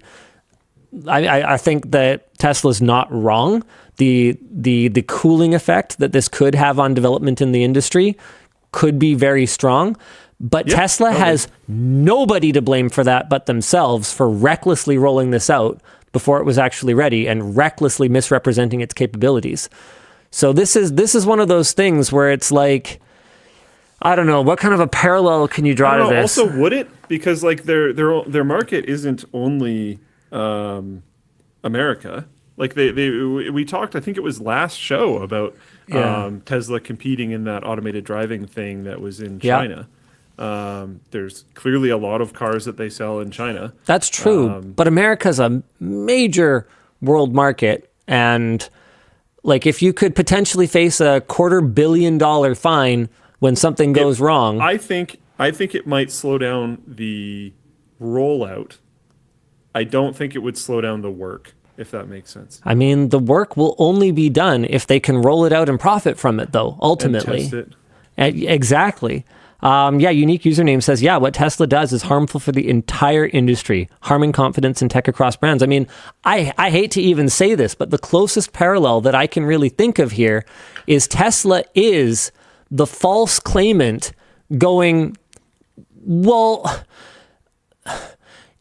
S1: I think that Tesla's not wrong. The cooling effect that this could have on development in the industry could be very strong. But yep, Tesla has nobody to blame for that but themselves for recklessly rolling this out before it was actually ready and recklessly misrepresenting its capabilities. So this is one of those things where it's like, I don't know, what kind of a parallel can you draw to this?
S2: Also, would it? Because like their market isn't only America. Like we talked, I think it was last show about Tesla competing in that automated driving thing that was in China. There's clearly a lot of cars that they sell in China.
S1: That's true. But America's a major world market. And like, if you could potentially face a $250 million fine when something goes wrong.
S2: I think it might slow down the rollout. I don't think it would slow down the work, if that makes sense.
S1: I mean, the work will only be done if they can roll it out and profit from it, though, ultimately.
S2: And test it.
S1: Exactly. Unique username says, what Tesla does is harmful for the entire industry, harming confidence in tech across brands. I mean, I hate to even say this, but the closest parallel that I can really think of here is Tesla is the false claimant going, well,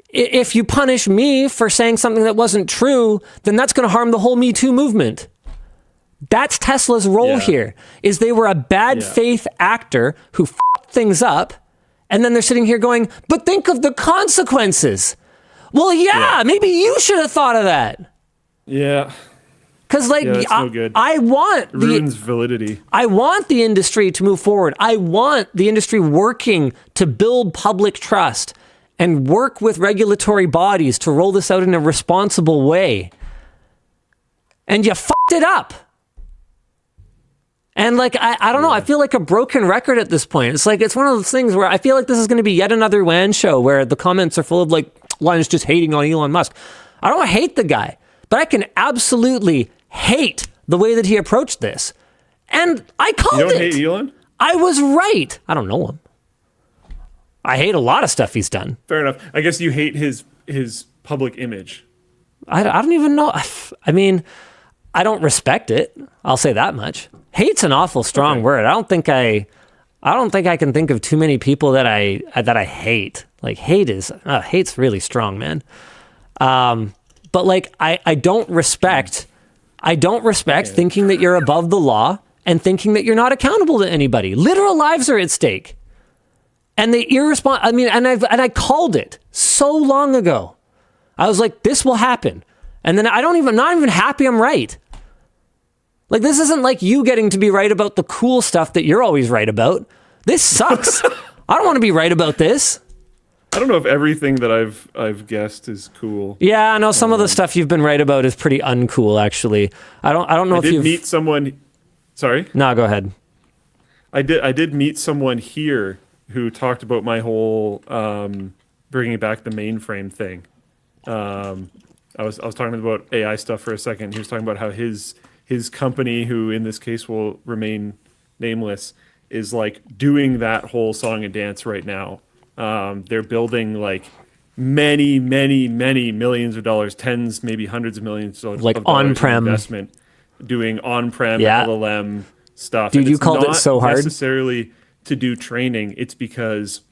S1: if you punish me for saying something that wasn't true, then that's going to harm the whole Me Too movement. That's Tesla's role here, is they were a bad faith actor who f***ed things up, and then they're sitting here going, but think of the consequences. Well, maybe you should have thought of that.
S2: Yeah.
S1: Because
S2: no good.
S1: I want
S2: it ruins validity.
S1: I want the industry to move forward. I want the industry working to build public trust and work with regulatory bodies to roll this out in a responsible way. And you f***ed it up. And like, I don't know, I feel like a broken record at this point. It's like, it's one of those things where I feel like this is going to be yet another WAN show where the comments are full of like, Linus just hating on Elon Musk. I don't hate the guy, but I can absolutely hate the way that he approached this. And I called it.
S2: You don't hate Elon?
S1: I was right. I don't know him. I hate a lot of stuff he's done.
S2: Fair enough. I guess you hate his public image.
S1: I don't even know. I mean, I don't respect it. I'll say that much. Hate's an awful strong word. I don't think I can think of too many people that I hate. Like hate's really strong, man. But like I don't respect thinking that you're above the law and thinking that you're not accountable to anybody. Literal lives are at stake. And the I mean, and I called it so long ago. I was like, this will happen. And then not even happy I'm right. Like, this isn't like you getting to be right about the cool stuff that you're always right about. This sucks. I don't want to be right about this.
S2: I don't know if everything that I've guessed is cool.
S1: Yeah, I know some of the stuff you've been right about is pretty uncool, actually. I don't know if you've
S2: meet someone. Sorry?
S1: No, go ahead.
S2: I did meet someone here who talked about my whole bringing back the mainframe thing. I was talking about AI stuff for a second. He was talking about how his company, who in this case will remain nameless, is like doing that whole song and dance right now. They're building like many millions of dollars, tens, maybe hundreds of millions of
S1: like
S2: dollars
S1: on-prem
S2: investment, doing on-prem
S1: Yeah.
S2: LLM stuff.
S1: Dude,
S2: And
S1: you
S2: it's
S1: called it
S2: not
S1: so hard.
S2: necessarily to do training. It's because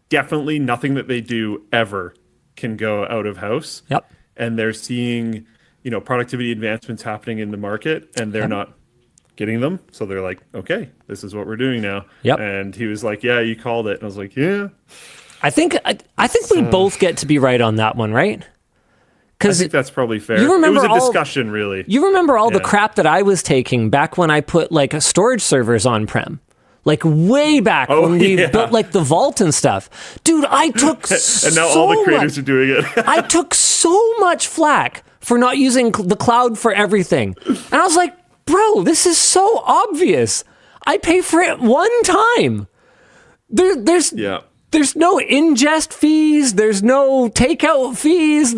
S2: definitely nothing that they do ever can go out of house.
S1: Yep.
S2: And they're seeing, productivity advancements happening in the market, and they're not getting them. So they're like, okay, this is what we're doing now.
S1: Yep.
S2: And he was like, yeah, you called it. And I was like, yeah.
S1: I think we both get to be right on that one, right?
S2: I
S1: Because
S2: think that's probably fair.
S1: You remember
S2: it was a discussion, really.
S1: You remember all the
S2: Yeah.
S1: crap that I was taking back when I put like storage servers on-prem? Like way back when we
S2: yeah.
S1: built like the vault and stuff. Dude, I took
S2: And now all the creators are doing it.
S1: I took so much flack for not using the cloud for everything. And I was like, bro, this is so obvious. I pay for it one time. There's
S2: Yeah.
S1: There's no ingest fees. There's no takeout fees.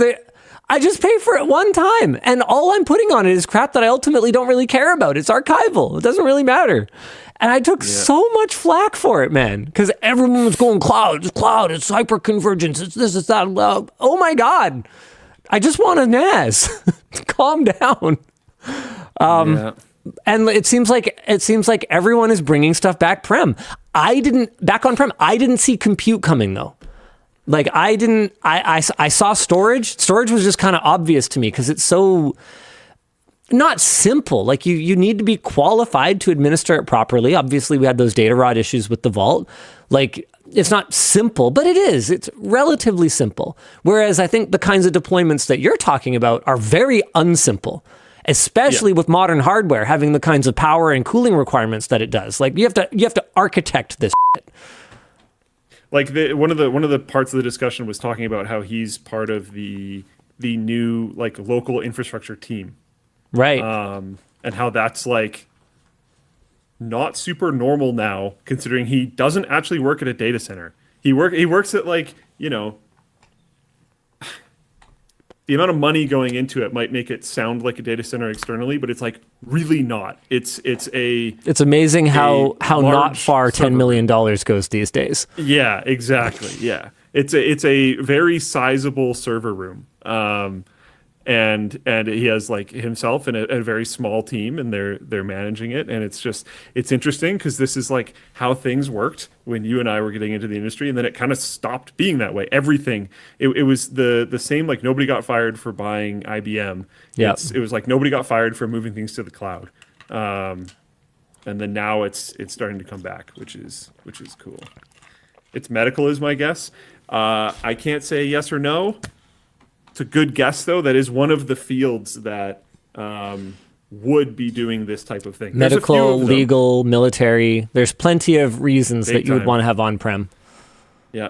S1: I just pay for it one time. And all I'm putting on it is crap that I ultimately don't really care about. It's archival. It doesn't really matter. And I took so much flack for it, man, because everyone was going cloud, it's hyperconvergence, it's this, it's that. Oh my God. I just want a NAS. Calm down.
S2: Yeah.
S1: And it seems like everyone is bringing stuff back back on prem. I didn't see compute coming though. Like I saw storage. Storage was just kind of obvious to me because it's so not simple. Like you need to be qualified to administer it properly. Obviously we had those data rot issues with the vault. Like it's not simple, but it is. It's relatively simple. Whereas I think the kinds of deployments that you're talking about are very unsimple. Especially with modern hardware having the kinds of power and cooling requirements that it does. Like you have to architect this shit.
S2: Like one of the parts of the discussion was talking about how he's part of the new like local infrastructure team,
S1: Right.
S2: and how that's like not super normal now, considering he doesn't actually work at a data center. He works at like the amount of money going into it might make it sound like a data center externally, but it's like really not. It's
S1: amazing how not
S2: large
S1: far $10
S2: server.
S1: million goes these days.
S2: Yeah, exactly. Yeah, it's a very sizable server room, and he has like himself and a very small team, and they're managing it, and it's interesting because this is like how things worked when you and I were getting into the industry, and then it kind of stopped being that way. Everything it was the same. Like nobody got fired for buying IBM.
S1: Yeah,
S2: it was like nobody got fired for moving things to the cloud. And then now it's starting to come back, which is cool. It's medical is my guess. I can't say yes or no. It's a good guess though. That is one of the fields that would be doing this type of thing.
S1: Medical, legal, military. There's plenty of reasons that you would want to have on-prem.
S2: Yeah.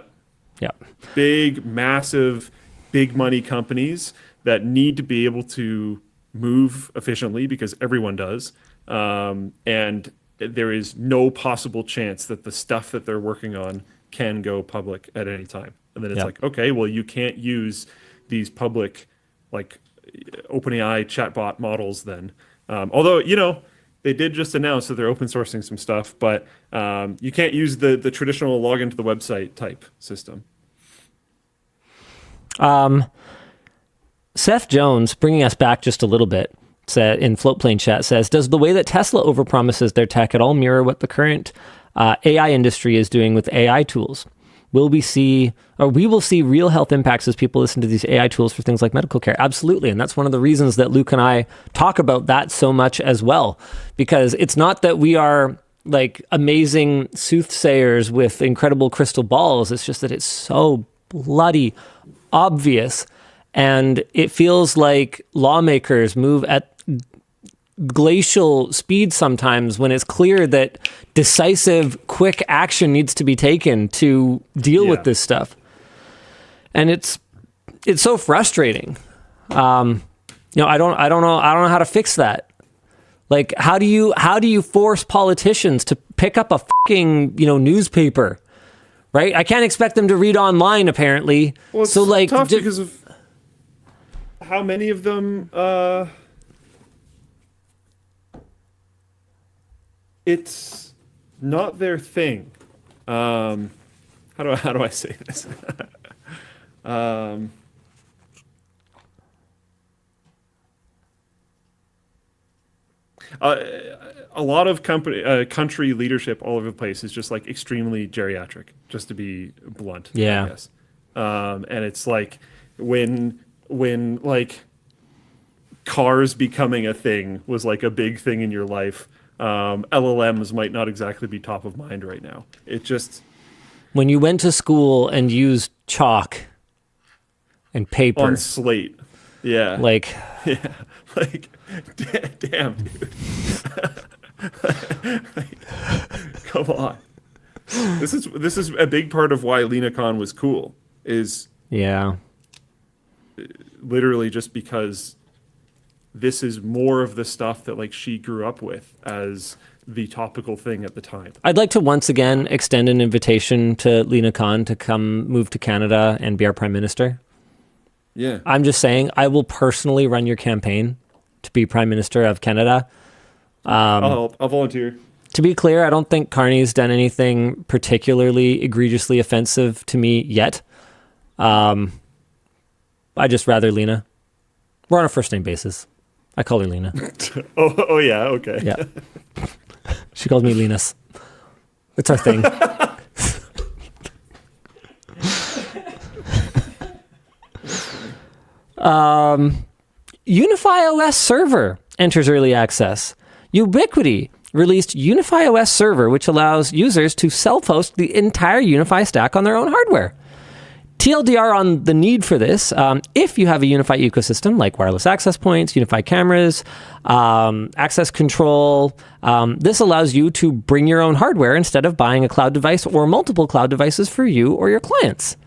S1: Yeah.
S2: Big, massive, big money companies that need to be able to move efficiently because everyone does. And there is no possible chance that the stuff that they're working on can go public at any time. And then it's like, okay, well, you can't use these public, like OpenAI chatbot models then. Although, they did just announce that they're open sourcing some stuff, but you can't use the traditional login to the website type system.
S1: Seth Jones, bringing us back just a little bit, in Floatplane chat says, does the way that Tesla overpromises their tech at all mirror what the current AI industry is doing with AI tools? We will see real health impacts as people listen to these AI tools for things like medical care. Absolutely. And that's one of the reasons that Luke and I talk about that so much as well, because it's not that we are like amazing soothsayers with incredible crystal balls. It's just that it's so bloody obvious, and it feels like lawmakers move at glacial speed sometimes when it's clear that decisive, quick action needs to be taken to deal with this stuff. And it's so frustrating. I don't know how to fix that. Like, how do you force politicians to pick up a fucking, newspaper, right? I can't expect them to read online, apparently.
S2: Well, it's tough because of how many of them. It's not their thing. How do I say this? A lot of country leadership all over the place is just like extremely geriatric, just to be blunt.
S1: Yeah.
S2: I guess. And it's like when like cars becoming a thing was like a big thing in your life. LLMs might not exactly be top of mind right now. It just...
S1: When you went to school and used chalk and paper.
S2: On slate. Yeah.
S1: Like...
S2: Yeah. Like, damn, dude. Come on. This is a big part of why Lina Khan was cool. Is...
S1: Yeah.
S2: Literally just because... this is more of the stuff that like she grew up with as the topical thing at the time.
S1: I'd like to once again extend an invitation to Lina Khan to come move to Canada and be our prime minister.
S2: Yeah.
S1: I'm just saying, I will personally run your campaign to be prime minister of Canada.
S2: I'll volunteer.
S1: To be clear, I don't think Carney's done anything particularly egregiously offensive to me yet. I just rather Lina. We're on a first name basis. I call her Lina.
S2: Oh yeah, okay.
S1: Yeah. She calls me Linus. It's our thing. Unify OS Server enters early access. Ubiquiti released Unify OS Server, which allows users to self-host the entire Unify stack on their own hardware. TLDR on the need for this, if you have a Unify ecosystem like wireless access points, Unify cameras, access control, this allows you to bring your own hardware instead of buying a cloud device or multiple cloud devices for you or your clients.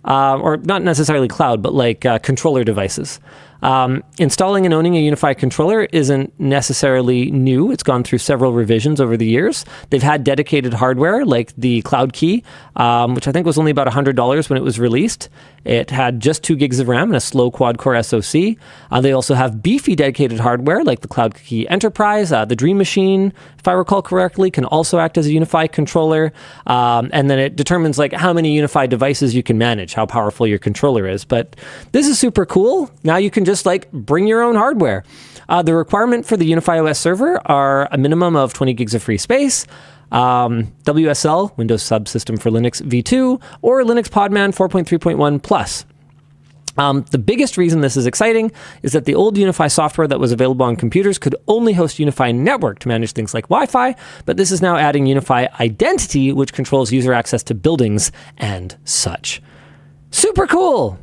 S1: Or not necessarily cloud, but like controller devices. Installing and owning a Unify controller isn't necessarily new. It's gone through several revisions over the years. They've had dedicated hardware like the Cloud Key, which I think was only about $100 when it was released. It had just 2 gigs of RAM and a slow quad-core SoC. They also have beefy dedicated hardware like the Cloud Key Enterprise. The Dream Machine, if I recall correctly, can also act as a Unify controller. And then it determines like how many Unify devices you can manage, how powerful your controller is. But this is super cool. Now you can just like bring your own hardware. The requirement for the Unify OS server are a minimum of 20 gigs of free space, WSL, Windows Subsystem for Linux v2, or Linux Podman 4.3.1 Plus. The biggest reason this is exciting is that the old Unify software that was available on computers could only host Unify Network to manage things like Wi-Fi, but this is now adding Unify Identity, which controls user access to buildings and such. Super cool!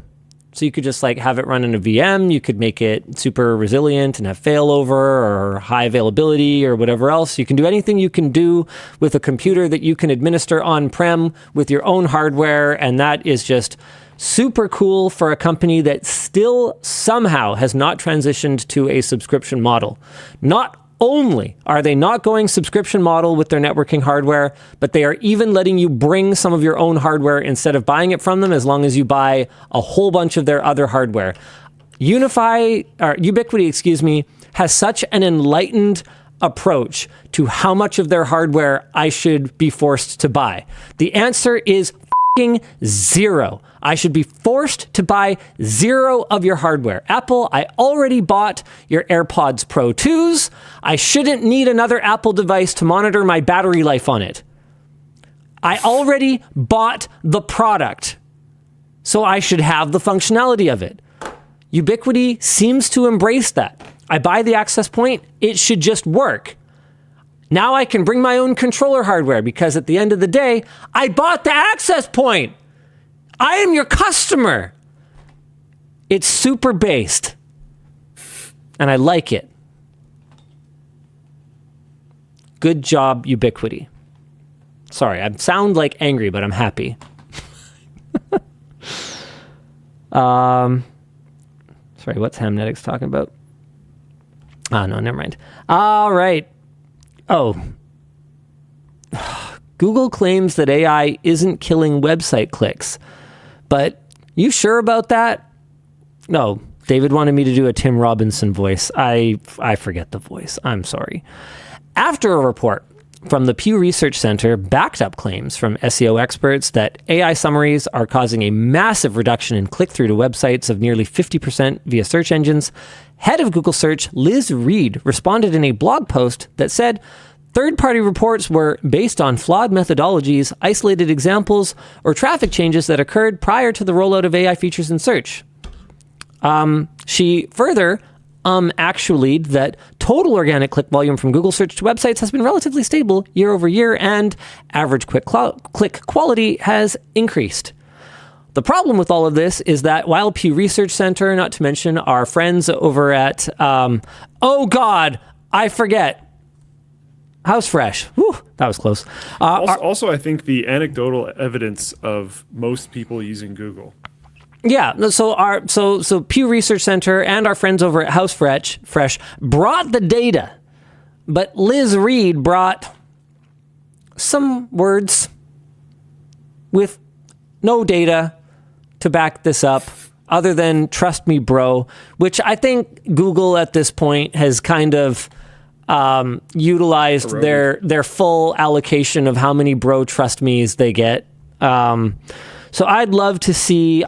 S1: So you could just like have it run in a VM. You could make it super resilient and have failover or high availability or whatever else. You can do anything you can do with a computer that you can administer on-prem with your own hardware. And that is just super cool for a company that still somehow has not transitioned to a subscription model. Not only are they not going subscription model with their networking hardware, but they are even letting you bring some of your own hardware instead of buying it from them, as long as you buy a whole bunch of their other hardware. Ubiquiti, has such an enlightened approach to how much of their hardware I should be forced to buy. The answer is zero. I should be forced to buy 0 of your hardware. Apple, I already bought your AirPods Pro 2s. I shouldn't need another Apple device to monitor my battery life on it. I already bought the product, so I should have the functionality of it. Ubiquiti seems to embrace that. I buy the access point, it should just work. Now I can bring my own controller hardware because at the end of the day, I bought the access point. I am your customer. It's super based. And I like it. Good job, Ubiquity. Sorry, I sound like angry, but I'm happy. Sorry, what's Hamnetics talking about? Oh, no, never mind. All right. Oh. Google claims that AI isn't killing website clicks. But you sure about that? No. David wanted me to do a Tim Robinson voice. I forget the voice. I'm sorry. After a report from the Pew Research Center backed up claims from SEO experts that AI summaries are causing a massive reduction in click-through to websites of nearly 50% via search engines, head of Google Search Liz Reed responded in a blog post that said third-party reports were based on flawed methodologies, isolated examples, or traffic changes that occurred prior to the rollout of AI features in search. She further actually that total organic click volume from Google search to websites has been relatively stable year over year, and average click quality has increased. The problem with all of this is that while Pew Research Center, not to mention our friends over at, oh God, I forget, House Fresh. Whew, that was close.
S2: Also, I think the anecdotal evidence of most people using Google.
S1: Yeah, so Pew Research Center and our friends over at House Fresh brought the data, but Liz Reed brought some words with no data to back this up, other than "trust me, bro," which I think Google at this point has kind of utilized their full allocation of how many "bro trust me's" they get. So I'd love to see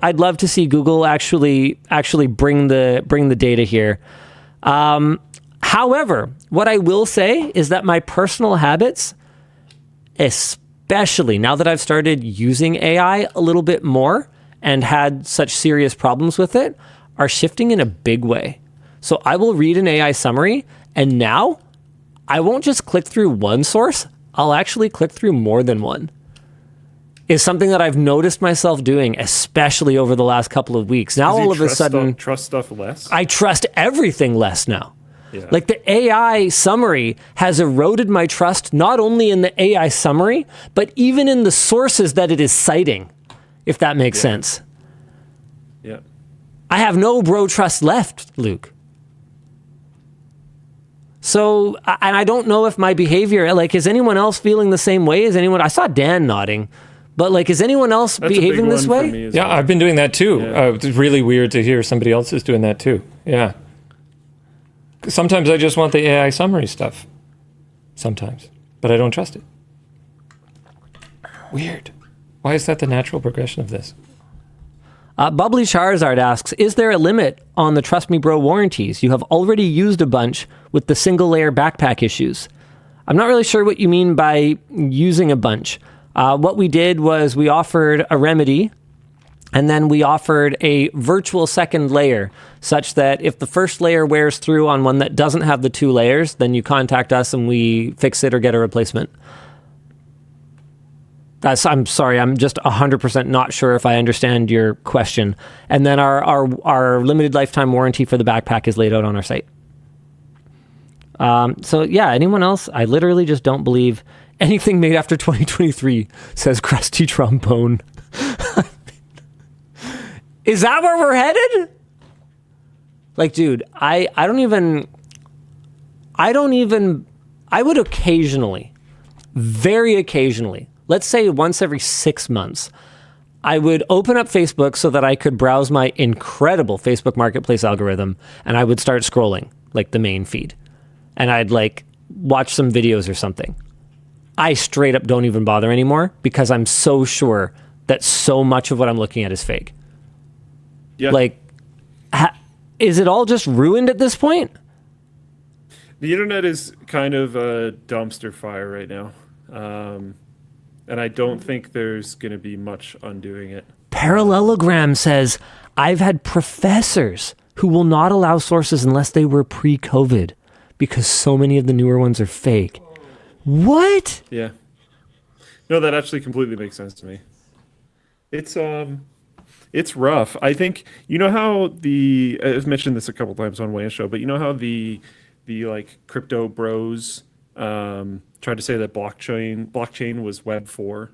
S1: Google actually bring the data here. However, what I will say is that my personal habits, especially now that I've started using AI a little bit more and had such serious problems with it, are shifting in a big way. So I will read an AI summary, and now I won't just click through one source. I'll actually click through more than one. Is something that I've noticed myself doing, especially over the last couple of weeks. Now all of a sudden,
S2: trust stuff less.
S1: I trust everything less now.
S2: Yeah.
S1: Like the AI summary has eroded my trust, not only in the AI summary, but even in the sources that it is citing, if that makes sense.
S2: Yeah.
S1: I have no bro trust left, Luke. So, and I don't know if my behavior, like, is anyone else feeling the same way? I saw Dan nodding. But, like, is anyone else behaving this way?
S3: Yeah, I've been doing that too. Yeah. It's really weird to hear somebody else is doing that too. Yeah. Sometimes I just want the AI summary stuff. Sometimes. But I don't trust it. Weird. Why is that the natural progression of this?
S1: Bubbly Charizard asks, is there a limit on the Trust Me Bro warranties? You have already used a bunch with the single-layer backpack issues. I'm not really sure what you mean by using a bunch. What we did was we offered a remedy, and then we offered a virtual second layer, such that if the first layer wears through on one that doesn't have the 2 layers, then you contact us and we fix it or get a replacement. I'm sorry, I'm just 100% not sure if I understand your question. And then our limited lifetime warranty for the backpack is laid out on our site. So yeah, anyone else? I literally just don't believe anything made after 2023, says Krusty Trombone. Is that where we're headed? Like, dude, I would occasionally, very occasionally, let's say once every 6 months, I would open up Facebook so that I could browse my incredible Facebook Marketplace algorithm, and I would start scrolling, like the main feed. And I'd like watch some videos or something. I straight up don't even bother anymore because I'm so sure that so much of what I'm looking at is fake. Yeah. Like, is it all just ruined at this point?
S2: The internet is kind of a dumpster fire right now. And I don't think there's going to be much undoing it.
S1: Parallelogram says, I've had professors who will not allow sources unless they were pre-COVID because so many of the newer ones are fake. What?
S2: Yeah. No, that actually completely makes sense to me. It's rough. I think you know how I've mentioned this a couple times on WAN Show, but you know how the like crypto bros tried to say that blockchain was Web 4.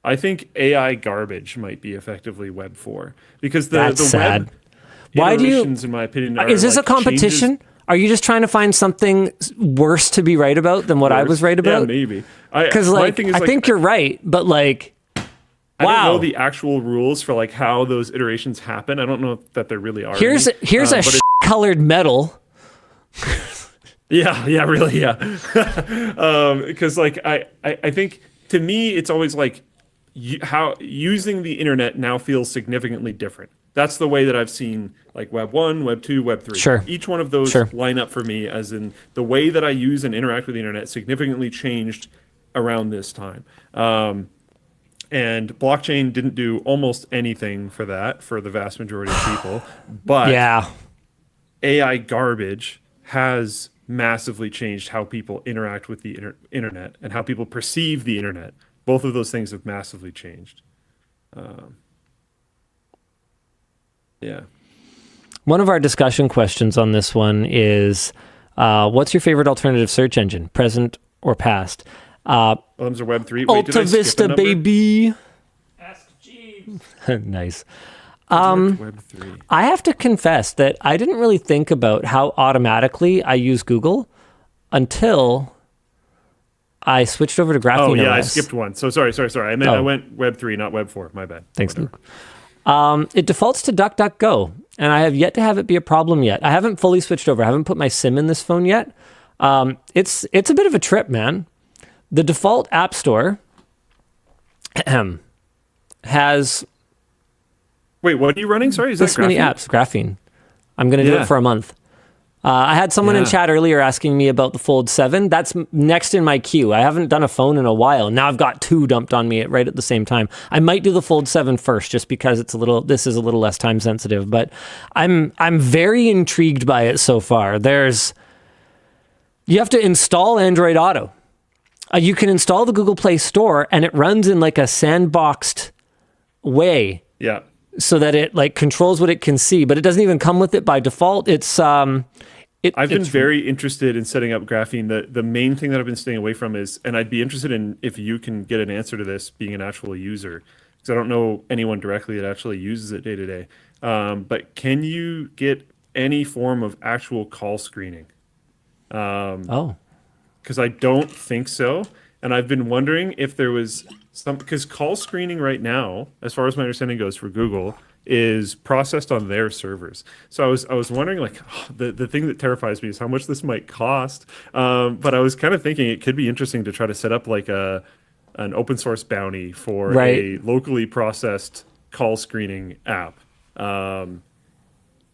S2: I think AI garbage might be effectively Web 4 because the
S1: sad.
S2: web
S1: Why do you?
S2: iterations, in my opinion, are
S1: Is this
S2: like
S1: a competition?
S2: changes.
S1: Are you just trying to find something worse to be right about than what I was right about?
S2: Yeah, maybe.
S1: Because
S2: My
S1: like
S2: thing is,
S1: I think you're right, but like,
S2: I don't
S1: wow.
S2: know the actual rules for like how those iterations happen. I don't know that there really are.
S1: Here's
S2: any.
S1: a
S2: But
S1: colored metal.
S2: yeah, really, yeah. Because like I think to me it's always like how using the internet now feels significantly different. That's the way that I've seen like Web 1, Web 2, Web 3.
S1: Sure.
S2: Each one of those
S1: Sure.
S2: line up for me as in the way that I use and interact with the internet significantly changed around this time. And blockchain didn't do almost anything for that for the vast majority of people. But
S1: Yeah.
S2: AI garbage has massively changed how people interact with the internet and how people perceive the internet. Both of those things have massively changed. Yeah.
S1: One of our discussion questions on this one is, what's your favorite alternative search engine, present or past?
S2: Those are Web 3. Wait, did I
S1: Alta
S2: skip a
S1: Vista,
S2: number?
S1: baby.
S3: Ask Jeeves.
S1: Nice.
S2: Web 3.
S1: I have to confess that I didn't really think about how automatically I use Google until I switched over to Graphene
S2: Oh, yeah, I
S1: OS.
S2: skipped one. So sorry. I meant
S1: Oh.
S2: I went Web 3, not Web 4. My bad.
S1: Thanks,
S2: Whatever.
S1: Luke. It defaults to DuckDuckGo, and I have yet to have it be a problem yet. I haven't fully switched over. I haven't put my SIM in this phone yet. It's a bit of a trip, man. The default app store has
S2: Wait, what are you running? Sorry, is that
S1: this many
S2: Graphene?
S1: apps. Graphene. I'm going to do
S2: Yeah.
S1: it for a month. I had someone in
S2: Yeah.
S1: chat earlier asking me about the Fold 7. That's next in my queue. I haven't done a phone in a while. Now I've got two dumped on me right at the same time. I might do the Fold 7 first just because this is a little less time sensitive, but I'm very intrigued by it so far. You have to install Android Auto. You can install the Google Play Store and it runs in like a sandboxed way
S2: Yeah.
S1: so that it like controls what it can see, but it doesn't even come with it by default.
S2: I've been very interested in setting up Graphene. The main thing that I've been staying away from is, and I'd be interested in if you can get an answer to this being an actual user, because I don't know anyone directly that actually uses it day to day. But can you get any form of actual call screening?
S1: Oh,
S2: Because I don't think so. And I've been wondering if there was some, because call screening right now, as far as my understanding goes for Google, is processed on their servers. So I was wondering, like, the thing that terrifies me is how much this might cost. But I was kind of thinking it could be interesting to try to set up like an open source bounty for a locally processed call screening app.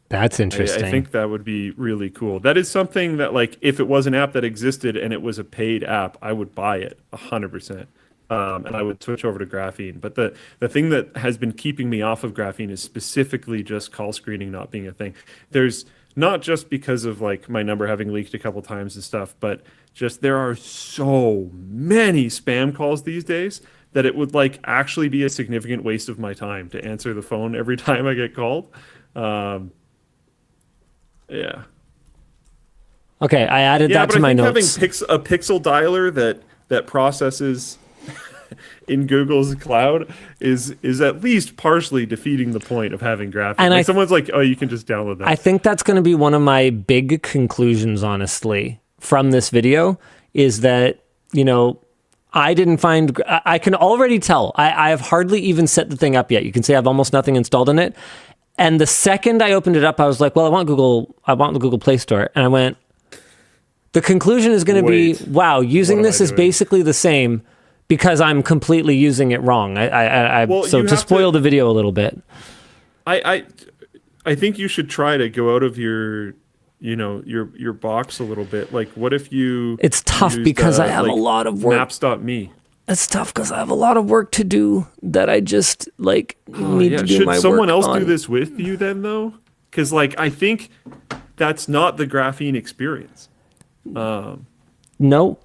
S1: that's interesting.
S2: I think that would be really cool. That is something that, like, if it was an app that existed and it was a paid app, I would buy it 100%. And I would switch over to Graphene. But the thing that has been keeping me off of Graphene is specifically just call screening not being a thing. There's not just because of like my number having leaked a couple times and stuff, but just there are so many spam calls these days that it would like actually be a significant waste of my time to answer the phone every time I get called. Yeah.
S1: Okay, I added
S2: Yeah,
S1: that
S2: but
S1: to
S2: I
S1: my
S2: think
S1: notes.
S2: having a pixel dialer that processes in Google's cloud is at least partially defeating the point of having Graphene.
S1: And
S2: Like someone's like, oh, you can just download that.
S1: I think that's going to be one of my big conclusions, honestly, from this video, is that, you know, I didn't find, I can already tell, I have hardly even set the thing up yet. You can see I have almost nothing installed in it. And the second I opened it up, I was like, well, I want the Google Play Store. And I went, the conclusion is going to be, wow, using
S2: What am
S1: this
S2: I
S1: is
S2: doing?
S1: basically the same because I'm completely using it wrong.
S2: Well,
S1: So
S2: you
S1: to
S2: have
S1: spoil the video a little bit.
S2: I think you should try to go out of your box a little bit. Like, what if you?
S1: It's tough
S2: used,
S1: because I have a lot of work.
S2: Maps.me.
S1: It's tough because I have a lot of work to do that I just need to do
S2: Should
S1: my work
S2: someone else
S1: on.
S2: do this with you then, though? Because like I think that's not the Graphene experience.
S1: No,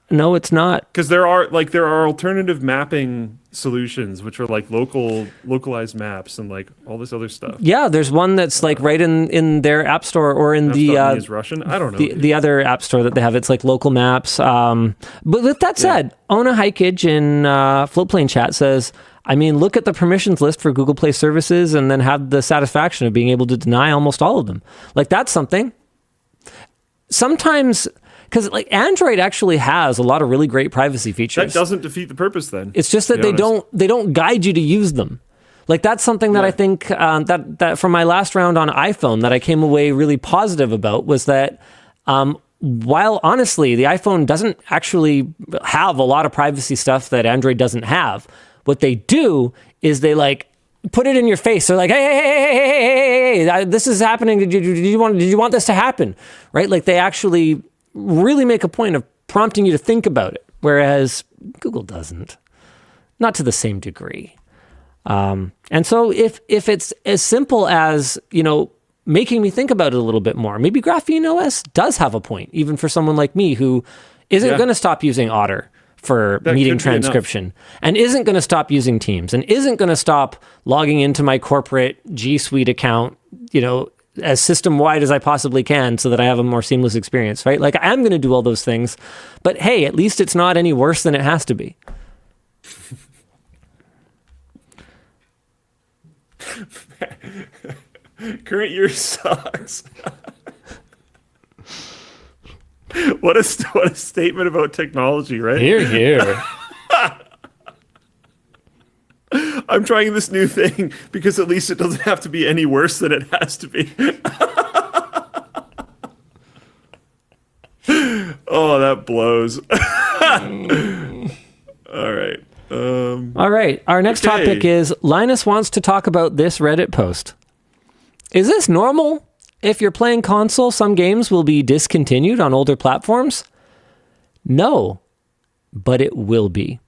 S1: it's not.
S2: Because there are alternative mapping solutions which are like localized maps and like all this other stuff.
S1: Yeah, there's one that's like right in their app store or in the
S2: is Russian. I don't know
S1: the other app store that they have. It's like local maps. But with that said, Ona Hikage in Floatplane chat says, I mean, look at the permissions list for Google Play services and then have the satisfaction of being able to deny almost all of them. Like, that's something. Sometimes, because like Android actually has a lot of really great privacy features.
S2: That doesn't defeat the purpose then.
S1: It's just that they don't guide you to use them. Like, that's something that I think that from my last round on iPhone that I came away really positive about was that while honestly the iPhone doesn't actually have a lot of privacy stuff that Android doesn't have, what they do is they like put it in your face. They're like, hey, this is happening. Did you want this to happen? Right? Like, they actually really make a point of prompting you to think about it, whereas Google doesn't, not to the same degree. And so if it's as simple as, making me think about it a little bit more, maybe Graphene OS does have a point, even for someone like me who isn't going to stop using Otter for meeting transcription and isn't going to stop using Teams and isn't going to stop logging into my corporate G Suite account, as system-wide as I possibly can so that I have a more seamless experience, right? Like, I'm going to do all those things, but hey, at least it's not any worse than it has to be.
S2: Current year sucks. What a statement about technology, right?
S3: Here.
S2: I'm trying this new thing because at least it doesn't have to be any worse than it has to be. Oh, that blows. All right.
S1: All right. Our next topic is Linus wants to talk about this Reddit post. Is this normal? If you're playing console, some games will be discontinued on older platforms? No, but it will be.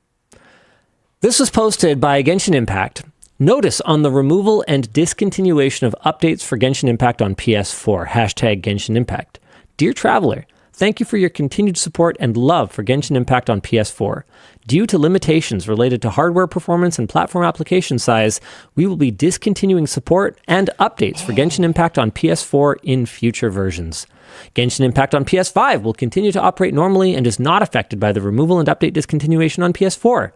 S1: This was posted by Genshin Impact. Notice on the removal and discontinuation of updates for Genshin Impact on PS4. Hashtag Genshin Impact. Dear Traveler, thank you for your continued support and love for Genshin Impact on PS4. Due to limitations related to hardware performance and platform application size, we will be discontinuing support and updates for Genshin Impact on PS4 in future versions. Genshin Impact on PS5 will continue to operate normally and is not affected by the removal and update discontinuation on PS4.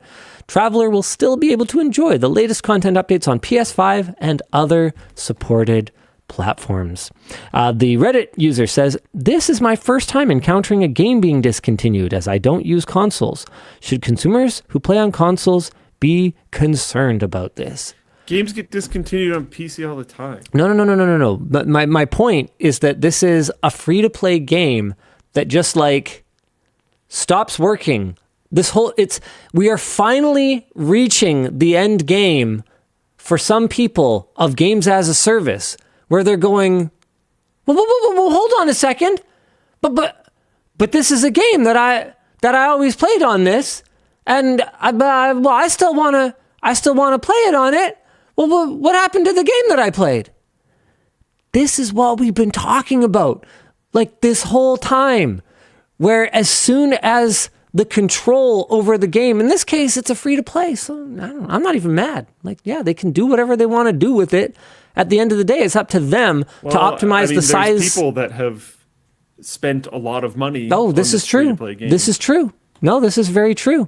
S1: Traveler will still be able to enjoy the latest content updates on PS5 and other supported platforms. The Reddit user says, this is my first time encountering a game being discontinued as I don't use consoles. Should consumers who play on consoles be concerned about this?
S2: Games get discontinued on PC all the time.
S1: No. But my point is that this is a free-to-play game that just like stops working. We are finally reaching the end game for some people of games as a service, where they're going, well, hold on a second, but this is a game that I always played on this, and I still want to play it on it. Well, what happened to the game that I played? This is what we've been talking about, like this whole time, where as soon as the control over the game, in this case, it's a free to play, so I'm not even mad. Like, yeah, they can do whatever they want to do with it. At the end of the day, it's up to them to optimize the size.
S2: There's people that have spent a lot of money.
S1: Oh, this is true. This is true. No, this is very true.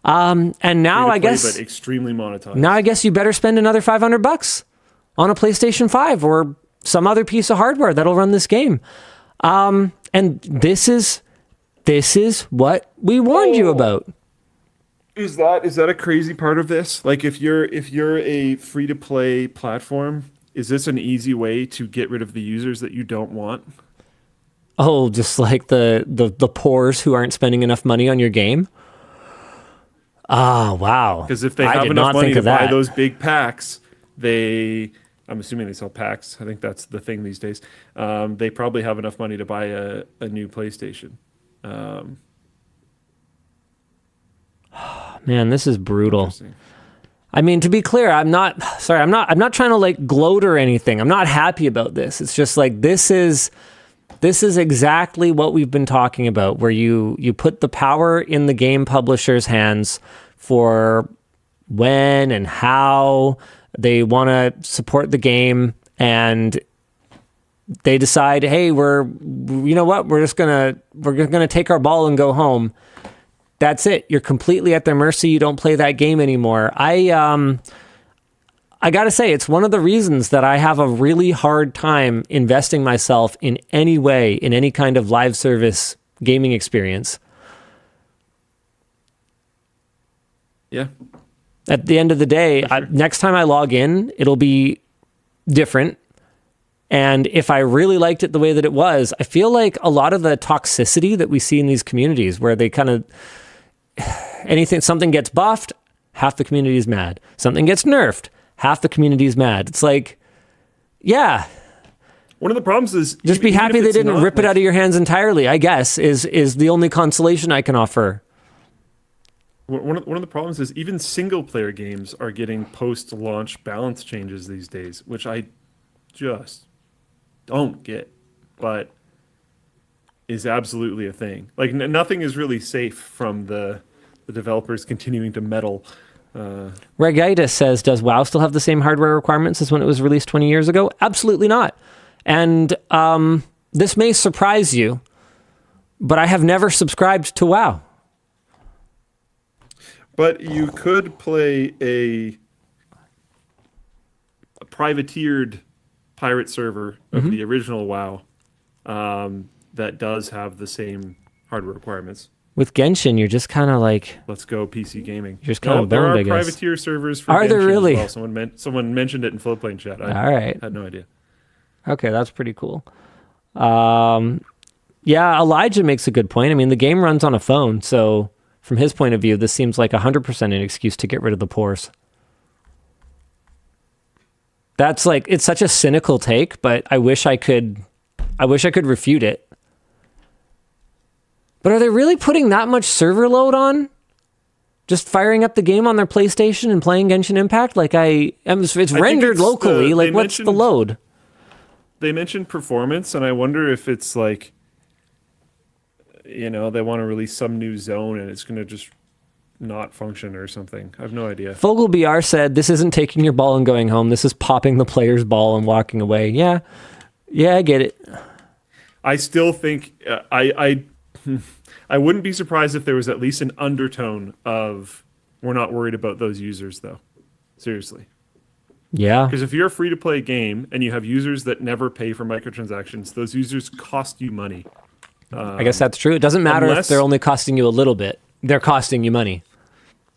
S1: And now I guess,
S2: but extremely monetized.
S1: Now I guess you better spend another $500 on a PlayStation 5 or some other piece of hardware that'll run this game. And this is what we warned you about.
S2: Is that a crazy part of this? Like, if you're a free to play platform, is this an easy way to get rid of the users that you don't want?
S1: Oh, just like the pores who aren't spending enough money on your game? Ah, wow.
S2: Because if they have enough money to buy those big packs, I'm assuming they sell packs. I think that's the thing these days. They probably have enough money to buy a new PlayStation.
S1: Man, this is brutal. I mean, to be clear, I'm not trying to like gloat or anything. I'm not happy about this. It's just like, this is This is exactly what we've been talking about, where you put the power in the game publisher's hands for when and how they want to support the game, and they decide, hey, you know what, we're gonna take our ball and go home. That's it. You're completely at their mercy. You don't play that game anymore. I got to say, it's one of the reasons that I have a really hard time investing myself in any way, in any kind of live service gaming experience.
S2: Yeah.
S1: At the end of the day,
S2: sure.
S1: Next time I log in, it'll be different. And if I really liked it the way that it was, I feel like a lot of the toxicity that we see in these communities, where they kind of, something gets buffed, half the community is mad. Something gets nerfed, half the community is mad. It's like, yeah.
S2: One of the problems is
S1: just be happy they didn't rip it out of your hands entirely, I guess, is the only consolation I can offer.
S2: One of the problems is even single player games are getting post-launch balance changes these days, which I just don't get, but is absolutely a thing. Like nothing is really safe from the developers continuing to meddle.
S1: Regitis says, does WoW still have the same hardware requirements as when it was released 20 years ago? Absolutely not. And this may surprise you, but I have never subscribed to WoW.
S2: But you could play a privateered pirate server of the original WoW that does have the same hardware requirements.
S1: With Genshin, you're just kind of like...
S2: Let's go PC gaming.
S1: You're just kind of boned, I guess.
S2: There are privateer servers for
S1: Are
S2: Genshin
S1: there really?
S2: as well. Someone mentioned it in Floatplane chat.
S1: All right.
S2: I had no idea.
S1: Okay, that's pretty cool. Yeah, Elijah makes a good point. I mean, the game runs on a phone, so from his point of view, this seems like 100% an excuse to get rid of the pores. That's like, it's such a cynical take, but I wish I could refute it. But are they really putting that much server load on? Just firing up the game on their PlayStation and playing Genshin Impact? Like it's rendered locally. Like what's the load?
S2: They mentioned performance, and I wonder if it's like, they want to release some new zone and it's going to just not function or something. I have no idea. Fogel
S1: BR said, this isn't taking your ball and going home. This is popping the player's ball and walking away. Yeah, I get it.
S2: I still think I wouldn't be surprised if there was at least an undertone of we're not worried about those users, though. Seriously.
S1: Yeah.
S2: Because if you're a free-to-play game and you have users that never pay for microtransactions, those users cost you money.
S1: I guess that's true. It doesn't matter if they're only costing you a little bit. They're costing you money.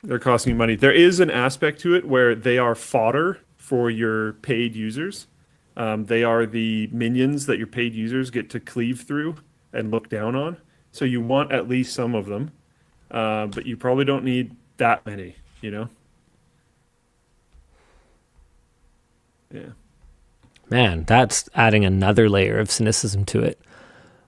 S2: They're costing you money. There is an aspect to it where they are fodder for your paid users. They are the minions that your paid users get to cleave through and look down on. So you want at least some of them, but you probably don't need that many, Yeah.
S1: Man, that's adding another layer of cynicism to it.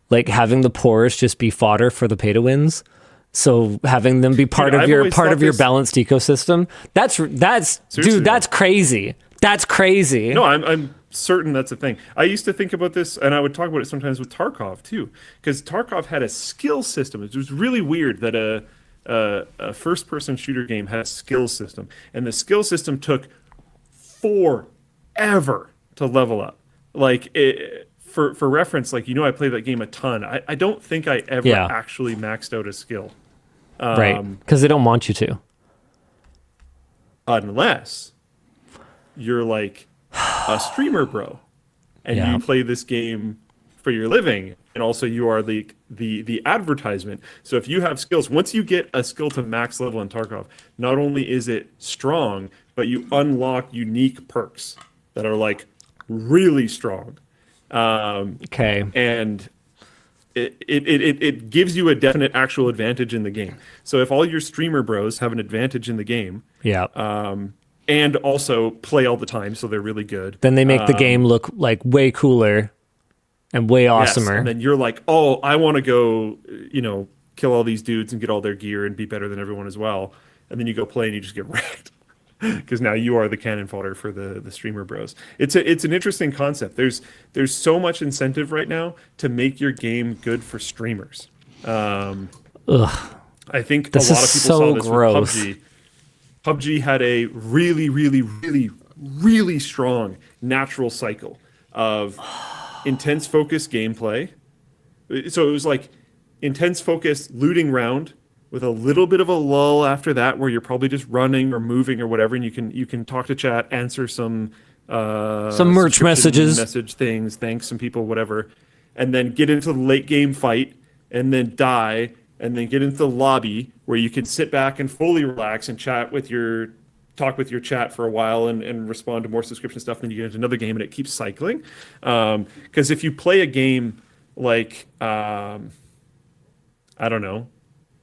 S1: Like having the pores just be fodder for the pay-to-wins. So having them be part of your balanced ecosystem. That's crazy. That's crazy.
S2: No, I'm certain that's a thing. I used to think about this, and I would talk about it sometimes with Tarkov too, because Tarkov had a skill system. It was really weird that a first-person shooter game had a skill system, and the skill system took forever to level up. Like for reference, like I played that game a ton. I don't think I ever actually maxed out a skill.
S1: Right, because they don't want you to.
S2: Unless you're like a streamer, bro, and you play this game for your living, and also you are the advertisement. So if you have skills, once you get a skill to max level in Tarkov, not only is it strong, but you unlock unique perks that are like really strong.
S1: Okay.
S2: And it gives you a definite actual advantage in the game. So if all your streamer bros have an advantage in the game, and also play all the time, so they're really good,
S1: then they make the game look like way cooler and way awesomer.
S2: Yes, and then you're like, oh, I want to go, kill all these dudes and get all their gear and be better than everyone as well. And then you go play and you just get wrecked. because now you are the cannon fodder for the streamer bros. It's an interesting concept. There's so much incentive right now to make your game good for streamers. I think
S1: This
S2: a lot of
S1: is
S2: people
S1: so
S2: saw this
S1: gross.
S2: with PUBG. PUBG had a really, really, really, really strong natural cycle of intense focus gameplay. So it was like intense focus looting round with a little bit of a lull after that, where you're probably just running or moving or whatever, and you can talk to chat, answer some
S1: merch messages,
S2: message things, thanks some people, whatever, and then get into the late game fight, and then die, and then get into the lobby where you can sit back and fully relax and talk with your chat for a while and respond to more subscription stuff. And then you get into another game and it keeps cycling. Because if you play a game like, I don't know,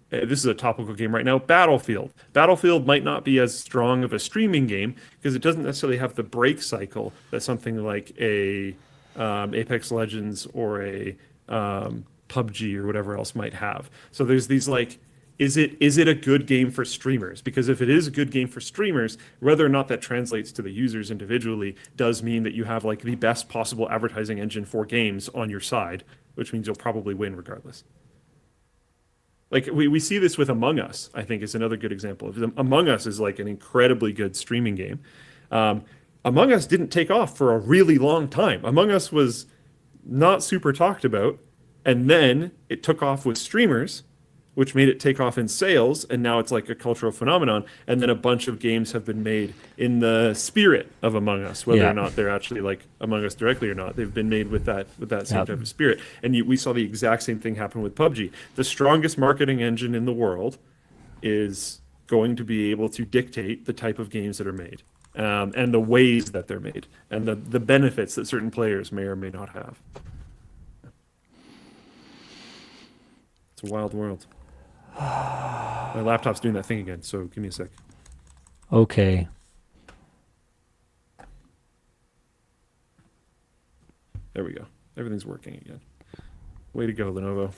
S2: this is a topical game right now, Battlefield. Battlefield might not be as strong of a streaming game because it doesn't necessarily have the break cycle that something like a Apex Legends or a PUBG or whatever else might have. So there's these like, is it a good game for streamers? Because if it is a good game for streamers, whether or not that translates to the users individually does mean that you have like the best possible advertising engine for games on your side, which means you'll probably win regardless. Like we see this with Among Us, I think is another good example. Among Us is like an incredibly good streaming game. Among Us didn't take off for a really long time. Among Us was not super talked about. And then it took off with streamers, which made it take off in sales, and now it's like a cultural phenomenon. And then a bunch of games have been made in the spirit of Among Us, whether or not they're actually like Among Us directly or not. They've been made with that same type of spirit. And we saw the exact same thing happen with PUBG. The strongest marketing engine in the world is going to be able to dictate the type of games that are made, and the ways that they're made, and the benefits that certain players may or may not have. It's a wild world. My laptop's doing that thing again, so give me a sec.
S1: Okay.
S2: There we go. Everything's working again. Way to go, Lenovo.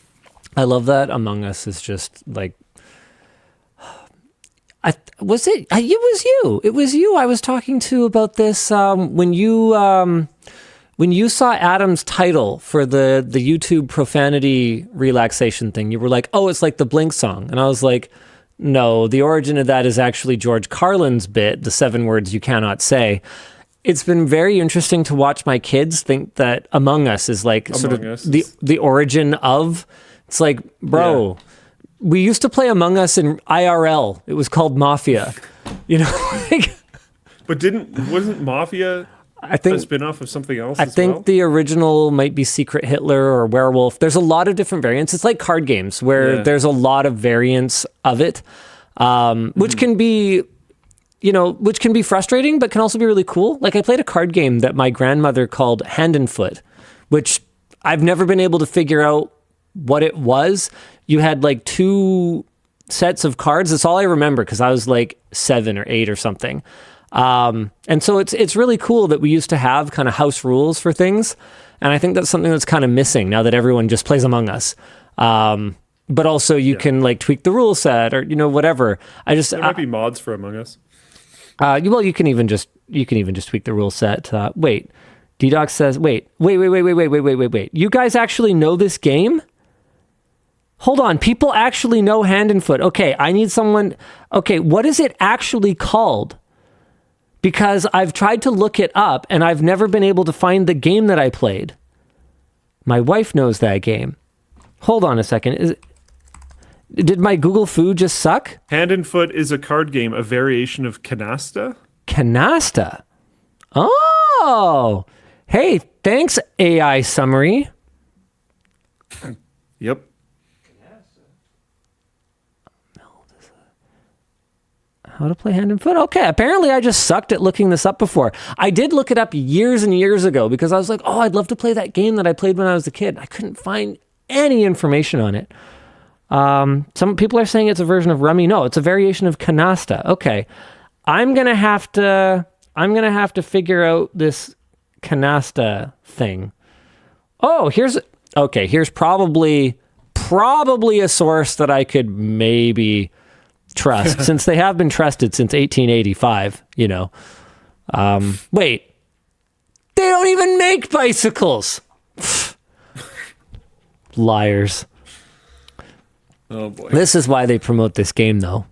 S1: I love that Among Us is just like, it was you. It was you I was talking to about this when you saw Adam's title for the YouTube profanity relaxation thing. You were like, oh, it's like the Blink song. And I was like, no, the origin of that is actually George Carlin's bit, the 7 words you cannot say. It's been very interesting to watch my kids think that Among Us is like sort of the origin of. It's like, bro, we used to play Among Us in IRL. It was called Mafia. You know, like,
S2: but wasn't Mafia
S1: I think
S2: a spin-off of something else?
S1: I think the original might be Secret Hitler or Werewolf. There's a lot of different variants. It's like card games where there's a lot of variants of it, which can be, which can be frustrating, but can also be really cool. Like I played a card game that my grandmother called Hand and Foot, which I've never been able to figure out what it was. You had like 2 sets of cards. That's all I remember because I was like 7 or 8 or something. And so it's really cool that we used to have kind of house rules for things. And I think that's something that's kind of missing now that everyone just plays Among Us. But also you can like tweak the rule set or, whatever.
S2: There might be mods for Among Us.
S1: Well, you can even just tweak the rule set. Wait, DDoc says, wait. You guys actually know this game? Hold on. People actually know Hand and Foot. Okay. I need someone. Okay. What is it actually called? Because I've tried to look it up and I've never been able to find the game that I played. My wife knows that game. Hold on a second. Did my Google Food just suck?
S2: Hand and Foot is a card game, a variation of Canasta.
S1: Canasta? Oh! Hey, thanks, AI summary.
S2: Yep.
S1: How to play Hand and Foot? Okay, apparently I just sucked at looking this up before. I did look it up years and years ago because I was like, oh, I'd love to play that game that I played when I was a kid. I couldn't find any information on it. Some people are saying it's a version of Rummy. No, it's a variation of Canasta. Okay, I'm gonna have to figure out this Canasta thing. Oh, here's probably a source that I could maybe trust, since they have been trusted since 1885, you know. Wait, they don't even make bicycles. Liars.
S2: Oh boy.
S1: This is why they promote this game, though.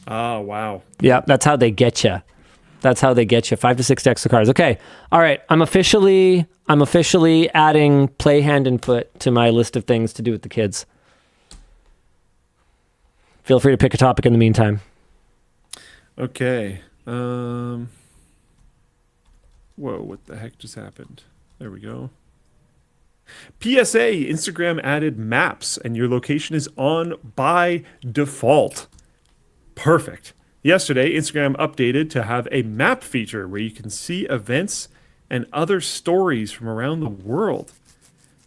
S2: Ah, wow.
S1: Yeah, that's how they get you. That's how they get you. 5 to 6 decks of cards. Okay. All right. I'm officially adding play hand input to my list of things to do with the kids. Feel free to pick a topic in the meantime.
S2: Okay. Whoa, what the heck just happened? There we go. PSA, Instagram added maps and your location is on by default. Perfect. Yesterday, Instagram updated to have a map feature where you can see events and other stories from around the world.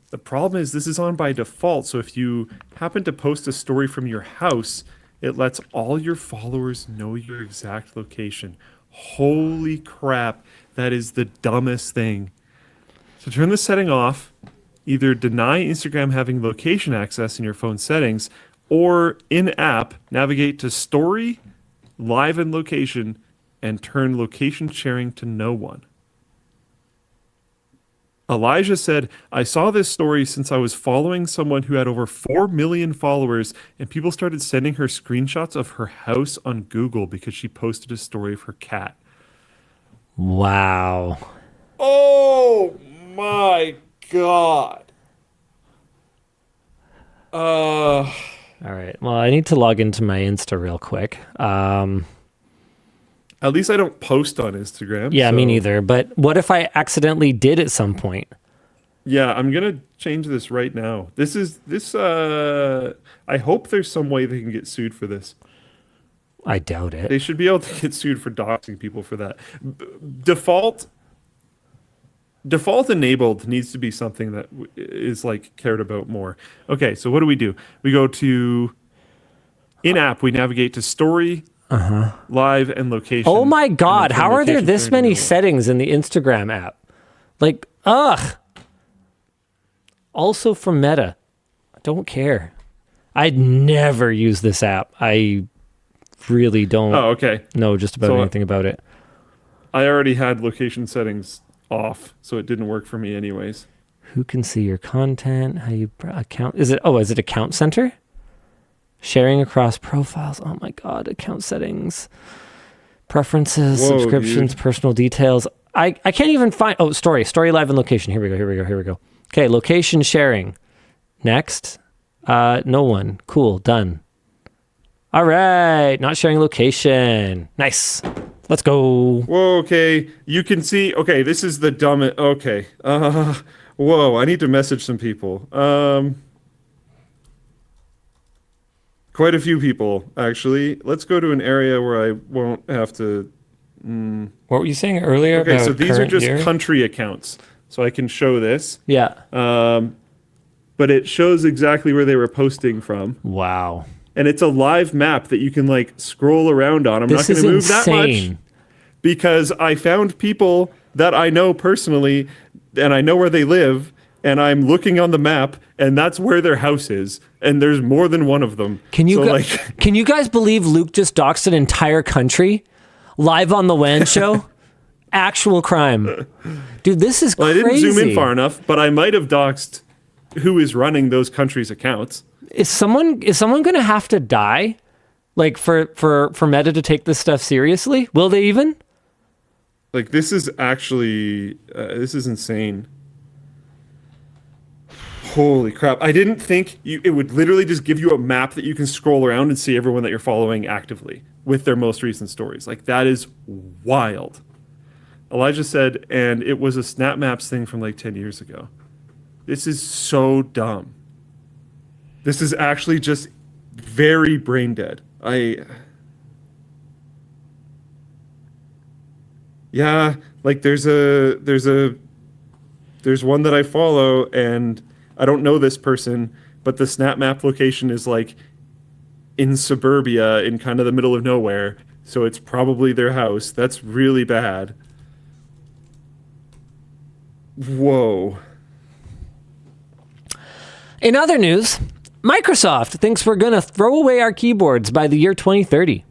S2: The problem is this is on by default, so if you happen to post a story from your house, it lets all your followers know your exact location. Holy crap, that is the dumbest thing. So turn this setting off, either deny Instagram having location access in your phone settings, or in-app, navigate to Story, Live and Location, and turn location sharing to no one. Elijah said, I saw this story since I was following someone who had over 4 million followers, and people started sending her screenshots of her house on Google because she posted a story of her cat.
S1: Wow.
S2: Oh my God.
S1: All right. Well, I need to log into my Insta real quick.
S2: At least I don't post on Instagram.
S1: Yeah,
S2: so.
S1: me neither. But what if I accidentally did at some point?
S2: Yeah, I'm going to change this right now. I hope there's some way they can get sued for this.
S1: I doubt it.
S2: They should be able to get sued for doxing people for that. Default enabled needs to be something that is like cared about more. Okay, so what do? We go to in-app, we navigate to Story, Live, and Location.
S1: Oh my God,
S2: and then
S1: how are there
S2: location
S1: this
S2: sharing
S1: many
S2: to no one.
S1: settings in the Instagram app? Like, ugh. Also from Meta. I don't care. I'd never use this app. I really don't know just about anything about it.
S2: I already had location settings off, so it didn't work for me anyways.
S1: Who can see your content? How you account? Is it account center? Sharing across profiles. Oh my God, account settings, preferences,
S2: Whoa,
S1: subscriptions,
S2: dude.
S1: personal details. I can't even find. Oh, story, Live, and location. Here we go. Okay, location sharing. Next. No one. Cool. Done. All right. Not sharing location. Nice. Let's go.
S2: Whoa, okay. You can see, okay, this is the dumbest, okay. Whoa, I need to message some people. Quite a few people, actually. Let's go to an area where I won't have to...
S3: What were you saying earlier
S2: Okay,
S3: about
S2: so these are
S3: current
S2: just
S3: year?
S2: country accounts. So I can show this.
S1: Yeah.
S2: But it shows exactly where they were posting from.
S1: Wow.
S2: And it's a live map that you can like scroll around on. I'm
S1: This
S2: not going to move that
S1: insane.
S2: much because I found people that I know personally and I know where they live and I'm looking on the map and that's where their house is and there's more than one of them.
S1: Can you
S2: So,
S1: can you guys believe Luke just doxed an entire country live on the WAN show? Actual crime. Dude, this is
S2: well, I
S1: crazy.
S2: didn't zoom in far enough, but I might have doxed who is running those countries' accounts.
S1: Is someone going to have to die like for Meta to take this stuff seriously? Will they even?
S2: Like this is actually this is insane. Holy crap. I didn't think it would literally just give you a map that you can scroll around and see everyone that you're following actively with their most recent stories. Like that is wild. Elijah said, and it was a Snap Maps thing from like 10 years ago. This is so dumb. This is actually just very brain dead. Yeah, like there's one that I follow and I don't know this person, but the Snap Map location is like in suburbia in kind of the middle of nowhere, so it's probably their house. That's really bad. Whoa.
S1: In other news, Microsoft thinks we're going to throw away our keyboards by the year 2030.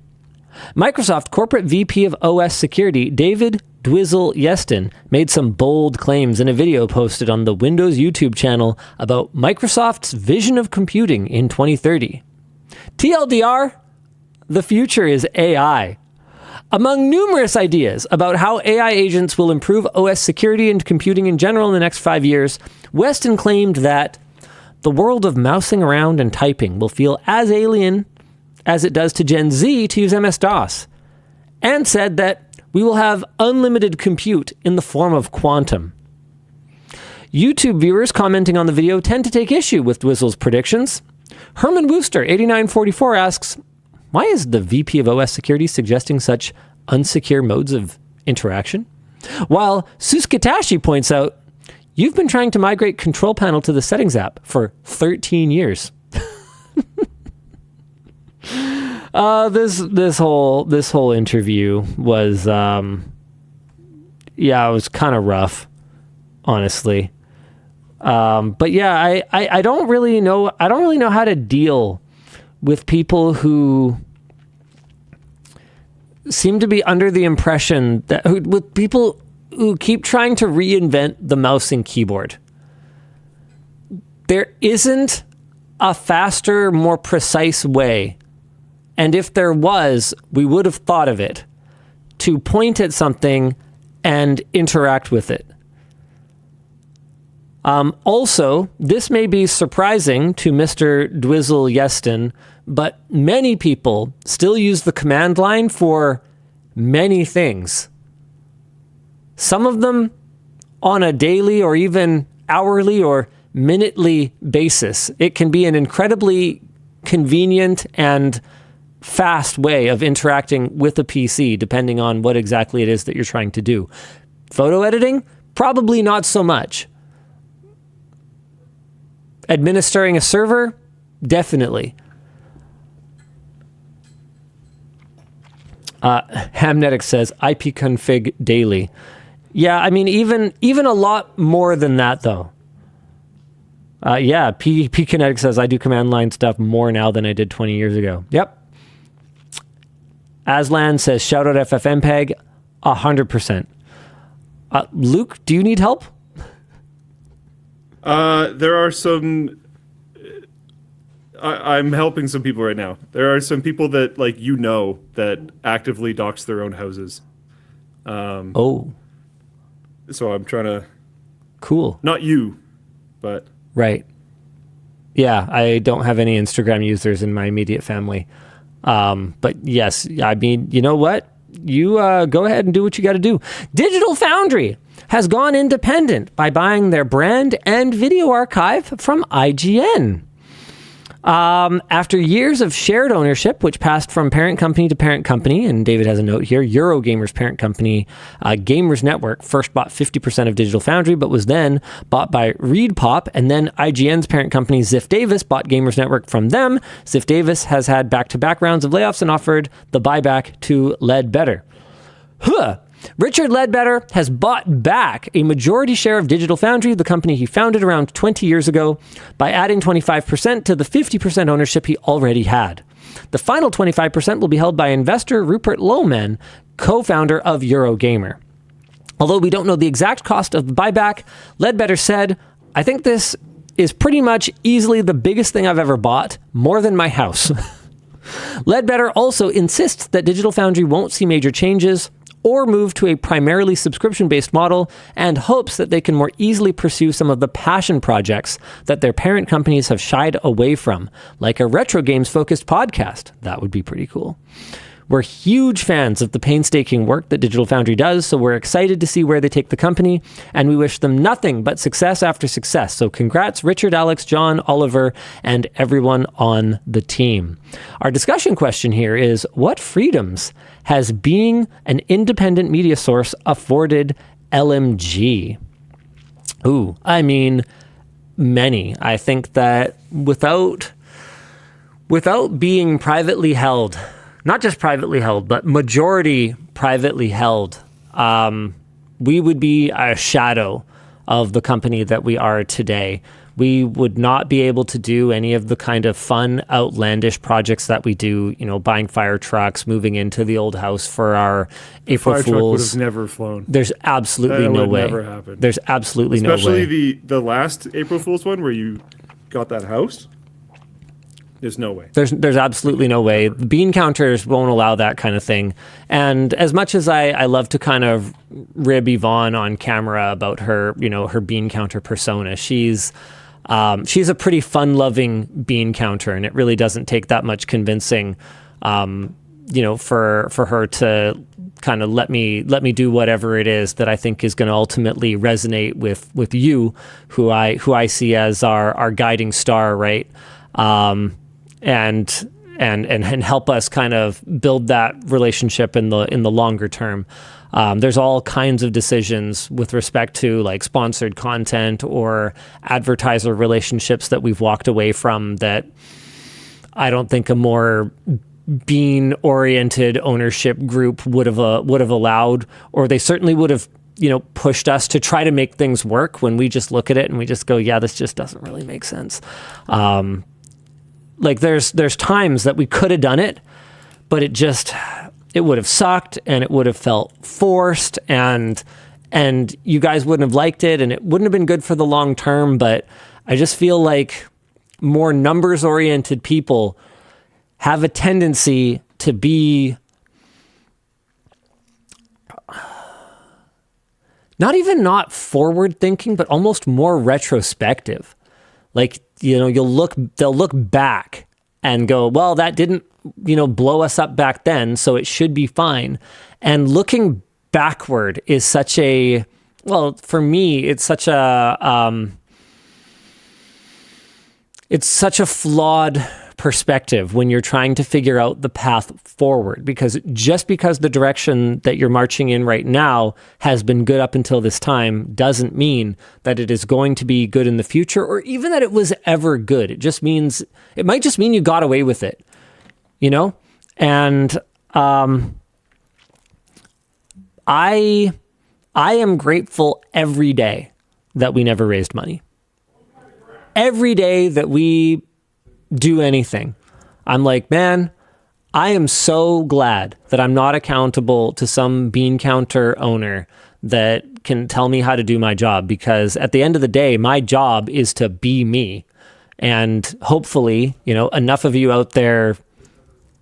S1: Microsoft corporate VP of OS security, David Dwizzle-Yeston, made some bold claims in a video posted on the Windows YouTube channel about Microsoft's vision of computing in 2030. TLDR, the future is AI. Among numerous ideas about how AI agents will improve OS security and computing in general in the next 5 years, Weston claimed that the world of mousing around and typing will feel as alien as it does to Gen Z to use MS-DOS, and said that we will have unlimited compute in the form of quantum. YouTube viewers commenting on the video tend to take issue with Dwizzle's predictions. Herman Wooster, 8944, asks, why is the VP of OS security suggesting such unsecure modes of interaction? While Suskitashi points out, you've been trying to migrate Control Panel to the Settings app for 13 years. This whole interview was, it was kind of rough, honestly. But yeah, I don't really know how to deal with people who seem to be under the impression that with people who keep trying to reinvent the mouse and keyboard. There isn't a faster, more precise way, and if there was, we would have thought of it, to point at something and interact with it. Also, this may be surprising to Mr. Dwizzle-Yeston, but many people still use the command line for many things. Some of them on a daily or even hourly or minutely basis. It can be an incredibly convenient and fast way of interacting with a PC, depending on what exactly it is that you're trying to do. Photo editing? Probably not so much. Administering a server? Definitely. Hamnetic says ipconfig daily. Yeah, I mean, even a lot more than that, though. Pkinetic says I do command line stuff more now than I did 20 years ago. Yep. Aslan says shout out FFmpeg. 100%. Luke, do you need help?
S2: There are some... I'm helping some people right now. There are some people that, that actively dox their own houses. So I'm trying to...
S1: Cool.
S2: Not you, but...
S1: Right. Yeah, I don't have any Instagram users in my immediate family. But yes, I mean, you know what? You go ahead and do what you got to do. Digital Foundry has gone independent by buying their brand and video archive from IGN. After years of shared ownership, which passed from parent company to parent company, and David has a note here, Eurogamer's parent company, Gamers Network, first bought 50% of Digital Foundry, but was then bought by ReedPop, and then IGN's parent company, Ziff Davis, bought Gamers Network from them. Ziff Davis has had back-to-back rounds of layoffs and offered the buyback to Ledbetter. Richard Ledbetter has bought back a majority share of Digital Foundry, the company he founded around 20 years ago, by adding 25% to the 50% ownership he already had. The final 25% will be held by investor Rupert Lohman, co-founder of Eurogamer. Although we don't know the exact cost of the buyback, Ledbetter said, I think this is pretty much easily the biggest thing I've ever bought, more than my house. Ledbetter also insists that Digital Foundry won't see major changes or move to a primarily subscription-based model, and hopes that they can more easily pursue some of the passion projects that their parent companies have shied away from, like a retro games-focused podcast. That would be pretty cool. We're huge fans of the painstaking work that Digital Foundry does, so we're excited to see where they take the company, and we wish them nothing but success after success. So congrats, Richard, Alex, John, Oliver, and everyone on the team. Our discussion question here is, what freedoms has being an independent media source afforded LMG? Ooh, I mean, many. I think that without being privately held, not just privately held, but majority privately held, we would be a shadow of the company that we are today. We would not be able to do any of the kind of fun, outlandish projects that we do, buying fire trucks, moving into the old house for our April
S2: Fire truck would
S1: Fools.
S2: have never flown.
S1: There's absolutely
S2: That
S1: no
S2: would
S1: way.
S2: never happen.
S1: There's absolutely no way.
S2: Especially the last April Fool's one where you got that house. There's no way.
S1: There's absolutely no way. Bean counters won't allow that kind of thing. And as much as I love to kind of rib Yvonne on camera about her, her bean counter persona, she's a pretty fun-loving bean counter, and it really doesn't take that much convincing, for her to kind of let me do whatever it is that I think is going to ultimately resonate with you, who I see as our guiding star, right? And help us kind of build that relationship in the longer term. There's all kinds of decisions with respect to like sponsored content or advertiser relationships that we've walked away from that I don't think a more bean-oriented ownership group would have allowed, or they certainly would have pushed us to try to make things work when we just look at it and we just go, yeah, this just doesn't really make sense. Like there's times that we could have done it, but it would have sucked and it would have felt forced and you guys wouldn't have liked it and it wouldn't have been good for the long term. But I just feel like more numbers oriented people have a tendency to be not forward thinking, but almost more retrospective. Like, they'll look back and go, well, that didn't, blow us up back then, so it should be fine. And looking backward is such a, well, for me, it's such a flawed perspective when you're trying to figure out the path forward, because just because the direction that you're marching in right now has been good up until this time doesn't mean that it is going to be good in the future, or even that it was ever good. It might just mean you got away with it, and I am grateful every day that we never raised money. Every day that we do anything, I'm like, man, I am so glad that I'm not accountable to some bean counter owner that can tell me how to do my job, because at the end of the day, my job is to be me. And hopefully, enough of you out there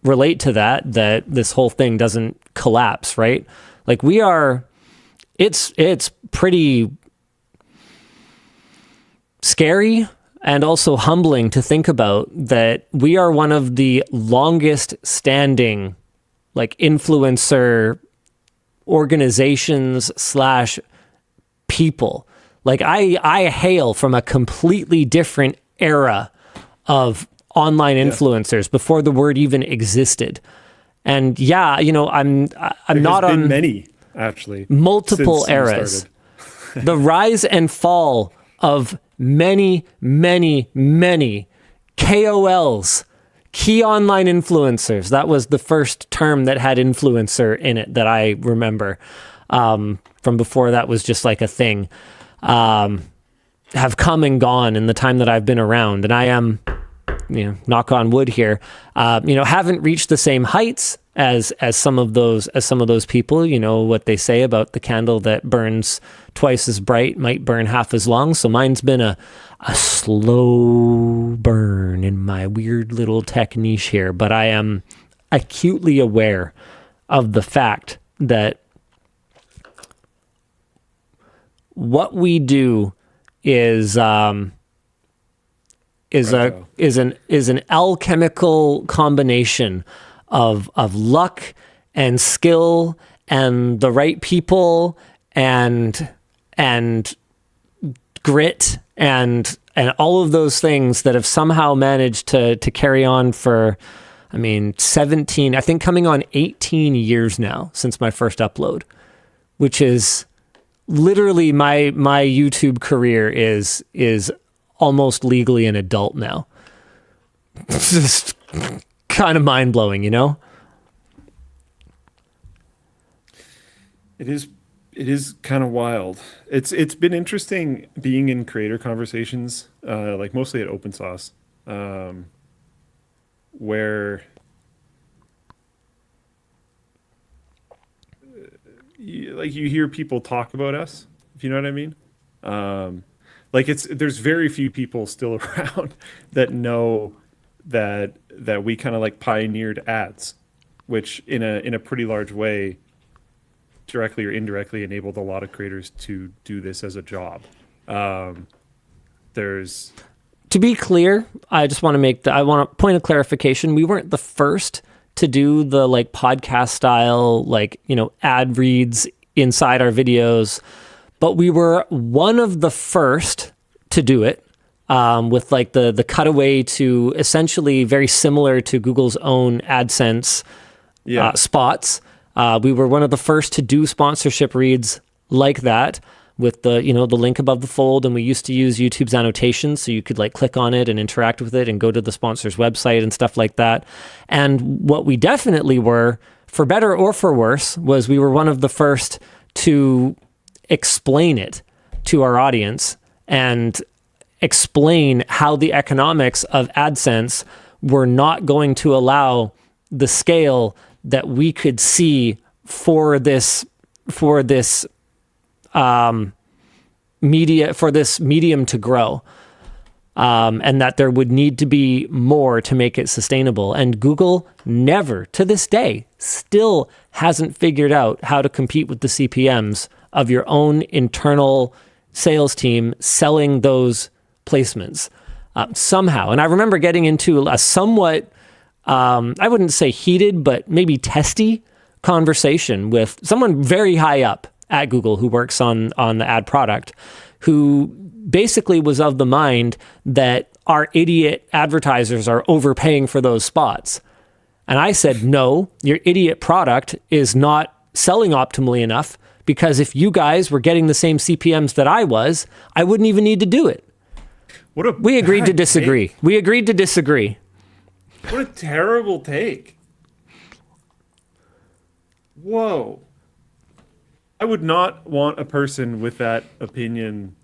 S1: relate to that this whole thing doesn't collapse, right? Like it's pretty scary and also humbling to think about that we are one of the longest standing like influencer organizations / people. Like I hail from a completely different era of online influencers before the word even existed. And yeah, I'm not on
S2: many actually
S1: multiple eras. The rise and fall of many KOLs, key online influencers. That was the first term that had influencer in it that I remember. From before that was just like a thing. Have come and gone in the time that I've been around, and I am, knock on wood here, haven't reached the same heights as some of those people. What they say about the candle that burns twice as bright might burn half as long. So mine's been a slow burn in my weird little tech niche here, but I am acutely aware of the fact that what we do is an alchemical combination of luck and skill and the right people and grit and all of those things that have somehow managed to carry on for, 17, I think coming on 18 years now since my first upload, which is literally my YouTube career is almost legally an adult now. It's just kind of mind-blowing,
S2: It It is kind of wild. It's been interesting being in creator conversations, like mostly at Open Source, where you hear people talk about us, if you know what I mean. There's very few people still around that know that we kind of like pioneered ads, which in a pretty large way, directly or indirectly, enabled a lot of creators to do this as a job. There's,
S1: to be clear, I just want to I want a point of clarification. We weren't the first to do the like podcast style, like, ad reads inside our videos, but we were one of the first to do it, with like the cutaway to essentially very similar to Google's own AdSense spots. We were one of the first to do sponsorship reads like that with the link above the fold. And we used to use YouTube's annotations, so you could like click on it and interact with it and go to the sponsor's website and stuff like that. And what we definitely were, for better or for worse, was we were one of the first to explain it to our audience and explain how the economics of AdSense were not going to allow the scale that we could see for this medium to grow, and that there would need to be more to make it sustainable. And Google never, to this day, still hasn't figured out how to compete with the CPMs of your own internal sales team selling those placements somehow. And I remember getting into a somewhat, I wouldn't say heated, but maybe testy conversation with someone very high up at Google who works on the ad product, who basically was of the mind that our idiot advertisers are overpaying for those spots. And I said, no, your idiot product is not selling optimally enough, because if you guys were getting the same CPMs that I was, I wouldn't even need to do it. We agreed to disagree. We agreed to disagree.
S2: What a terrible take. Whoa. I would not want a person with that opinion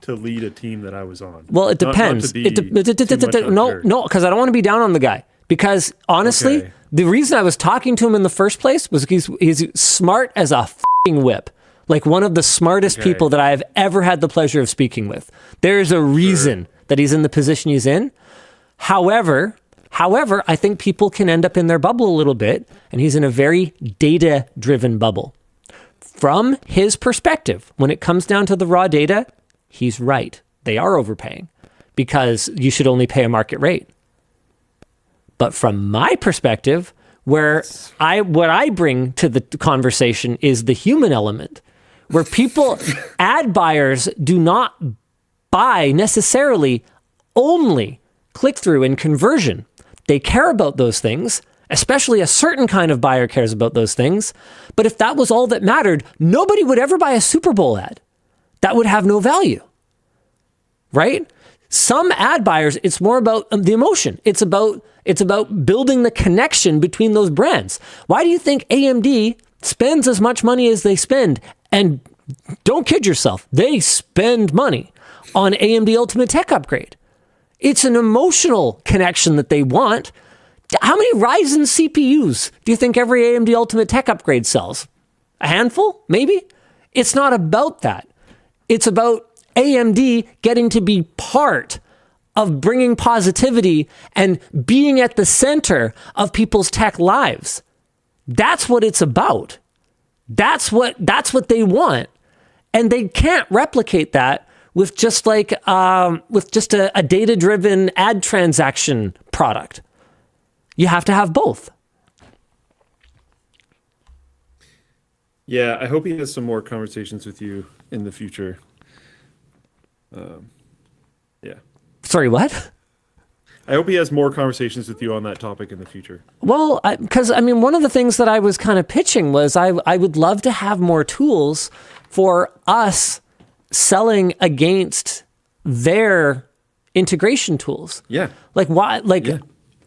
S2: to lead a team that I was on.
S1: Well, it depends. No, because I don't want to be down on the guy. Because honestly, the reason I was talking to him in the first place was he's smart as a f***ing whip. Like one of the smartest people that I have ever had the pleasure of speaking with. There's a reason that he's in the position he's in. However, I think people can end up in their bubble a little bit, and he's in a very data-driven bubble. From his perspective, when it comes down to the raw data, he's right. They are overpaying because you should only pay a market rate. But from my perspective, what I bring to the conversation is the human element, where people, ad buyers do not buy necessarily only click-through and conversion. They care about those things, especially a certain kind of buyer cares about those things. But if that was all that mattered, nobody would ever buy a Super Bowl ad. That would have no value, right? Some ad buyers, it's more about the emotion. It's about building the connection between those brands. Why do you think AMD spends as much money as they spend? And don't kid yourself, they spend money on AMD Ultimate Tech Upgrade. It's an emotional connection that they want. How many Ryzen CPUs do you think every AMD Ultimate Tech Upgrade sells? A handful, maybe? It's not about that. It's about AMD getting to be part of bringing positivity and being at the center of people's tech lives. That's what it's about. That's what they want. And they can't replicate that with just like a data-driven ad transaction product. You have to have both.
S2: Yeah, I hope he has some more conversations with you in the future. Yeah.
S1: Sorry, what?
S2: I hope he has more conversations with you on that topic in the future.
S1: Well, because one of the things that I was kind of pitching was I would love to have more tools for us selling against their integration tools.
S2: Yeah.
S1: Like why? Like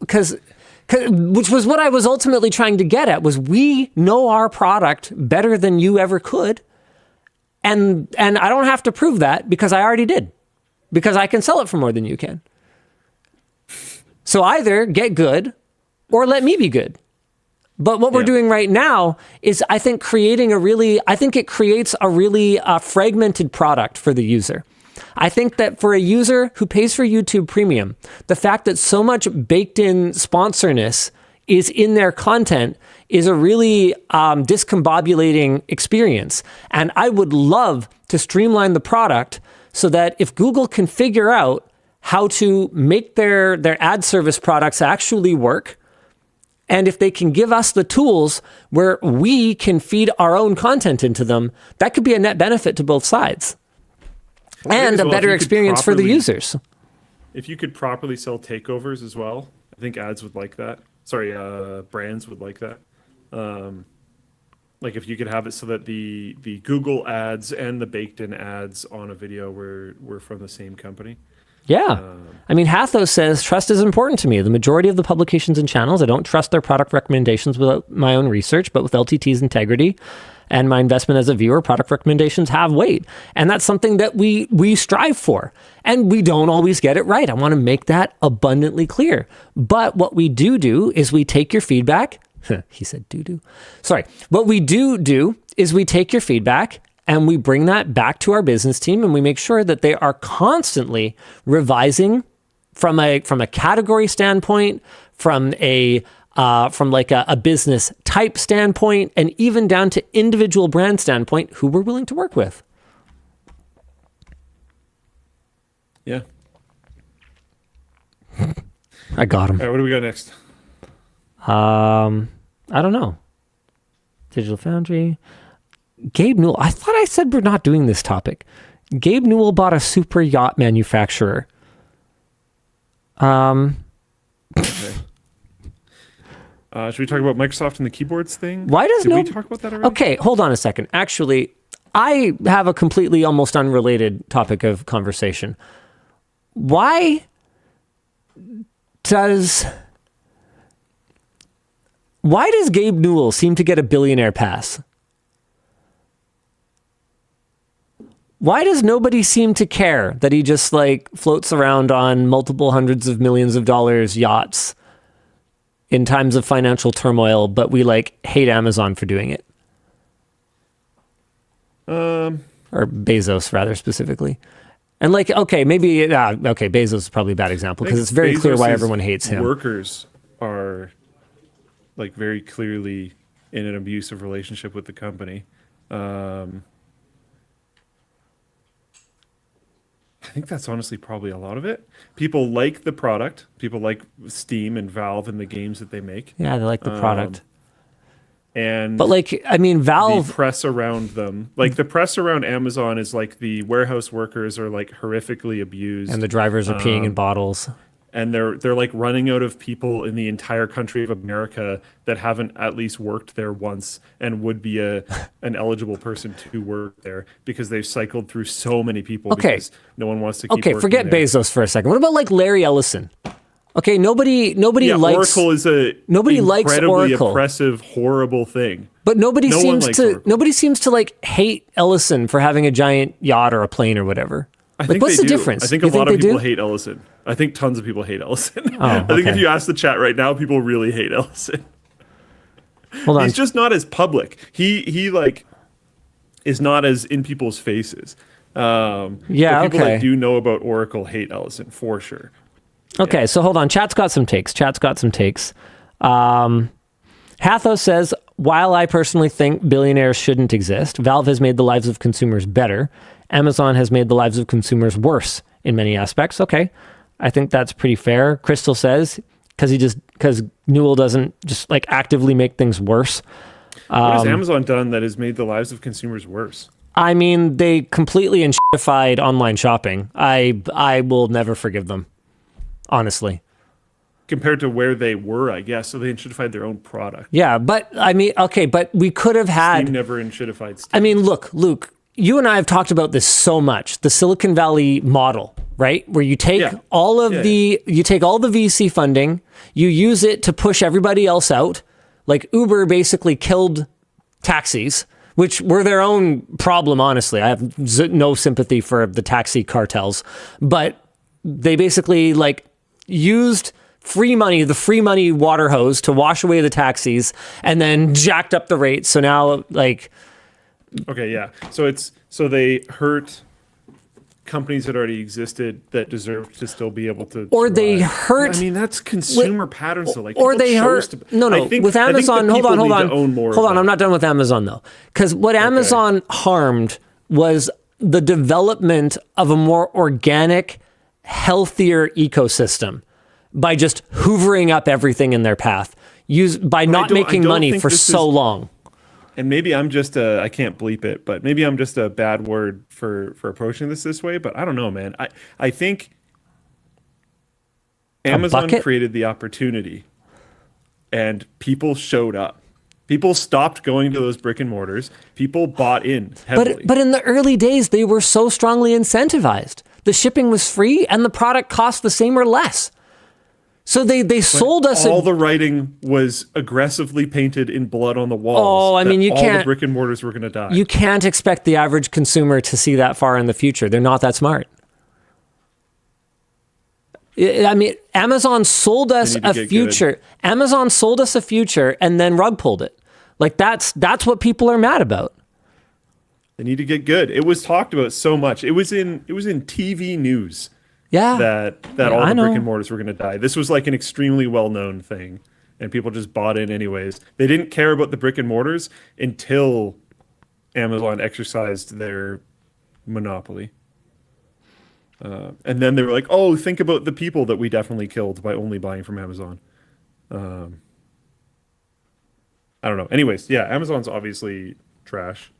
S1: because. Which was what I was ultimately trying to get at, was we know our product better than you ever could. And I don't have to prove that because I already did. Because I can sell it for more than you can. So either get good or let me be good. But what we're doing right now is, I think, it creates a really fragmented product for the user. I think that for a user who pays for YouTube Premium, the fact that so much baked-in sponsorness is in their content is a really discombobulating experience. And I would love to streamline the product so that if Google can figure out how to make their ad service products actually work, and if they can give us the tools where we can feed our own content into them, that could be a net benefit to both sides. And a better experience for the users.
S2: If you could properly sell takeovers as well, I think ads would like that. Sorry, brands would like that. Like if you could have it so that the Google ads and the baked-in ads on a video were from the same company.
S1: Yeah. I mean, Hatho says, trust is important to me. The majority of the publications and channels, I don't trust their product recommendations without my own research, but with LTT's integrity and my investment as a viewer, product recommendations have weight. And that's something that we strive for. And we don't always get it right. I want to make that abundantly clear. But what we do is we take your feedback. He said doo-doo. Sorry. What we do is we take your feedback and we bring that back to our business team, and we make sure that they are constantly revising from a category standpoint, from a business type standpoint, and even down to individual brand standpoint, who we're willing to work with.
S2: Yeah.
S1: I got him.
S2: All right, what do we got next?
S1: I don't know. Digital Foundry. Gabe Newell. I thought I said we're not doing this topic. Gabe Newell bought a super yacht manufacturer.
S2: Okay. Should we talk about Microsoft and the keyboards thing? Did we talk about that already?
S1: Okay, hold on a second. Actually, I have a completely almost unrelated topic of conversation. Why does Gabe Newell seem to get a billionaire pass? Why does nobody seem to care that he just floats around on multiple hundreds of millions of dollars yachts in times of financial turmoil, but we hate Amazon for doing it? Or Bezos, rather specifically. And Bezos is probably a bad example because it's very clear why everyone hates him.
S2: Workers are very clearly in an abusive relationship with the company. I think that's honestly probably a lot of it. People like the product. People like Steam and Valve and the games that they make.
S1: Yeah, they like the product.
S2: But
S1: Valve,
S2: the press around them, the press around Amazon is the warehouse workers are horrifically abused,
S1: and the drivers are peeing in bottles.
S2: And they're running out of people in the entire country of America that haven't at least worked there once and would be an eligible person to work there because they've cycled through so many people because no one wants to keep working
S1: forget
S2: there.
S1: Bezos for a second. What about Larry Ellison? Okay, nobody likes
S2: Oracle is
S1: nobody likes
S2: incredibly
S1: Oracle.
S2: Oppressive, horrible thing.
S1: But nobody seems to hate Ellison for having a giant yacht or a plane or whatever.
S2: I think
S1: what's the difference?
S2: I think a lot of people hate Ellison. I think tons of people hate Ellison. I think if you ask the chat right now, people really hate Ellison.
S1: Hold on.
S2: He's just not as public. He is not as in people's faces. But people that do know about Oracle hate Ellison for sure.
S1: Okay, so hold on. Chat's got some takes. Hatho says, while I personally think billionaires shouldn't exist, Valve has made the lives of consumers better. Amazon has made the lives of consumers worse in many aspects. Okay, I think that's pretty fair. Crystal says, because Newell doesn't just actively make things worse.
S2: What has Amazon done that has made the lives of consumers worse?
S1: I mean, they completely enshittified online shopping. I will never forgive them, honestly.
S2: Compared to where they were, I guess. So they enshittified their own product.
S1: Yeah, but but we could have had...
S2: Steam never enshittified Steam.
S1: I mean, look, Luke, you and I have talked about this so much. The Silicon Valley model, right? Where you take all of the VC funding, you use it to push everybody else out. Uber basically killed taxis which were their own problem, honestly. I have no sympathy for the taxi cartels, but they basically like used the free money water hose to wash away the taxis and then jacked up the rates. So now like...
S2: Okay, yeah. So they hurt companies that already existed that deserve to still be able to
S1: or
S2: thrive.
S1: they hurt...
S2: I mean, that's consumer patterns. So like,
S1: or they hurt... With Amazon... Hold on, I'm not done with Amazon, though. Because what Amazon harmed was the development of a more organic, healthier ecosystem by just hoovering up everything in their path, by not making money for so long.
S2: And maybe I'm just I can't bleep it, but maybe I'm just a bad word for approaching this way. But I don't know, man. I think Amazon created the opportunity, and people showed up. People stopped going to those brick and mortars. People bought in heavily.
S1: But in the early days, they were so strongly incentivized. The shipping was free, and the product cost the same or less. So they sold us...
S2: All the writing was aggressively painted in blood on the walls.
S1: Oh, I mean, you can't...
S2: All the brick and mortars were going to die.
S1: You can't expect the average consumer to see that far in the future. They're not that smart. I mean, Amazon sold us a future. Good. Amazon sold us a future and then rug pulled it. Like, that's what people are mad about.
S2: They need to get good. It was talked about so much. It was in TV news.
S1: Yeah,
S2: that all the brick and mortars were going to die. This was like an extremely well-known thing, and people just bought in anyways. They didn't care about the brick and mortars until Amazon exercised their monopoly. And then they were like, oh, think about the people that we definitely killed by only buying from Amazon. I don't know. Anyways, yeah, Amazon's obviously trash.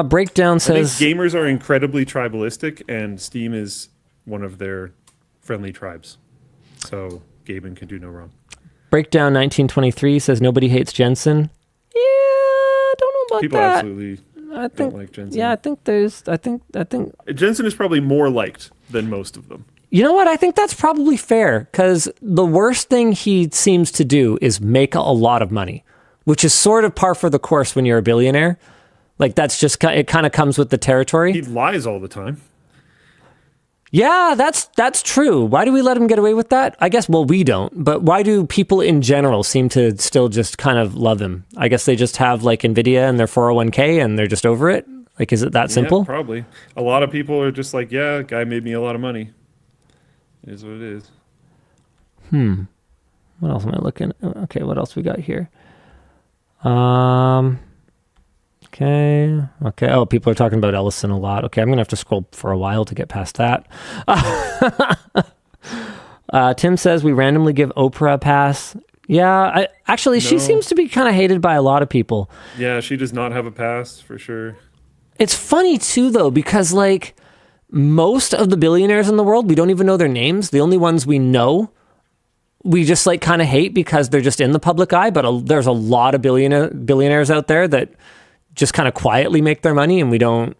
S1: Breakdown says...
S2: I think gamers are incredibly tribalistic, and Steam is one of their friendly tribes. So gaming can do no wrong.
S1: Breakdown 1923 says nobody hates Jensen. Yeah, I don't know about
S2: People
S1: that.
S2: absolutely don't like Jensen.
S1: Yeah, I think...
S2: Jensen is probably more liked than most of them.
S1: You know what? I think that's probably fair, because the worst thing he seems to do is make a lot of money, which is sort of par for the course when you're a billionaire. Like, that's just, it kind of comes with the territory.
S2: He lies all the time.
S1: Yeah, that's true. Why do we let him get away with that? I guess, well, we don't. But why do people in general seem to still just kind of love him? I guess they just have, like, NVIDIA and their 401k and they're just over it? Like, is it that simple?
S2: Yeah, probably. A lot of people are just like, yeah, guy made me a lot of money. It is what it is.
S1: What else am I looking at? Okay, what else we got here? Okay. Oh, people are talking about Ellison a lot. Okay, I'm going to have to scroll for a while to get past that. Tim says we randomly give Oprah a pass. Yeah, she seems to be kind of hated by a lot of people.
S2: Yeah, she does not have a pass, for sure.
S1: It's funny, too, though, because, like, most of the billionaires in the world, we don't even know their names. The only ones we know, we just, like, kind of hate because they're just in the public eye. But there's a lot of billionaires out there that just kind of quietly make their money, and we don't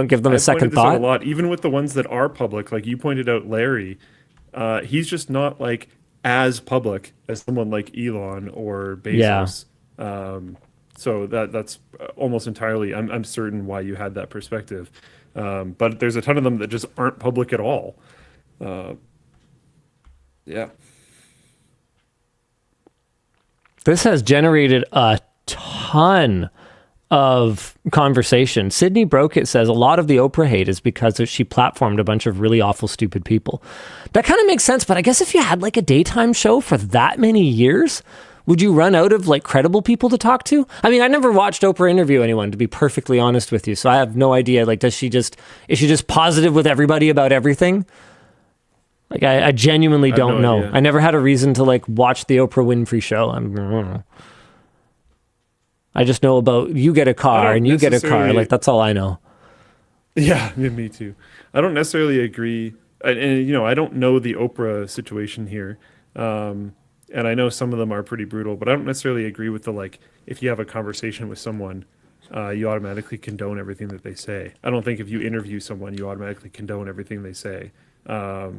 S1: give them a second thought.
S2: A lot, even with the ones that are public, like you pointed out, Larry, he's just not like as public as someone like Elon or Bezos. Yeah. So that's almost entirely, I'm certain why you had that perspective. But there's a ton of them that just aren't public at all. Yeah.
S1: This has generated a ton of conversation. Sydney Broke It says a lot of the Oprah hate is because she platformed a bunch of really awful, stupid people. That kind of makes sense, but I guess if you had like a daytime show for that many years, would you run out of like credible people to talk to? I mean, I never watched Oprah interview anyone, to be perfectly honest with you, so I have no idea. Like, is she just positive with everybody about everything? Like, I genuinely don't know. Idea. I never had a reason to like watch the Oprah Winfrey show. I don't know. I just know about you get a car and you get a car. Like, that's all I know.
S2: Yeah, me too. I don't necessarily agree. And I don't know the Oprah situation here. And I know some of them are pretty brutal, but I don't necessarily agree with the, like, if you have a conversation with someone, you automatically condone everything that they say. I don't think if you interview someone, you automatically condone everything they say.
S1: They're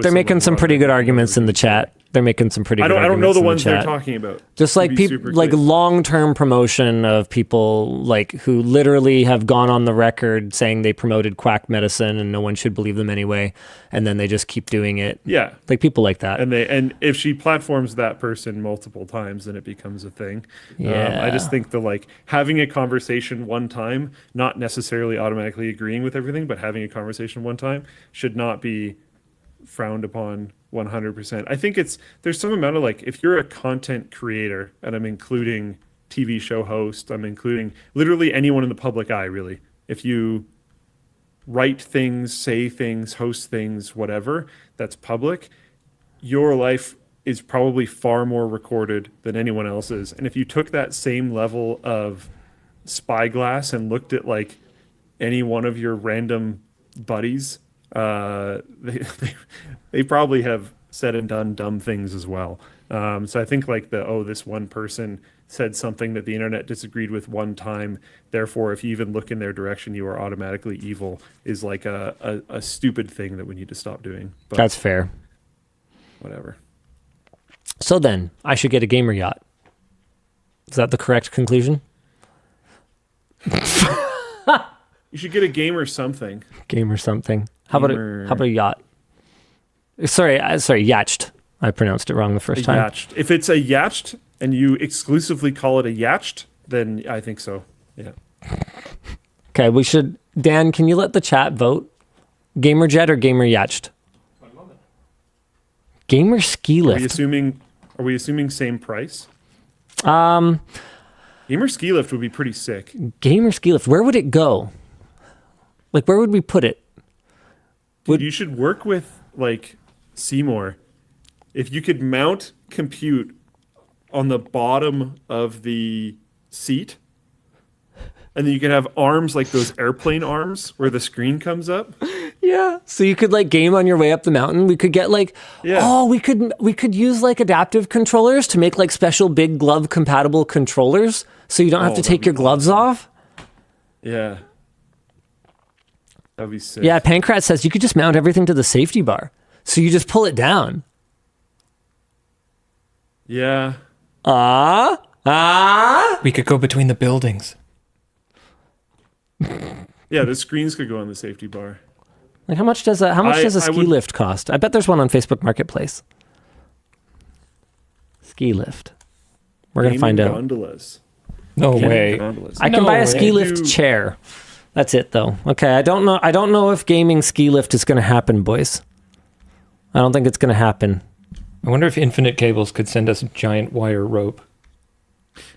S1: making some pretty good arguments in the chat. They're making some pretty.
S2: I
S1: good
S2: don't know the
S1: arguments
S2: ones
S1: in the
S2: they're
S1: chat.
S2: talking about.
S1: Just like people, like long-term promotion of people like who literally have gone on the record saying they promoted quack medicine and no one should believe them anyway, and then they just keep doing it.
S2: Yeah,
S1: like people like that.
S2: And if she platforms that person multiple times, then it becomes a thing.
S1: Yeah.
S2: I just think the like having a conversation one time, not necessarily automatically agreeing with everything, but having a conversation one time should not be frowned upon 100%. I think there's some amount of like, if you're a content creator, and I'm including TV show host, I'm including literally anyone in the public eye, really. If you write things, say things, host things, whatever, that's public, your life is probably far more recorded than anyone else's. And if you took that same level of spyglass and looked at like any one of your random buddies, they probably have said and done dumb things as well. So I think like this one person said something that the internet disagreed with one time, therefore if you even look in their direction you are automatically evil, is like a stupid thing that we need to stop doing. But
S1: that's fair.
S2: Whatever.
S1: So then I should get a gamer yacht. Is that the correct conclusion?
S2: You should get a gamer something.
S1: Gamer something. How about a yacht? Sorry, yacht. I pronounced it wrong the first time.
S2: Yacht. If it's a yacht and you exclusively call it a yacht, then I think so. Yeah.
S1: Okay, we should. Dan, can you let the chat vote? Gamer jet or gamer yacht?
S3: One moment.
S1: Gamer ski lift.
S2: Are we assuming same price?
S1: Gamer
S2: Gamer ski lift would be pretty sick.
S1: Gamer ski lift. Where would it go? Like, where would we put it?
S2: You should work with like Seymour. If you could mount compute on the bottom of the seat, and then you could have arms like those airplane arms where the screen comes up.
S1: Yeah. So you could like game on your way up the mountain. We could get like, we could use like adaptive controllers to make like special big glove compatible controllers, so you don't have to take your gloves off.
S2: Yeah. That'd be sick.
S1: Yeah, Pancrat says you could just mount everything to the safety bar. So you just pull it down.
S2: Yeah.
S3: We could go between the buildings.
S2: Yeah, the screens could go on the safety bar.
S1: Like how much does a ski lift cost? I bet there's one on Facebook Marketplace. Ski lift. We're gonna find out.
S2: Gondolas.
S3: No way.
S1: I can buy a ski lift chair. That's it though. Okay, I don't know if gaming ski lift is gonna happen, boys. I don't think it's gonna happen.
S3: I wonder if Infinite Cables could send us a giant wire rope.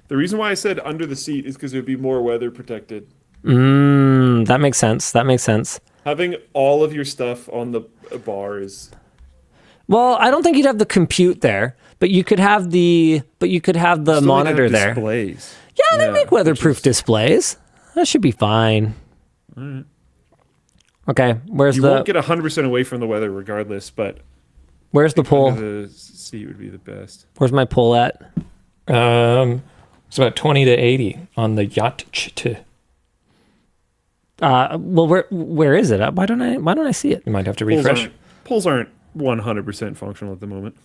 S2: The reason why I said under the seat is because it would be more weather protected.
S1: That makes sense.
S2: Having all of your stuff on the bar is...
S1: Well, I don't think you'd have the compute there, but you could have the monitor there.
S2: Displays.
S1: Yeah, they make weatherproof displays. That should be fine.
S2: All right.
S1: Okay,
S2: you won't get 100% away from the weather regardless, but...
S1: Where's the pole?
S2: The seat would be the best.
S1: Where's my pole at?
S3: It's about 20 to 80 on the yacht.
S1: Well, where is it? Why don't I see it?
S3: You might have to refresh.
S2: Poles aren't 100% functional at the moment.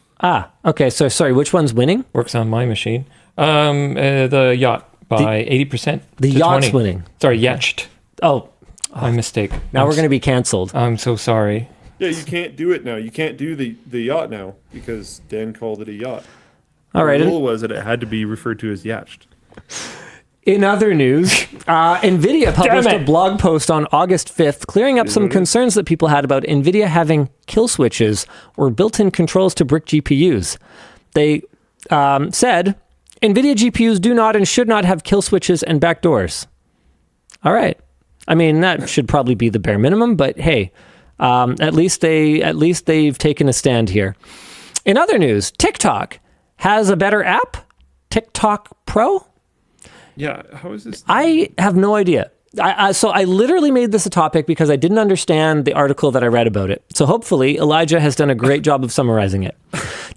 S1: Okay. So sorry, which one's winning?
S3: Works on my machine. The yacht by 80%.
S1: The yacht's winning.
S3: Sorry, yacht.
S1: Oh,
S3: my mistake.
S1: Now we're going to be canceled.
S3: I'm so sorry.
S2: Yeah, you can't do it now. You can't do the yacht now because Dan called it a yacht.
S1: All right.
S2: The rule was that it had to be referred to as yacht.
S1: In other news, NVIDIA published a blog post on August 5th clearing up some concerns that people had about NVIDIA having kill switches or built-in controls to brick GPUs. They said, NVIDIA GPUs do not and should not have kill switches and backdoors. All right. I mean, that should probably be the bare minimum, but hey, at least they've taken a stand here. In other news, TikTok has a better app, TikTok Pro.
S2: Yeah, how is this?
S1: I have no idea. So I literally made this a topic because I didn't understand the article that I read about it. So hopefully Elijah has done a great job of summarizing it.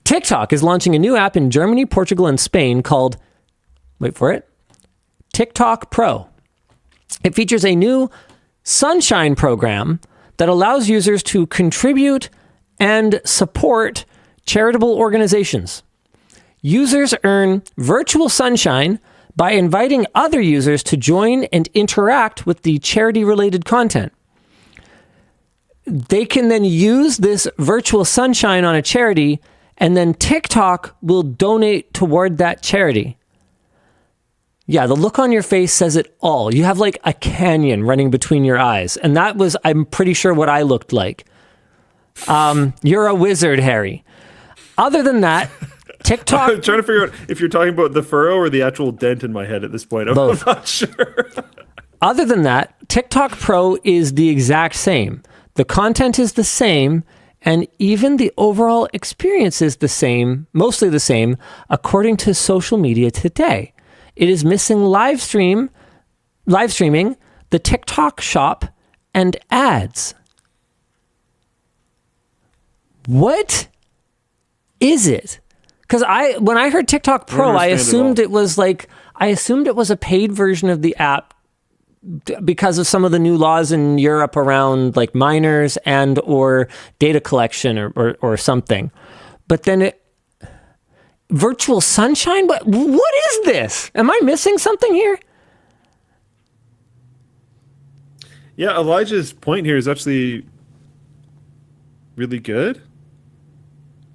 S1: TikTok is launching a new app in Germany, Portugal, and Spain called, wait for it, TikTok Pro. It features a new Sunshine program that allows users to contribute and support charitable organizations. Users earn virtual sunshine by inviting other users to join and interact with the charity-related content. They can then use this virtual sunshine on a charity, and then TikTok will donate toward that charity. Yeah, the look on your face says it all. You have like a canyon running between your eyes. And that was, I'm pretty sure, what I looked like. You're a wizard, Harry. Other than that, TikTok...
S2: I'm trying to figure out if you're talking about the furrow or the actual dent in my head at this point. I'm not sure.
S1: Other than that, TikTok Pro is the exact same. The content is the same, and even the overall experience is the same, mostly the same, according to Social Media Today. It is missing live streaming, the TikTok shop, and ads. What is it? Because when I heard TikTok Pro, I assumed it was a paid version of the app because of some of the new laws in Europe around like minors and or data collection or something. But then virtual sunshine? What is this? Am I missing something here?
S2: Yeah, Elijah's point here is actually really good.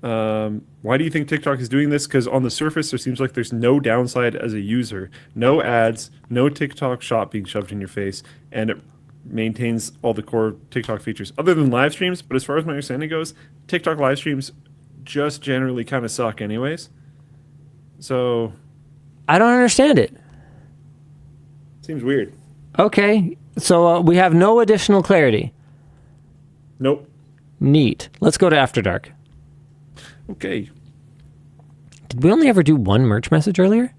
S2: Why do you think TikTok is doing this? Because on the surface, there seems like there's no downside as a user. No ads, no TikTok shop being shoved in your face, and it maintains all the core TikTok features, other than live streams. But as far as my understanding goes, TikTok live streams just generally kind of suck anyways. So...
S1: I don't understand it.
S2: Seems weird.
S1: Okay, so we have no additional clarity.
S2: Nope.
S1: Neat. Let's go to After Dark.
S2: Okay.
S1: Did we only ever do one merch message earlier?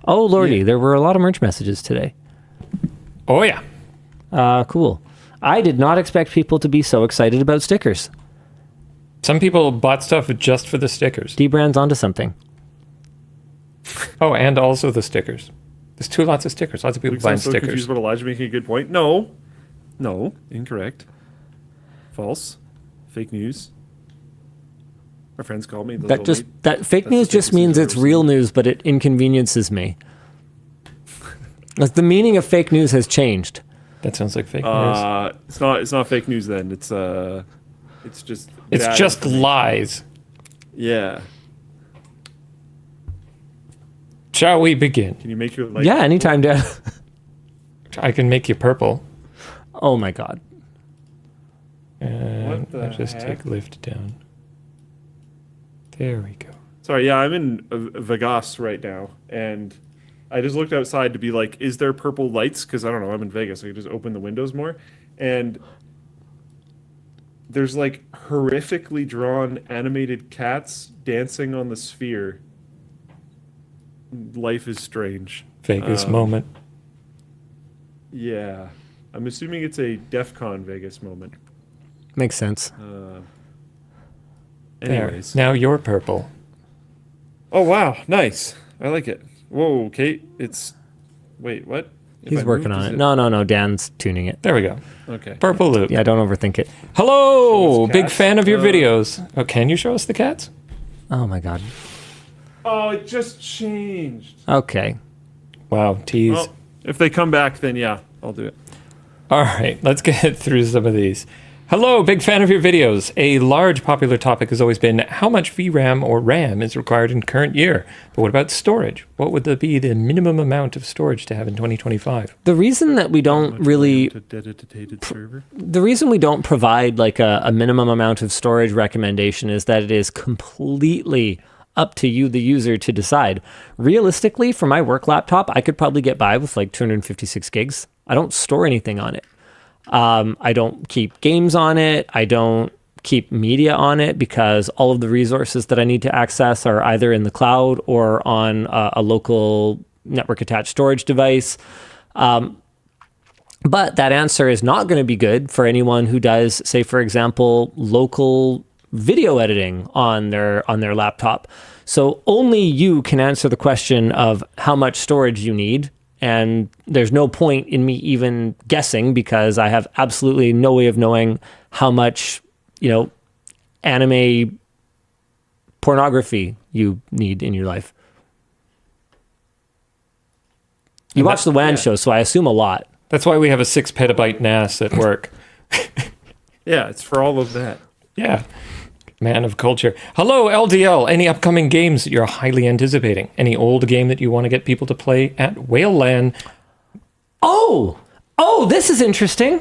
S1: Oh, lordy,
S2: Yeah.
S1: There were a lot of merch messages today.
S3: Oh, yeah.
S1: Cool. I did not expect people to be so excited about stickers.
S3: Some people bought stuff just for the stickers.
S1: D-Brand's onto something.
S3: Oh, and also the stickers. There's lots of stickers. Lots of people buying
S2: I'm so
S3: stickers.
S2: confused about Elijah making a good point. No, incorrect. False. Fake news. My friends call me.
S1: That fake news just means it's real news, but it inconveniences me. Like the meaning of fake news has changed.
S3: That sounds like fake news.
S2: It's not fake news then. It's just bad
S3: just
S2: information.
S3: lies.
S2: Yeah.
S3: Shall we begin?
S2: Can you make your light?
S1: Yeah, anytime, Dad.
S3: I can make you purple.
S1: Oh my God.
S3: And
S2: What the
S3: I just
S2: heck?
S3: take lift down. There we go.
S2: Sorry, yeah, I'm in Vegas right now, and I just looked outside to be like, is there purple lights? Because I don't know, I'm in Vegas, I could just open the windows more, and there's like horrifically drawn animated cats dancing on the sphere. Life is strange.
S3: Vegas moment.
S2: Yeah, I'm assuming it's a DEF CON Vegas moment.
S1: Makes sense.
S3: There.
S2: Anyways.
S3: Now you're purple.
S2: Oh, wow. Nice. I like it. Whoa, Kate. Wait, what? If
S1: He's
S2: I
S1: working
S2: moved,
S1: on
S2: is
S1: it. No. Dan's tuning it.
S3: There we go.
S2: Okay.
S3: Purple loop.
S1: Yeah, don't overthink it.
S3: Hello!
S2: Show us
S3: Big
S2: cats.
S3: fan of your videos. Oh, can you show us the cats?
S1: Oh my God.
S2: Oh, it just changed.
S1: Okay.
S3: Wow, tease.
S2: Well, if they come back, then yeah, I'll do it.
S3: All right, let's get through some of these. Hello, big fan of your videos. A large popular topic has always been how much VRAM or RAM is required in current year. But what about storage? What would be the minimum amount of storage to have in 2025?
S1: The reason that we don't really...
S2: To dedicated server.
S1: The reason we don't provide like a minimum amount of storage recommendation is that it is completely up to you, the user, to decide. Realistically, for my work laptop, I could probably get by with like 256 gigs. I don't store anything on it. I don't keep games on it. I don't keep media on it because all of the resources that I need to access are either in the cloud or on a local network attached storage device. But that answer is not going to be good for anyone who does, say, for example, local video editing on their laptop. So only you can answer the question of how much storage you need. And there's no point in me even guessing because I have absolutely no way of knowing how much, anime pornography you need in your life. You watch the WAN show, so I assume a lot.
S3: That's why we have a 6 petabyte NAS at work.
S2: Yeah, it's for all of that.
S3: Yeah. Man of culture. Hello, LDL. Any upcoming games that you're highly anticipating? Any old game that you want to get people to play at Whaleland?
S1: Oh, this is interesting.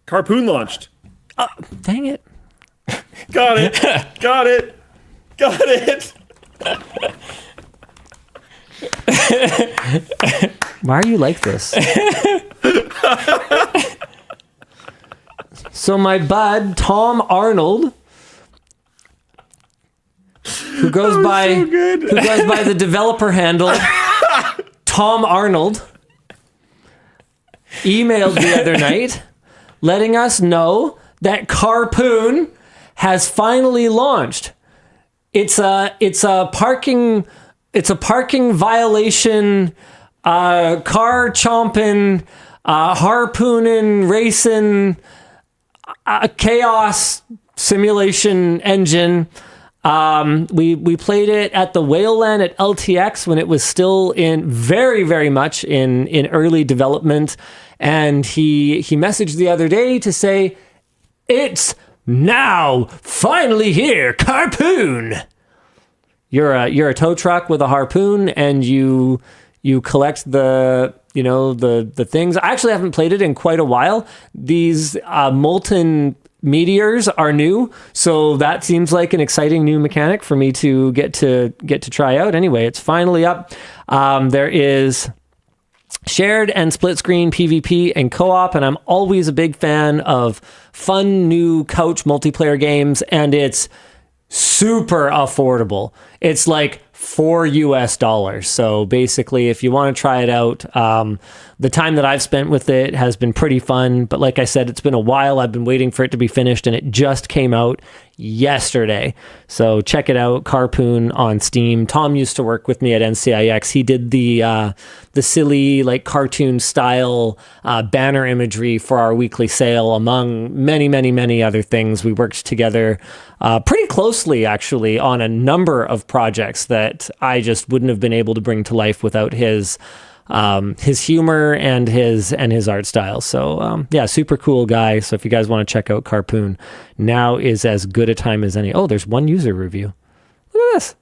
S2: Harpoon launched.
S1: Dang it.
S2: Got it. Got it. Got it.
S1: Why are you like this? So my bud, Tom Arnold, who goes by the developer handle Tom Arnold, emailed the other night letting us know that Harpoon has finally launched. It's a parking violation, car chomping, harpooning, racing, chaos simulation engine. We played it at the Whaleland at LTX when it was still in very, very much in early development. And he messaged the other day to say, it's now finally here, Harpoon. You're a tow truck with a harpoon, and you collect the things. I actually haven't played it in quite a while. These molten meteors are new, so that seems like an exciting new mechanic for me to get to try out. Anyway, it's finally up. There is shared and split screen PvP and co-op, and I'm always a big fan of fun new couch multiplayer games, and it's super affordable. It's like $4. So basically, if you want to try it out, the time that I've spent with it has been pretty fun. But like I said, it's been a while. I've been waiting for it to be finished, and it just came out yesterday. So check it out, Harpoon on Steam. Tom used to work with me at NCIX. He did the silly, like, cartoon style banner imagery for our weekly sale, among many, many, many other things. We worked together pretty closely, actually, on a number of projects that I just wouldn't have been able to bring to life without his humor and his art style. So super cool guy. So if you guys want to check out Harpoon, now is as good a time as any. Oh, there's one user review. Look at this.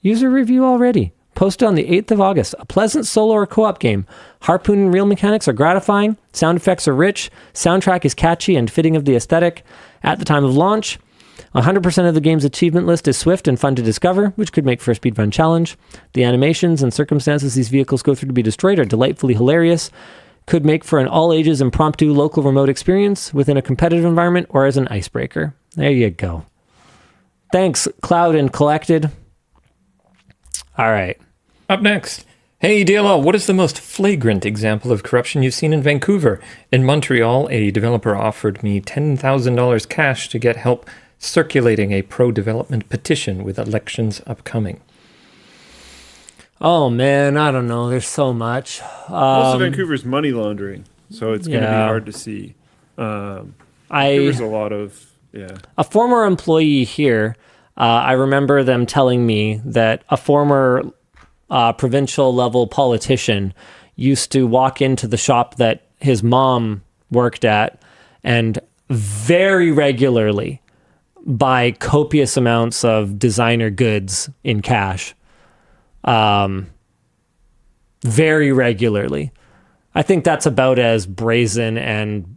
S1: User review already. Posted on the 8th of August. A pleasant solo or co-op game. Harpoon and reel mechanics are gratifying. Sound effects are rich. Soundtrack is catchy and fitting of the aesthetic. At the time of launch, 100% of the game's achievement list is swift and fun to discover, which could make for a speedrun challenge. The animations and circumstances these vehicles go through to be destroyed are delightfully hilarious. Could make for an all-ages impromptu local remote experience within a competitive environment or as an icebreaker. There you go. Thanks, Cloud and Collected. All right.
S3: Up next. Hey, DLL, what is the most flagrant example of corruption you've seen in Vancouver? In Montreal, a developer offered me $10,000 cash to get help circulating a pro-development petition with elections upcoming.
S1: Oh, man, I don't know. There's so much.
S2: Most of Vancouver's money laundering, so it's going to be hard to see. Vancouver's a lot of,
S1: A former employee here, I remember them telling me that a former provincial level politician used to walk into the shop that his mom worked at and very regularly buy copious amounts of designer goods in cash. Very regularly. I think that's about as brazen and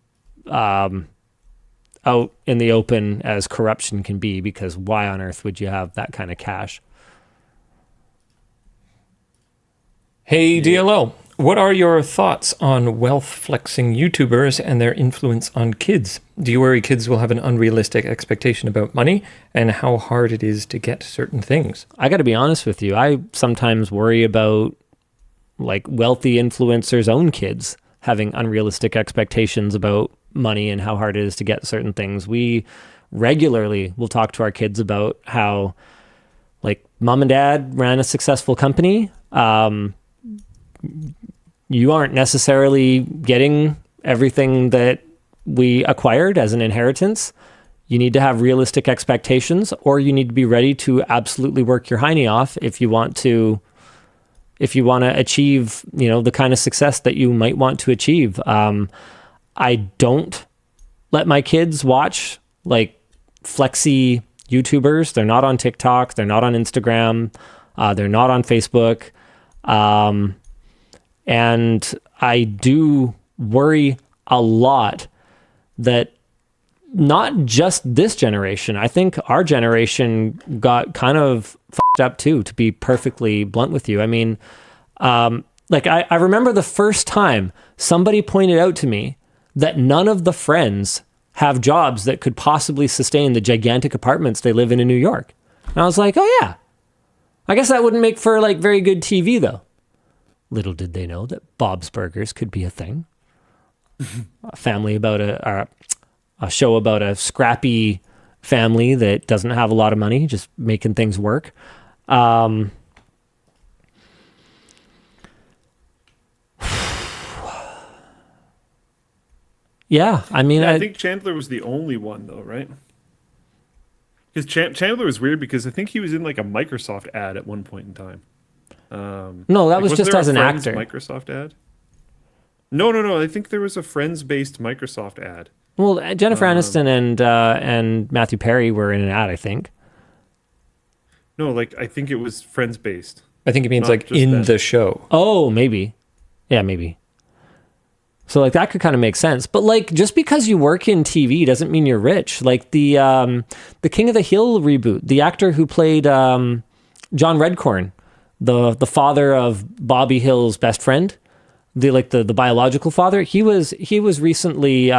S1: out in the open as corruption can be, because why on earth would you have that kind of cash?
S3: Hey, DLO, what are your thoughts on wealth flexing YouTubers and their influence on kids? Do you worry kids will have an unrealistic expectation about money and how hard it is to get certain things?
S1: I got to be honest with you. I sometimes worry about like wealthy influencers' own kids having unrealistic expectations about money and how hard it is to get certain things. We regularly will talk to our kids about how, like, mom and dad ran a successful company. You aren't necessarily getting everything that we acquired as an inheritance. You need to have realistic expectations, or you need to be ready to absolutely work your hiney off if you want to achieve, the kind of success that you might want to achieve. I don't let my kids watch like flexy YouTubers. They're not on TikTok. They're not on Instagram. They're not on Facebook. And I do worry a lot that not just this generation, I think our generation got kind of fucked up too, to be perfectly blunt with you. I mean, I remember the first time somebody pointed out to me that none of the friends have jobs that could possibly sustain the gigantic apartments they live in New York. And I was like, oh yeah, I guess that wouldn't make for like very good TV though. Little did they know that Bob's Burgers could be a thing. A family about a show about a scrappy family that doesn't have a lot of money, just making things work. Yeah, I mean,
S2: I think Chandler was the only one, though, right? Because Chandler was weird because I think he was in like a Microsoft ad at one point in time.
S1: No, that was just as an actor.
S2: Microsoft ad? No. I think there was a Friends-based Microsoft ad.
S1: Well, Jennifer Aniston and Matthew Perry were in an ad, I think.
S2: No, like I think it was Friends-based.
S3: I think it means like in the show.
S1: Oh, maybe. Yeah, maybe. So like that could kind of make sense. But like just because you work in TV doesn't mean you're rich. Like the King of the Hill reboot, the actor who played John Redcorn, the father of Bobby Hill's best friend, the biological father, he was recently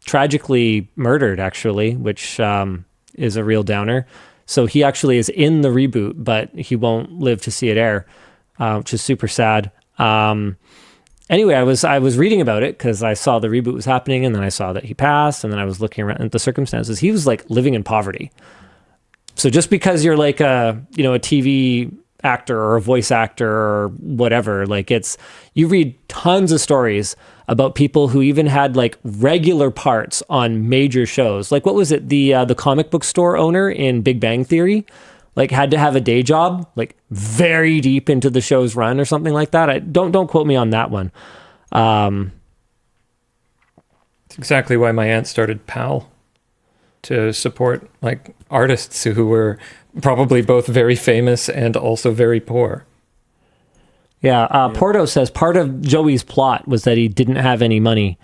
S1: tragically murdered actually, which is a real downer. So he actually is in the reboot, but he won't live to see it air, which is super sad. Anyway, I was reading about it because I saw the reboot was happening, and then I saw that he passed, and then I was looking around at the circumstances. He was like living in poverty. So just because you're like a TV actor or a voice actor or whatever, like you read tons of stories about people who even had like regular parts on major shows. Like what was it? The comic book store owner in Big Bang Theory, like had to have a day job, like very deep into the show's run or something like that. Don't quote me on that one.
S3: It's exactly why my aunt started PAL, to support like artists who were probably both very famous and also very poor.
S1: Yeah, Porto says part of Joey's plot was that he didn't have any money.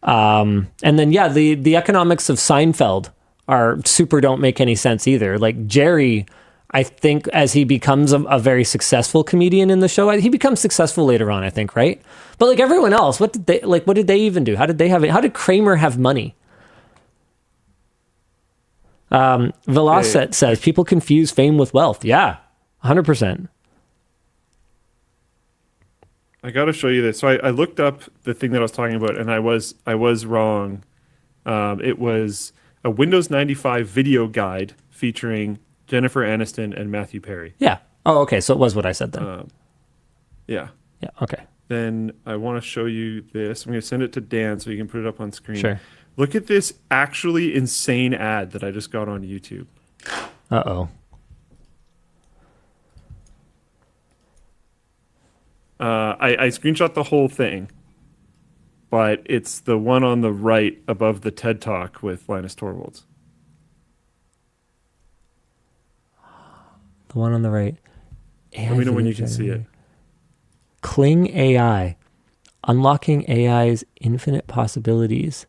S1: And then, yeah, the economics of Seinfeld are don't make any sense either. Like Jerry, I think as he becomes a very successful comedian in the show, he becomes successful later on, I think, right? But like everyone else, what did they even do? How did they have it? How did Kramer have money? Velocet says people confuse fame with wealth. Yeah, 100%.
S2: I got to show you this. So I looked up the thing that I was talking about, and I was wrong. It was a Windows 95 video guide featuring Jennifer Aniston and Matthew Perry.
S1: Yeah. Oh, okay. So it was what I said then.
S2: Yeah.
S1: Yeah. Okay.
S2: Then I want to show you this. I'm going to send it to Dan so you can put it up on screen.
S1: Sure.
S2: Look at this actually insane ad that I just got on YouTube.
S1: Uh-oh.
S2: I screenshot the whole thing, but it's the one on the right above the TED Talk with Linus Torvalds.
S1: The one on the right.
S2: Let me know when you can see it.
S1: Kling AI. Unlocking AI's infinite possibilities.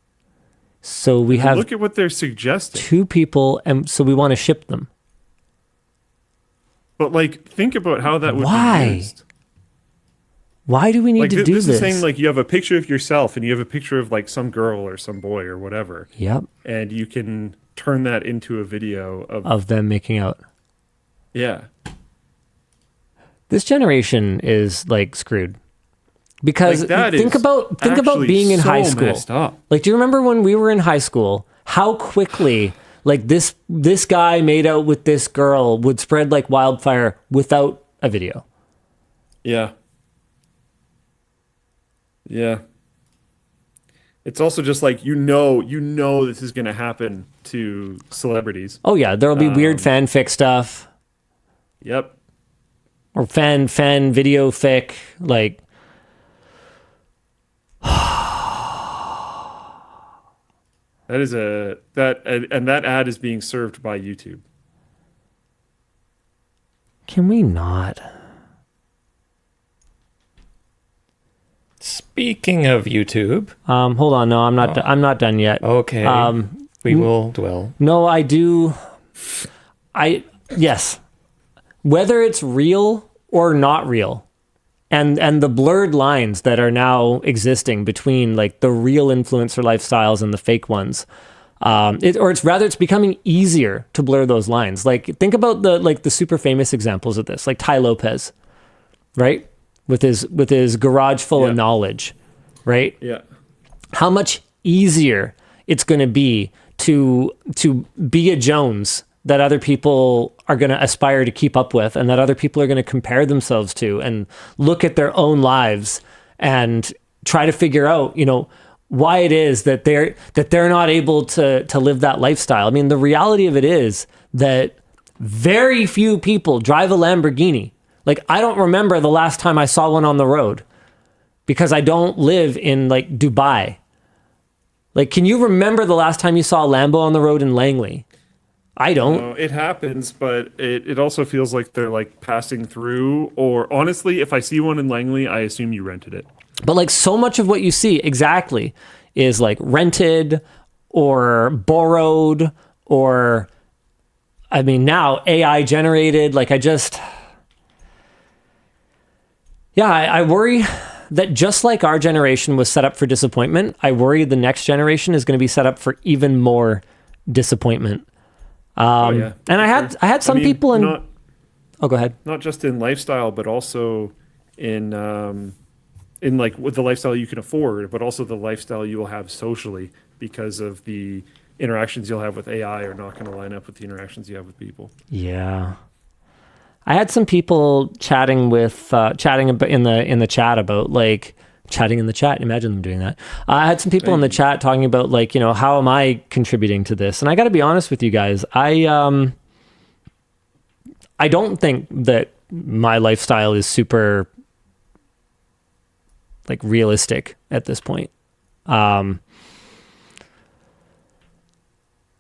S1: So we have...
S2: Look at what they're suggesting.
S1: 2 people, and so we want to ship them.
S2: But, like, think about how that would be used.
S1: Why do we need to do this?
S2: This is saying, like, you have a picture of yourself, and you have a picture of, like, some girl or some boy or whatever.
S1: Yep.
S2: And you can turn that into a video
S1: of them making out.
S2: Yeah.
S1: This generation is, like, screwed. Because
S2: like
S1: think about being in high school. Like, do you remember when we were in high school, how quickly like this guy made out with this girl would spread like wildfire without a video?
S2: Yeah. Yeah. It's also just like, you know this is going to happen to celebrities.
S1: Oh yeah, there'll be weird fanfic stuff.
S2: Yep.
S1: Or fan video fic, like.
S2: That ad is being served by YouTube.
S1: Can we not?
S3: Speaking of YouTube,
S1: hold on. No, I'm not. I'm not done yet.
S3: Okay. We will dwell.
S1: No, I do. Yes. Whether it's real or not real, and the blurred lines that are now existing between like the real influencer lifestyles and the fake ones, it's becoming easier to blur those lines. Like think about the super famous examples of this, like Ty Lopez, right? With his garage full of knowledge, right?
S2: Yeah.
S1: How much easier it's going to be to be a Jones that other people are going to aspire to keep up with, and that other people are going to compare themselves to, and look at their own lives and try to figure out, why it is that they're not able to live that lifestyle. I mean, the reality of it is that very few people drive a Lamborghini. Like, I don't remember the last time I saw one on the road because I don't live in like Dubai. Like, can you remember the last time you saw a Lambo on the road in Langley? I don't.
S2: No, it happens, but it also feels like they're like passing through. Or honestly, if I see one in Langley, I assume you rented it.
S1: But like so much of what you see exactly is like rented or borrowed or, I mean, now AI generated. Like I worry that just like our generation was set up for disappointment, I worry the next generation is going to be set up for even more disappointment. And I had some people in. Go ahead.
S2: Not just in lifestyle, but also in like with the lifestyle you can afford, but also the lifestyle you will have socially, because of the interactions you'll have with AI are not going to line up with the interactions you have with people.
S1: Yeah. I had some people chatting in the chat about like chatting in the chat. Imagine them doing that. I had some people in the chat talking about like, how am I contributing to this? And I got to be honest with you guys. I don't think that my lifestyle is super like realistic at this point. I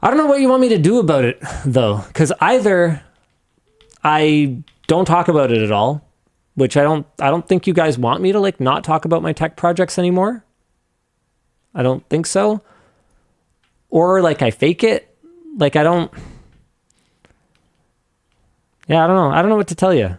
S1: don't know what you want me to do about it though, because either I don't talk about it at all, which I don't think you guys want me to like not talk about my tech projects anymore. I don't think so. Or like I fake it. Like I don't know. I don't know what to tell you.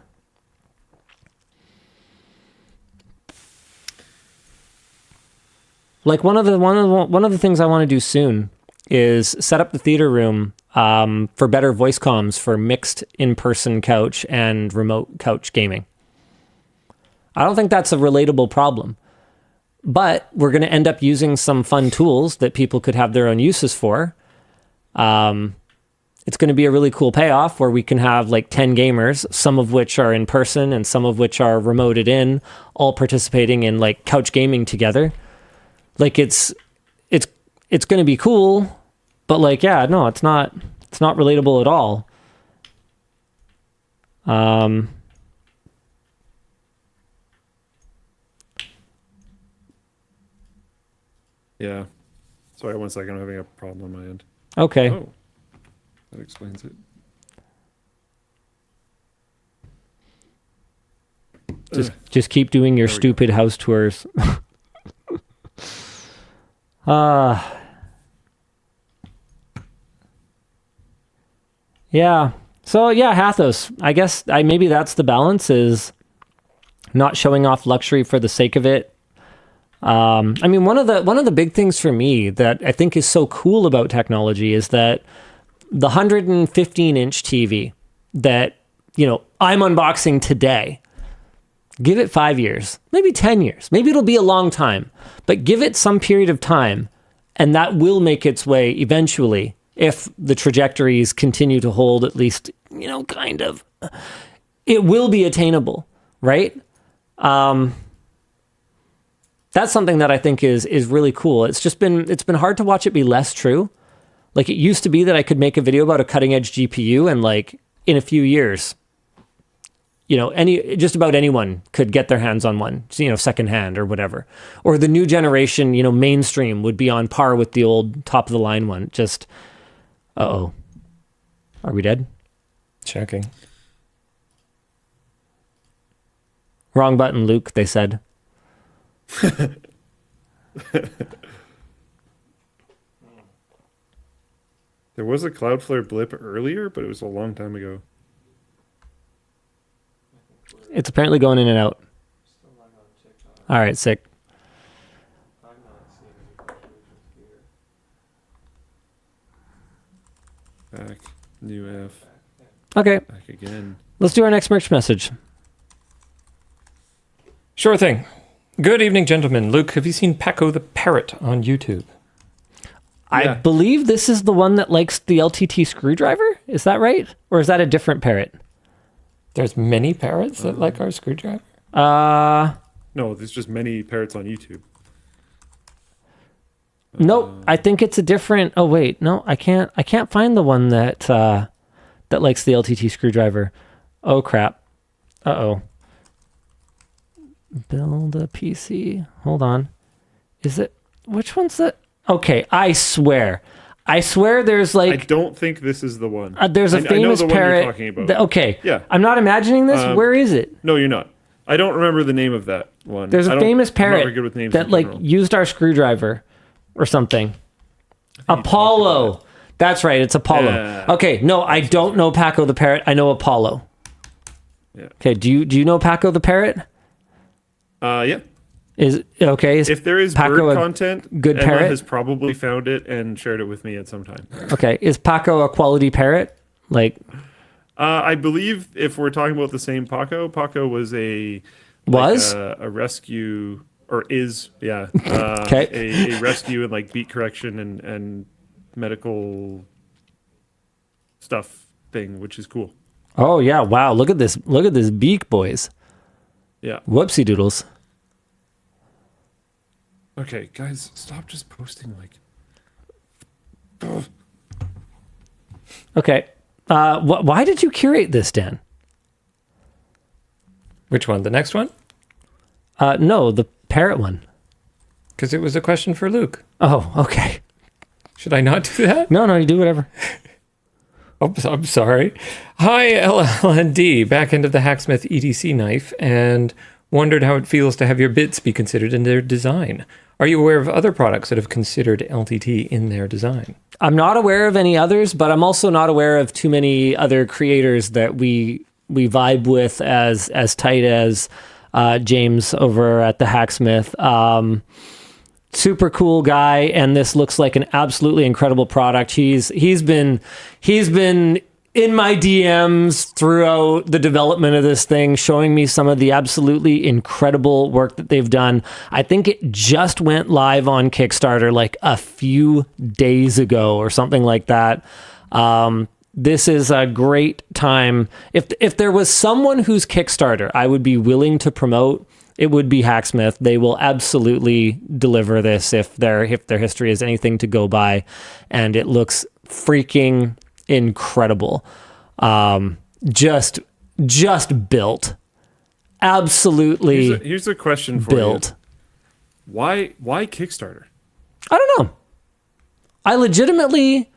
S1: Like one of the things I want to do soon is set up the theater room for better voice comms for mixed in-person couch and remote couch gaming. I don't think that's a relatable problem, but we're going to end up using some fun tools that people could have their own uses for. It's going to be a really cool payoff where we can have like 10 gamers, some of which are in person and some of which are remoted in, all participating in like couch gaming together. Like it's going to be cool, but like, yeah, no, it's not relatable at all.
S2: Yeah. Sorry, 1 second. I'm having a problem on my end.
S1: Okay.
S2: Oh, that explains it.
S1: Just keep doing your stupid house tours. Yeah. So yeah, Hathos. I guess maybe that's the balance, is not showing off luxury for the sake of it. I mean, one of the big things for me that I think is so cool about technology is that the 115-inch TV that, I'm unboxing today, give it 5 years, maybe 10 years, maybe it'll be a long time, but give it some period of time and that will make its way eventually, if the trajectories continue to hold, at least, kind of, it will be attainable, right? That's something that I think is really cool. It's been hard to watch it be less true. Like, it used to be that I could make a video about a cutting edge GPU, and like in a few years, just about anyone could get their hands on one, secondhand or whatever. Or the new generation, mainstream would be on par with the old top of the line one. Just, are we dead?
S3: Checking.
S1: Wrong button, Luke, they said.
S2: There was a Cloudflare blip earlier, but it was a long time ago.
S1: It's apparently going in and out. All right, sick.
S2: Back. New F.
S1: Okay,
S2: Back again.
S1: let's do our next merch message.
S3: Sure thing. Good evening, gentlemen. Luke, have you seen Paco the Parrot on YouTube?
S1: I
S2: Yeah.
S1: believe this is the one that likes the LTT screwdriver. Is that right? Or is that a different parrot?
S3: There's many parrots that like our screwdriver.
S2: No, there's just many parrots on YouTube.
S1: Nope. I think it's a different. Oh wait, no, I can't find the one that that likes the LTT screwdriver. Oh crap. Uh-oh. Build a PC. Hold on. Is it? Which one's that? Okay, I swear there's
S2: I
S1: like
S2: don't think this is the one.
S1: there's a
S2: I know
S1: famous
S2: the one you're
S1: parrot.
S2: talking about.
S1: Okay.
S2: Yeah.
S1: I'm not imagining this. Where is it?
S2: No, you're not. I don't remember the name of that one.
S1: There's
S2: I
S1: a
S2: don't-
S1: famous
S2: I'm not
S1: parrot
S2: very good with names
S1: that
S2: in
S1: like
S2: general.
S1: used our screwdriver or something. Apollo. That's right. It's Apollo.
S2: Yeah.
S1: Okay. No, I don't know Paco the Parrot. I know Apollo.
S2: Yeah.
S1: Okay. Do you know Paco the Parrot?
S2: Yeah.
S1: Is okay. Is
S2: If there is
S1: Paco
S2: bird
S1: a
S2: content,
S1: good
S2: Emma
S1: parrot?
S2: has probably found it and shared it with me at some time.
S1: okay. Is Paco a quality parrot? Like
S2: I believe if we're talking about the same Paco, Paco was a rescue, or is
S1: Okay.
S2: a rescue and like beat correction and medical stuff thing, which is cool.
S1: oh yeah, wow. Look at this. Look at this beak, boys.
S2: Yeah.
S1: Whoopsie doodles.
S2: Okay, guys, stop just posting like.
S1: Okay. Why did you curate this, Dan?
S3: Which one? The next one?
S1: No, the parrot one.
S3: Because it was a question for Luke.
S1: Oh, okay.
S3: Should I not do that?
S1: No, you do whatever.
S3: Oh, I'm sorry. Hi, LLND, back end of the Hacksmith EDC knife, and wondered how it feels to have your bits be considered in their design. Are you aware of other products that have considered LTT in their design?
S1: I'm not aware of any others, but I'm also not aware of too many other creators that we vibe with as tight as James over at the Hacksmith. Super cool guy, and this looks like an absolutely incredible product. He's been in my DMs throughout the development of this thing, showing me some of the absolutely incredible work that they've done. I think it just went live on Kickstarter like a few days ago or something like that. This is a great time. If there was someone whose Kickstarter I would be willing to promote, it would be Hacksmith. They will absolutely deliver this if their history is anything to go by, and it looks freaking incredible. Just built. Absolutely
S2: Here's a question for
S1: built.
S2: you. Why Kickstarter?
S1: I don't know. I legitimately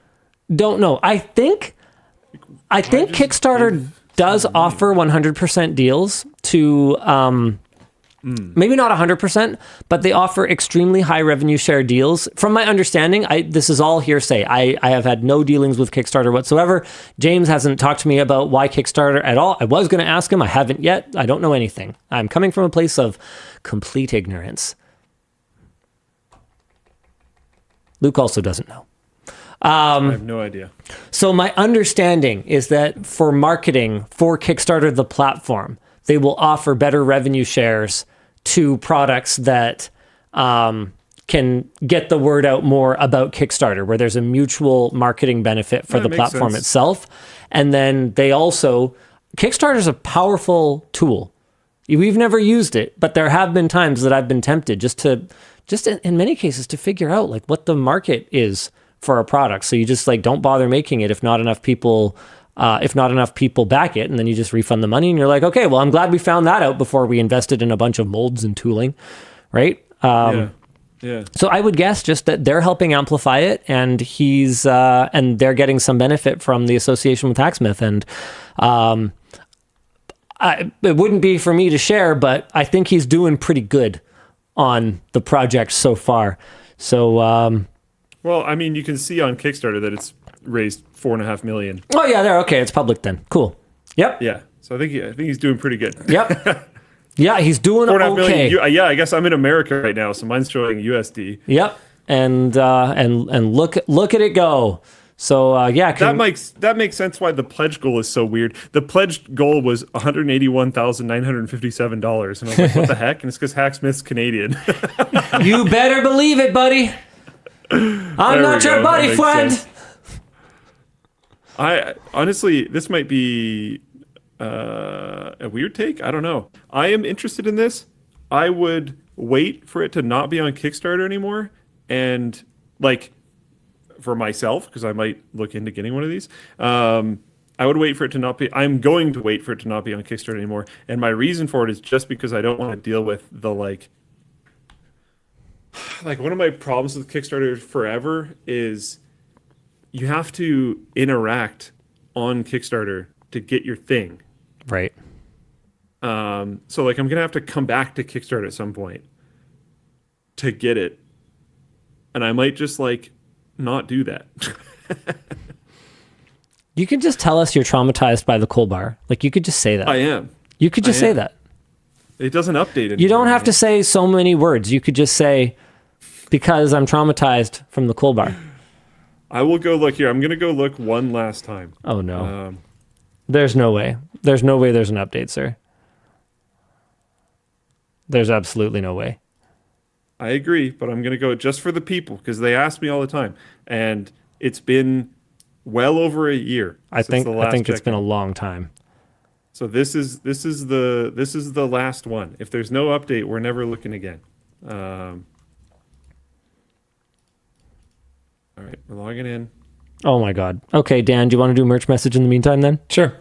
S1: don't know. I think
S2: just
S1: Kickstarter
S2: give
S1: does
S2: some money?
S1: offer 100% deals to maybe not 100%, but they offer extremely high revenue share deals. From my understanding, this is all hearsay. I have had no dealings with Kickstarter whatsoever. James hasn't talked to me about why Kickstarter at all. I was going to ask him. I haven't yet. I don't know anything. I'm coming from a place of complete ignorance. Luke also doesn't know.
S2: I have no idea.
S1: So my understanding is that for marketing for Kickstarter, the platform, they will offer better revenue shares to products that can get the word out more about Kickstarter, where there's a mutual marketing benefit for
S2: That
S1: the
S2: makes
S1: platform
S2: sense.
S1: itself. And then they also, Kickstarter is a powerful tool. We've never used it, but there have been times that I've been tempted just in many cases to figure out like what the market is for a product. So you just like don't bother making it if not enough people back it, and then you just refund the money and you're like, okay, well, I'm glad we found that out before we invested in a bunch of molds and tooling, right?
S2: Yeah.
S1: So I would guess just that they're helping amplify it, and and they're getting some benefit from the association with Hacksmith. And it wouldn't be for me to share, but I think he's doing pretty good on the project so far. So,
S2: well, I mean, you can see on Kickstarter that it's raised $4.5 million.
S1: Oh yeah, there. Okay, it's public then. Cool. Yep.
S2: Yeah. So I think he's doing pretty good.
S1: Yep. Yeah, he's doing
S2: $4.5
S1: okay.
S2: million. Yeah, I guess I'm in America right now, so mine's showing USD.
S1: Yep. And look at it go. So yeah,
S2: that makes sense why the pledge goal is so weird. The pledge goal was $181,957, and I was like, what the heck? And it's because Hacksmith's Canadian.
S1: You better believe it, buddy. I'm not your buddy, friend.
S2: I honestly, this might be a weird take. I don't know. I am interested in this. I would wait for it to not be on Kickstarter anymore, and like for myself, because I might look into getting one of these. I would wait for it to not be. I'm going to wait for it to not be on Kickstarter anymore, and my reason for it is just because I don't want to deal with the like one of my problems with Kickstarter forever is you have to interact on Kickstarter to get your thing.
S1: Right.
S2: So like I'm gonna have to come back to Kickstarter at some point to get it, and I might just like not do that.
S1: You could just tell us you're traumatized by the coal bar. Like you could just say that.
S2: I am.
S1: You could just say that.
S2: It doesn't update it.
S1: You don't have to say so many words. You could just say, because I'm traumatized from the coal bar.
S2: I will go look here. I'm gonna go look one last time.
S1: Oh no. There's no way. There's no way there's an update, sir. There's absolutely no way.
S2: I agree, but I'm going to go just for the people because they ask me all the time, and it's been well over a year.
S1: I think it's been a long time.
S2: So this is the last one. If there's no update, we're never looking again. All right, we're logging in.
S1: Oh my God. Okay, Dan, do you want to do merch message in the meantime then?
S3: Sure.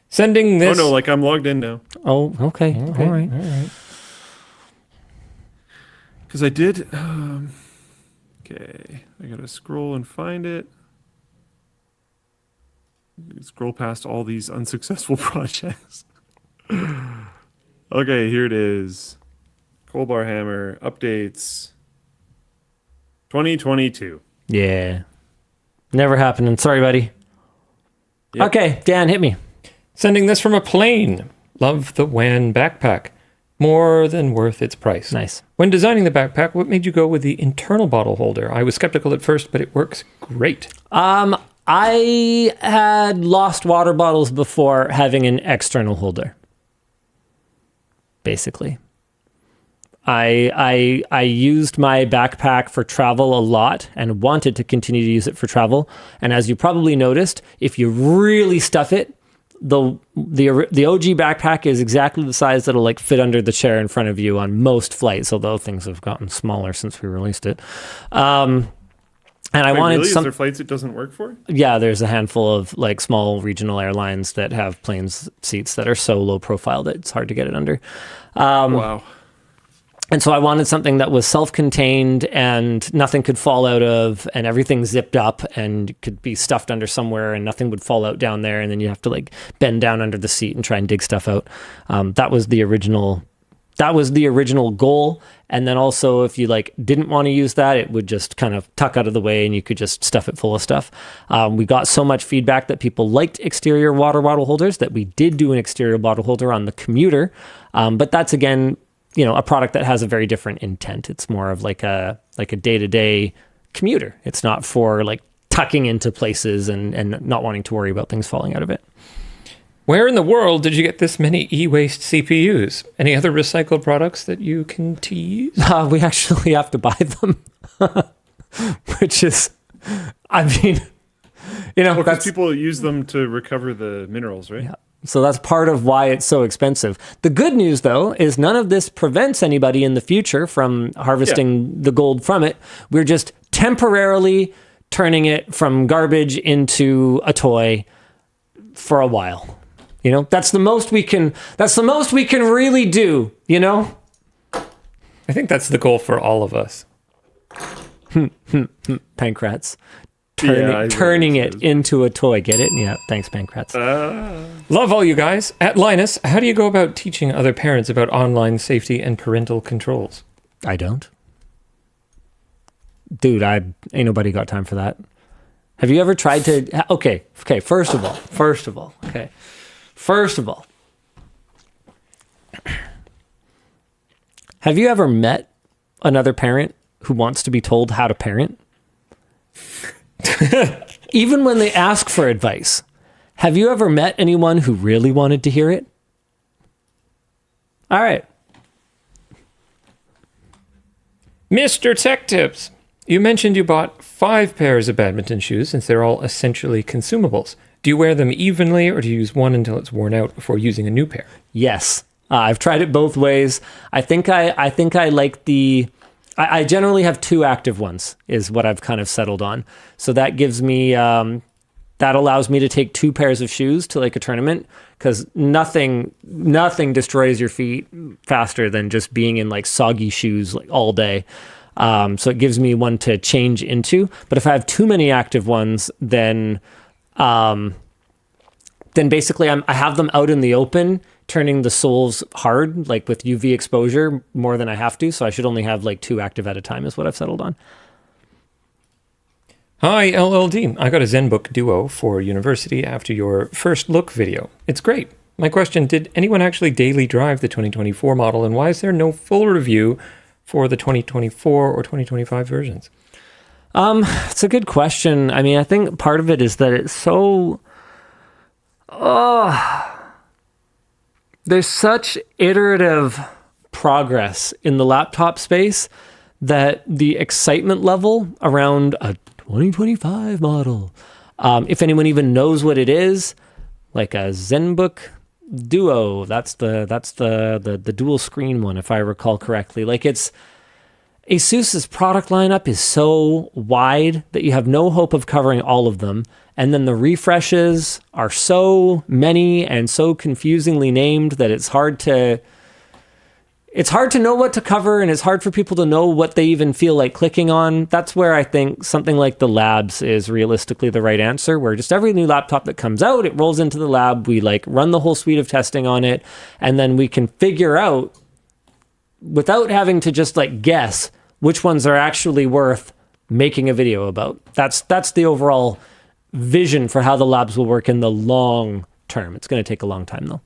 S3: Sending this.
S2: Oh no, like I'm logged in now.
S1: Oh, okay. All right.
S2: Because I did. Okay, I gotta scroll and find it. Scroll past all these unsuccessful projects. Okay, here it is. Coalbar Hammer updates 2022.
S1: Yeah. Never happening. Sorry, buddy. Yep. Okay, Dan, hit me.
S3: Sending this from a plane. Love the WAN backpack. More than worth its price.
S1: Nice.
S3: When designing the backpack, what made you go with the internal bottle holder? I was skeptical at first, but it works great.
S1: I had lost water bottles before having an external holder. Basically. I used my backpack for travel a lot and wanted to continue to use it for travel. And as you probably noticed, if you really stuff it, the OG backpack is exactly the size that'll like fit under the chair in front of you on most flights, although things have gotten smaller since we released it. And I wanted
S2: really?
S1: some.
S2: Is there flights it doesn't work for?
S1: Yeah, there's a handful of like small regional airlines that have planes seats that are so low profile that it's hard to get it under.
S2: Wow.
S1: And so I wanted something that was self-contained and nothing could fall out of, and everything zipped up and could be stuffed under somewhere and nothing would fall out down there. And then you have to like bend down under the seat and try and dig stuff out. That was the original goal. And then also if you like didn't want to use that, it would just kind of tuck out of the way and you could just stuff it full of stuff. We got so much feedback that people liked exterior water bottle holders that we did do an exterior bottle holder on the commuter. But that's again, a product that has a very different intent. It's more of like a day-to-day commuter. It's not for like tucking into places and not wanting to worry about things falling out of it.
S3: Where in the world did you get this many e-waste CPUs? Any other recycled products that you can tease?
S1: We actually have to buy them, which is,
S2: Because people use them to recover the minerals, right?
S1: Yeah. So that's part of why it's so expensive. The good news, though, is none of this prevents anybody in the future from harvesting the gold from it. We're just temporarily turning it from garbage into a toy for a while. You know, that's the most we can really do, you know?
S3: I think that's the goal for all of us.
S1: Pancrats.
S2: Yeah,
S1: Turning it into a toy. Get it? Yeah, thanks, Pancrats.
S3: Love all you guys. At Linus, how do you go about teaching other parents about online safety and parental controls?
S1: I don't. Dude, ain't nobody got time for that. Have you ever tried to... Okay, first of all. Have you ever met another parent who wants to be told how to parent? Even when they ask for advice. Have you ever met anyone who really wanted to hear it? All right.
S3: Mr. Tech Tips, you mentioned you bought 5 pairs of badminton shoes since they're all essentially consumables. Do you wear them evenly or do you use one until it's worn out before using a new pair?
S1: Yes. I've tried it both ways. I think I like I generally have 2 active ones is what I've kind of settled on. So that gives me, that allows me to take 2 pairs of shoes to like a tournament because nothing destroys your feet faster than just being in like soggy shoes like all day. So it gives me one to change into. But if I have too many active ones, then basically I have them out in the open, turning the soles hard, like with UV exposure more than I have to. So I should only have like 2 active at a time is what I've settled on.
S3: Hi, LLD. I got a Zenbook Duo for university after your first look video. It's great. My question, did anyone actually daily drive the 2024 model, and why is there no full review for the 2024 or 2025 versions?
S1: It's a good question. I mean, I think part of it is that it's so... there's such iterative progress in the laptop space that the excitement level around a 2025 model, if anyone even knows what it is, like a Zenbook Duo, that's the dual screen one, if I recall correctly. Like Asus's product lineup is so wide that you have no hope of covering all of them. And then the refreshes are so many and so confusingly named that it's hard to know what to cover, and it's hard for people to know what they even feel like clicking on. That's where I think something like the labs is realistically the right answer, where just every new laptop that comes out, it rolls into the lab, we like run the whole suite of testing on it, and then we can figure out, without having to just like guess, which ones are actually worth making a video about. That's the overall vision for how the labs will work in the long term. It's going to take a long time though.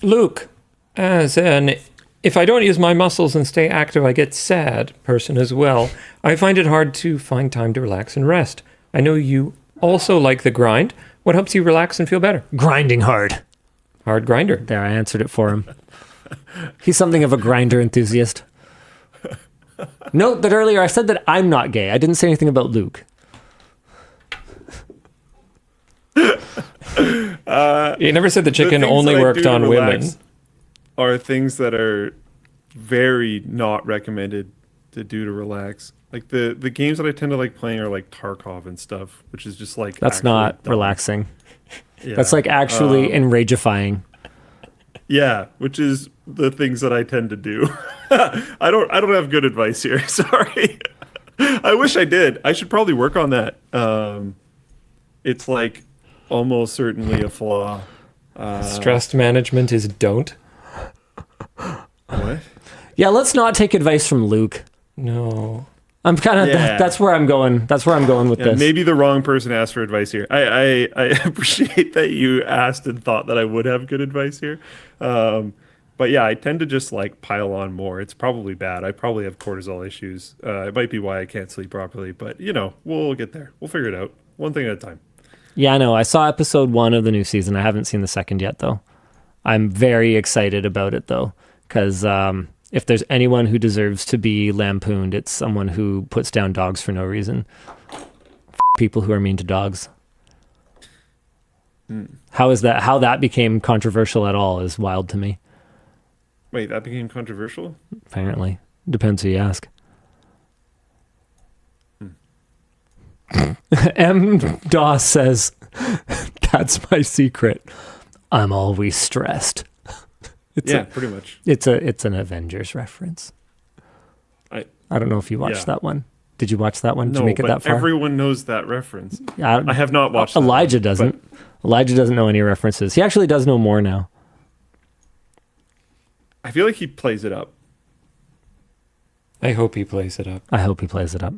S3: Luke, as an if I don't use my muscles and stay active, I get sad person as well, I find it hard to find time to relax and rest. I know you also like the grind. What helps you relax and feel better?
S1: Grinding hard.
S3: Hard grinder.
S1: There, I answered it for him. He's something of a grinder enthusiast. Note that earlier I said that I'm not gay. I didn't say anything about Luke.
S3: You never said the chicken only worked on women.
S2: Are things that are very not recommended to do to relax. Like the games that I tend to like playing are like Tarkov and stuff, which is just like
S1: that's not dumb. Relaxing.
S2: Yeah.
S1: That's like actually enragifying.
S2: Yeah, which is the things that I tend to do. I don't have good advice here. Sorry. I wish I did. I should probably work on that. It's like almost certainly a flaw.
S3: Stress management is don't.
S2: What?
S1: Yeah, let's not take advice from Luke.
S3: No.
S1: I'm kind of that's where I'm going. That's where I'm going with this.
S2: Maybe the wrong person asked for advice here. I appreciate that you asked and thought that I would have good advice here. But yeah, I tend to just like pile on more. It's probably bad. I probably have cortisol issues. It might be why I can't sleep properly, but we'll get there. We'll figure it out. One thing at a time.
S1: Yeah, I know. I saw episode 1 of the new season. I haven't seen the second yet though. I'm very excited about it though, because if there's anyone who deserves to be lampooned, it's someone who puts down dogs for no reason. People who are mean to dogs. How that became controversial at all is wild to me.
S2: Wait, that became controversial?
S1: Apparently. Depends who you ask. M. Doss says, "That's my secret. I'm always stressed."
S2: Pretty much.
S1: It's an Avengers reference. I don't know if you watched that one. Did you watch that one? Did you make it that far?
S2: Everyone knows that reference. I have not watched
S1: Elijah doesn't. Elijah doesn't know any references. He actually does know more now.
S2: I feel like he plays it up.
S3: I hope he plays it up.
S1: I hope he plays it up.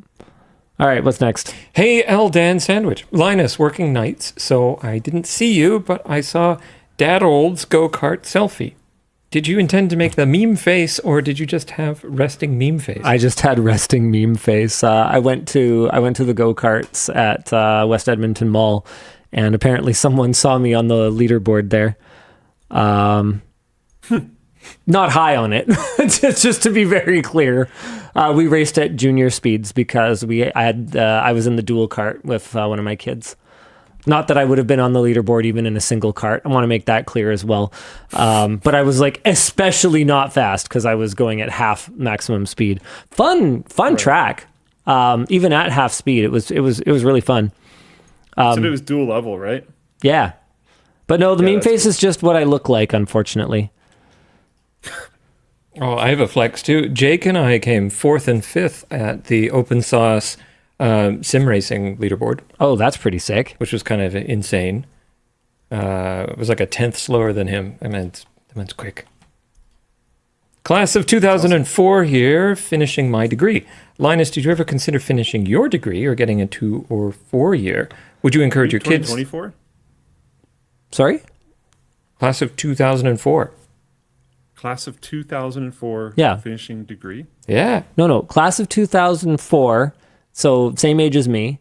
S1: All right, what's next?
S3: Hey, L. Dan Sandwich. Linus, working nights, so I didn't see you, but I saw Dad Old's go-kart selfie. Did you intend to make the meme face, or did you just have resting meme face?
S1: I just had resting meme face. I went to the go-karts at West Edmonton Mall, and apparently someone saw me on the leaderboard there. Not high on it, just to be very clear. We raced at junior speeds because I was in the dual cart with one of my kids. Not that I would have been on the leaderboard even in a single cart. I want to make that clear as well. But I was like especially not fast because I was going at half maximum speed. Fun right. Track. Even at half speed, it was really fun.
S2: So it was dual level, right?
S1: Yeah, but no, the meme face is just what I look like, unfortunately.
S3: Oh, I have a flex too. Jake and I came 4th and 5th at the open source sim racing leaderboard.
S1: Oh, that's pretty sick.
S3: Which was kind of insane. It was like a 10th slower than him. I meant quick. Class of 2004 here, finishing my degree. Linus, did you ever consider finishing your degree or getting a 2 or 4 year? Would you encourage your kids?
S2: 2024?
S1: Sorry?
S3: Class of 2004.
S2: Class of 2004
S1: yeah.
S2: Finishing degree?
S3: Yeah.
S1: No. Class of 2004, so same age as me,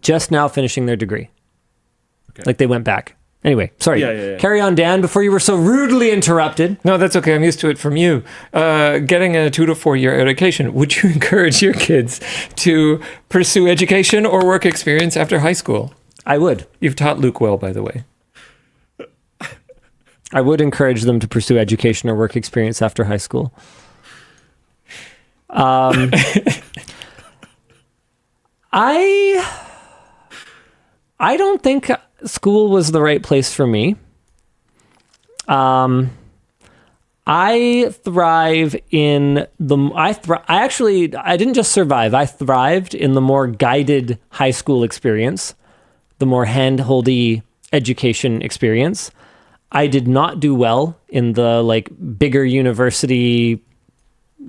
S1: just now finishing their degree. Okay. Like they went back. Anyway, sorry.
S2: Yeah.
S1: Carry on, Dan, before you were so rudely interrupted.
S3: No, that's okay. I'm used to it from you. Getting a 2 to 4 year education. Would you encourage your kids to pursue education or work experience after high school?
S1: I would.
S3: You've taught Luke well, by the way.
S1: I would encourage them to pursue education or work experience after high school. I don't think school was the right place for me. I thrive in I didn't just survive. I thrived in the more guided high school experience, the more hand-holdy education experience. I did not do well in the bigger university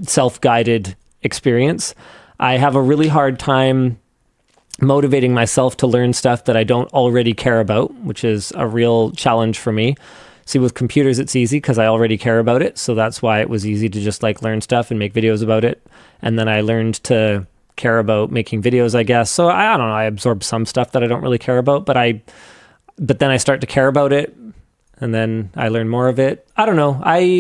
S1: self-guided experience. I have a really hard time motivating myself to learn stuff that I don't already care about, which is a real challenge for me. See, with computers, it's easy because I already care about it. So that's why it was easy to just learn stuff and make videos about it. And then I learned to care about making videos, I guess. So I don't know, I absorb some stuff that I don't really care about, but then I start to care about it. And then I learn more of it. I don't know. I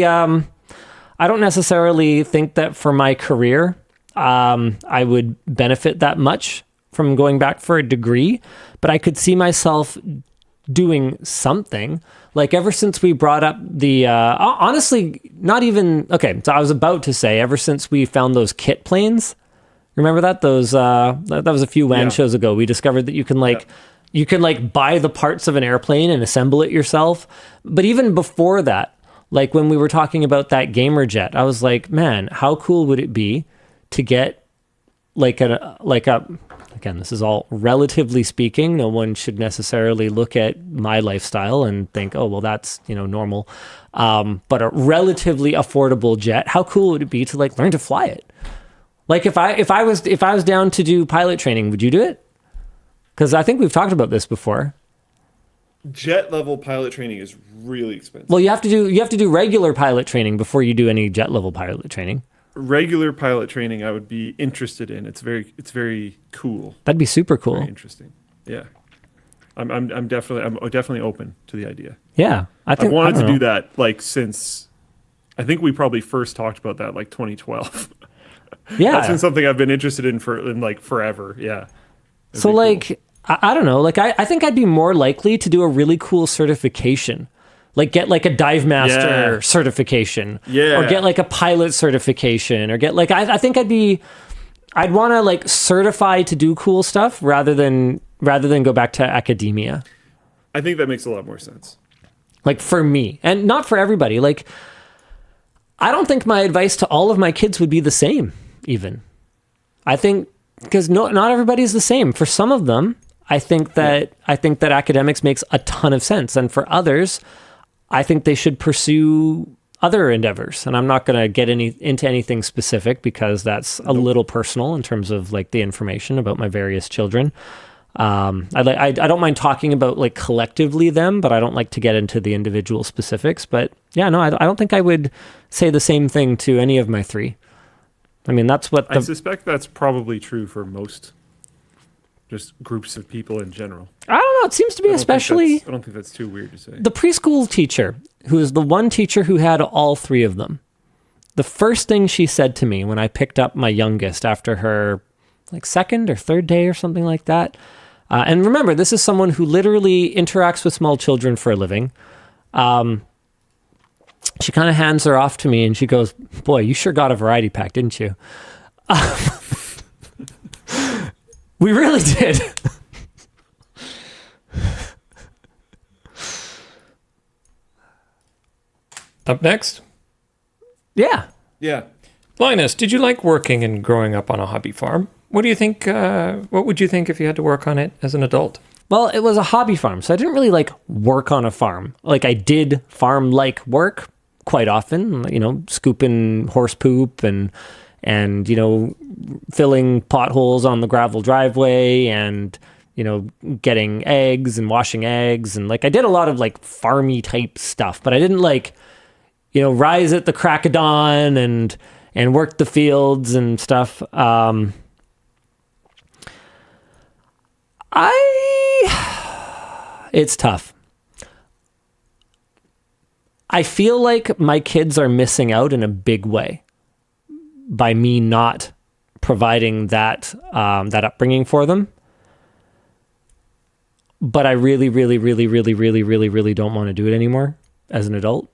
S1: don't necessarily think that for my career, I would benefit that much from going back for a degree, but I could see myself doing something. Ever since we brought up the, honestly, not even, okay, so I was about to say, ever since we found those kit planes, remember that? That was a few WAN shows ago. We discovered that you can you can buy the parts of an airplane and assemble it yourself. But even before that, when we were talking about that gamer jet, I was like, man, how cool would it be to get again, this is all relatively speaking. No one should necessarily look at my lifestyle and think, oh, well, that's, normal. But a relatively affordable jet, how cool would it be to learn to fly it? If I was down to do pilot training, would you do it? Because I think we've talked about this before.
S2: Jet level pilot training is really expensive.
S1: Well, you have to do regular pilot training before you do any jet level pilot training.
S2: Regular pilot training, I would be interested in. It's very cool.
S1: That'd be super cool.
S2: Very interesting. Yeah, I'm definitely open to the idea.
S1: Yeah,
S2: I've wanted to do that since I think we probably first talked about that 2012.
S1: Yeah,
S2: that's been something I've been interested in forever. Yeah.
S1: So cool. I don't know, I think I'd be more likely to do a really cool certification, get a dive master certification, or get a pilot certification, or get I think I'd be I'd want to like certify to do cool stuff rather than go back to academia.
S2: I think that makes a lot more sense.
S1: Like for me, and not for everybody. Like, I don't think my advice to all of my kids would be the same, even. I think, because not everybody's the same. For some of them, I think that academics makes a ton of sense. And for others, I think they should pursue other endeavors. And I'm not going to get into anything specific because that's a little personal in terms of like the information about my various children. I don't mind talking about like collectively them, but I don't like to get into the individual specifics. But yeah, no, I don't think I would say the same thing to any of my three. I mean, that's what
S2: I suspect that's probably true for most just groups of people in general.
S1: I don't know. It seems to be
S2: I
S1: especially...
S2: don't think that's too weird to say.
S1: The preschool teacher, who is the one teacher who had all three of them, the first thing she said to me when I picked up my youngest after her like second or third day or something like that, and remember, this is someone who literally interacts with small children for a living. She kind of hands her off to me and she goes, "Boy, you sure got a variety pack, didn't you?" We really did.
S3: Up next?
S1: Yeah.
S2: Yeah.
S3: Linus, did you like working and growing up on a hobby farm? What do you think? What would you think if you had to work on it as an adult?
S1: Well, it was a hobby farm, so I didn't really like work on a farm. Like I did farm-like work quite often, you know, scooping horse poop and you know, filling potholes on the gravel driveway and, you know, getting eggs and washing eggs. And like, I did a lot of like farmy type stuff, but I didn't like, you know, rise at the crack of dawn and work the fields and stuff. It's tough. I feel like my kids are missing out in a big way by me not providing that upbringing for them. But I really, really, really, really, really, really, really don't want to do it anymore as an adult.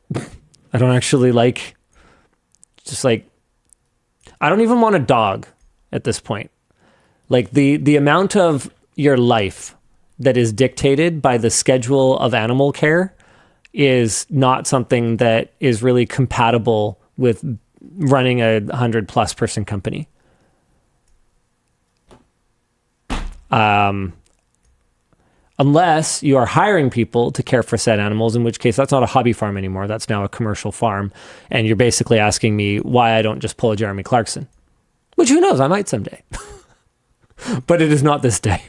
S1: I don't actually like, just like, I don't even want a dog at this point. Like the amount of your life that is dictated by the schedule of animal care is not something that is really compatible with running a 100+ person company. Unless you are hiring people to care for said animals, in which case that's not a hobby farm anymore. That's now a commercial farm. And you're basically asking me why I don't just pull a Jeremy Clarkson, which who knows, I might someday. But it is not this day.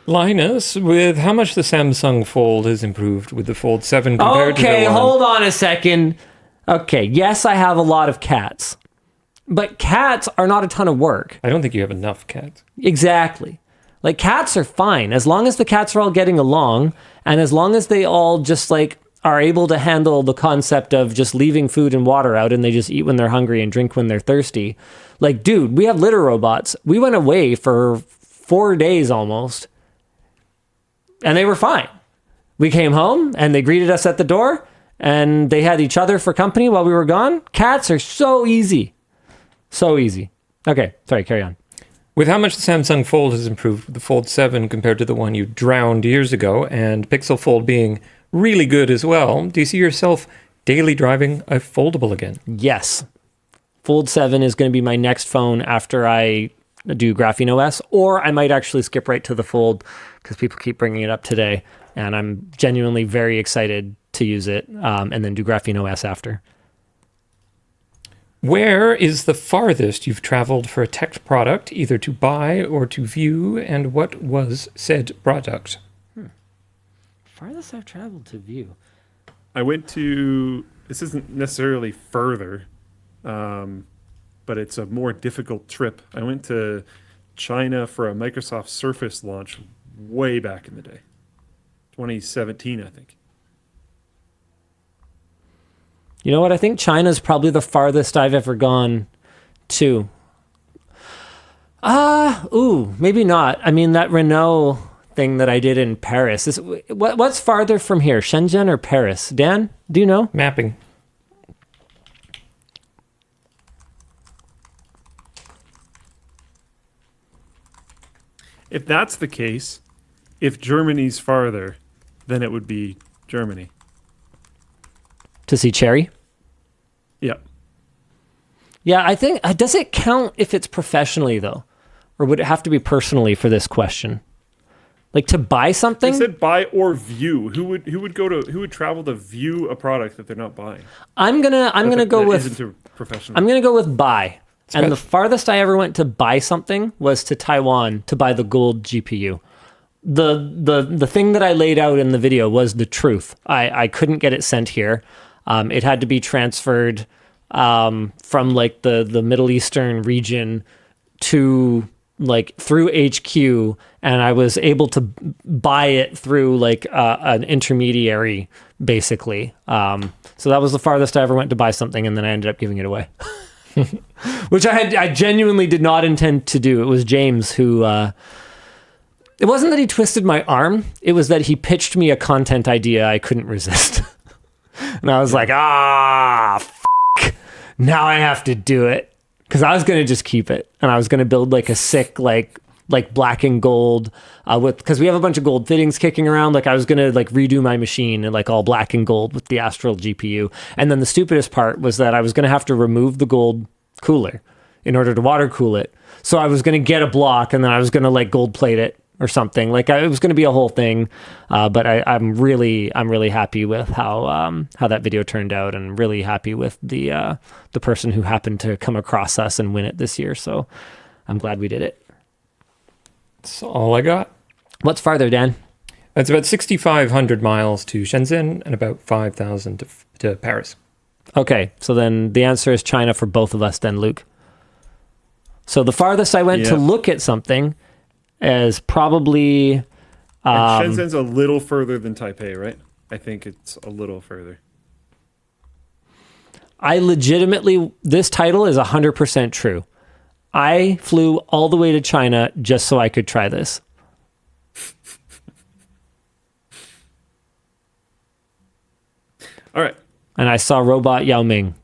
S3: Linus, with how much the Samsung Fold has improved with the Fold 7 compared to the
S1: Okay,
S3: one...
S1: hold on a second. Okay, yes, I have a lot of cats. But cats are not a ton of work.
S3: I don't think you have enough cats.
S1: Exactly. Like, cats are fine. As long as the cats are all getting along, and as long as they all just, like, are able to handle the concept of just leaving food and water out, and they just eat when they're hungry and drink when they're thirsty. Like, dude, we have litter robots. We went away for 4 days almost, and they were fine. We came home, and they greeted us at the door, and they had each other for company while we were gone. Cats are so easy. So easy. Okay, sorry, carry on.
S3: With how much the Samsung Fold has improved with the Fold 7 compared to the one you drowned years ago, and Pixel Fold being really good as well, do you see yourself daily driving a foldable again?
S1: Yes. Fold 7 is going to be my next phone after I do Graphene OS, or I might actually skip right to the Fold because people keep bringing it up today, and I'm genuinely very excited to use it, and then do Graphene OS after.
S3: Where is the farthest you've traveled for a tech product, either to buy or to view, and what was said product?
S1: Farthest I've traveled to view.
S2: I went to, this isn't necessarily further, but it's a more difficult trip. I went to China for a Microsoft Surface launch way back in the day. 2017, I think.
S1: You know what? I think China's probably the farthest I've ever gone to. Maybe not. I mean, that Renault thing that I did in Paris. What's farther from here, Shenzhen or Paris? Dan, do you know?
S3: Mapping.
S2: If that's the case, if Germany's farther, then it would be Germany.
S1: To see Cherry?
S2: Yeah.
S1: Yeah, I think, does it count if it's professionally though? Or would it have to be personally for this question? Like to buy something?
S2: They said buy or view. Who would travel to view a product that they're not buying?
S1: I'm gonna go with
S2: professional.
S1: I'm gonna go with buy. And
S3: good.
S1: the farthest I ever went to buy something was to Taiwan to buy the gold GPU. The thing that I laid out in the video was the truth. I couldn't get it sent here. It had to be transferred from like the Middle Eastern region to like through HQ, and I was able to buy it through like an intermediary, basically. So that was the farthest I ever went to buy something, and then I ended up giving it away, which I genuinely did not intend to do. It was James who. It wasn't that he twisted my arm; it was that he pitched me a content idea I couldn't resist, and I was like, now I have to do it. Because I was going to just keep it, and I was going to build like a sick like black and gold because we have a bunch of gold fittings kicking around. Like I was going to like redo my machine and like all black and gold with the Astral GPU. And then the stupidest part was that I was going to have to remove the gold cooler in order to water cool it. So I was going to get a block, and then I was going to like gold plate it or something. Like it was going to be a whole thing. But I'm really happy with how that video turned out, and really happy with the person who happened to come across us and win it this year. So I'm glad we did it.
S3: That's all I got.
S1: What's farther, Dan?
S3: It's about 6,500 miles to Shenzhen and about 5,000 to Paris.
S1: Okay, so then the answer is China for both of us then, Luke. So the farthest I went to look at something is probably...
S2: And Shenzhen's a little further than Taipei, right? I think it's a little further.
S1: I legitimately... This title is 100% true. I flew all the way to China just so I could try this.
S2: All right.
S1: And I saw Robot Yao Ming.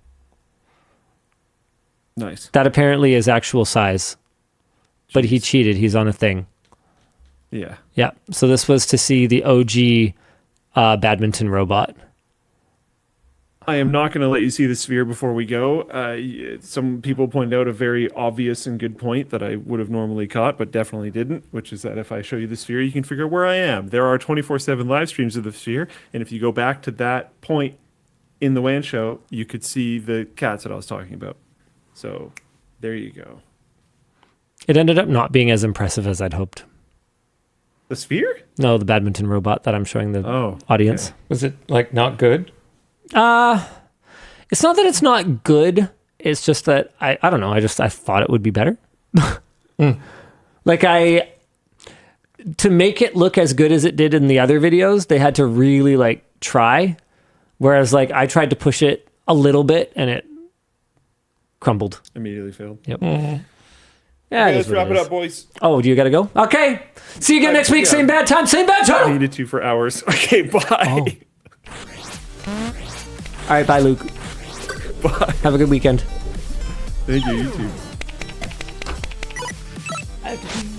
S2: Nice.
S1: That apparently is actual size. But he cheated. He's on a thing.
S2: Yeah.
S1: Yeah. So this was to see the OG badminton robot.
S2: I am not going to let you see the sphere before we go. Some people pointed out a very obvious and good point that I would have normally caught, but definitely didn't, which is that if I show you the sphere, you can figure out where I am. There are 24/7 live streams of the sphere, and if you go back to that point in the WAN show, you could see the cats that I was talking about. So there you go.
S1: It ended up not being as impressive as I'd hoped.
S2: The sphere?
S1: No, the badminton robot that I'm showing the audience.
S2: Okay.
S3: Was it like not good?
S1: It's not that it's not good. It's just that I don't know. I thought it would be better. Like to make it look as good as it did in the other videos, they had to really like try. Whereas like I tried to push it a little bit and it crumbled.
S2: Immediately failed.
S1: Yep.
S3: Mm-hmm.
S1: Yeah,
S2: Okay, let's wrap it up, boys.
S1: Oh, do you got to go? Okay. See you again next week. Same bad time, same bad
S2: I
S1: time.
S2: needed to for hours. Okay, bye.
S1: All right, bye, Luke.
S2: Bye.
S1: Have a good weekend.
S2: Thank you, you too.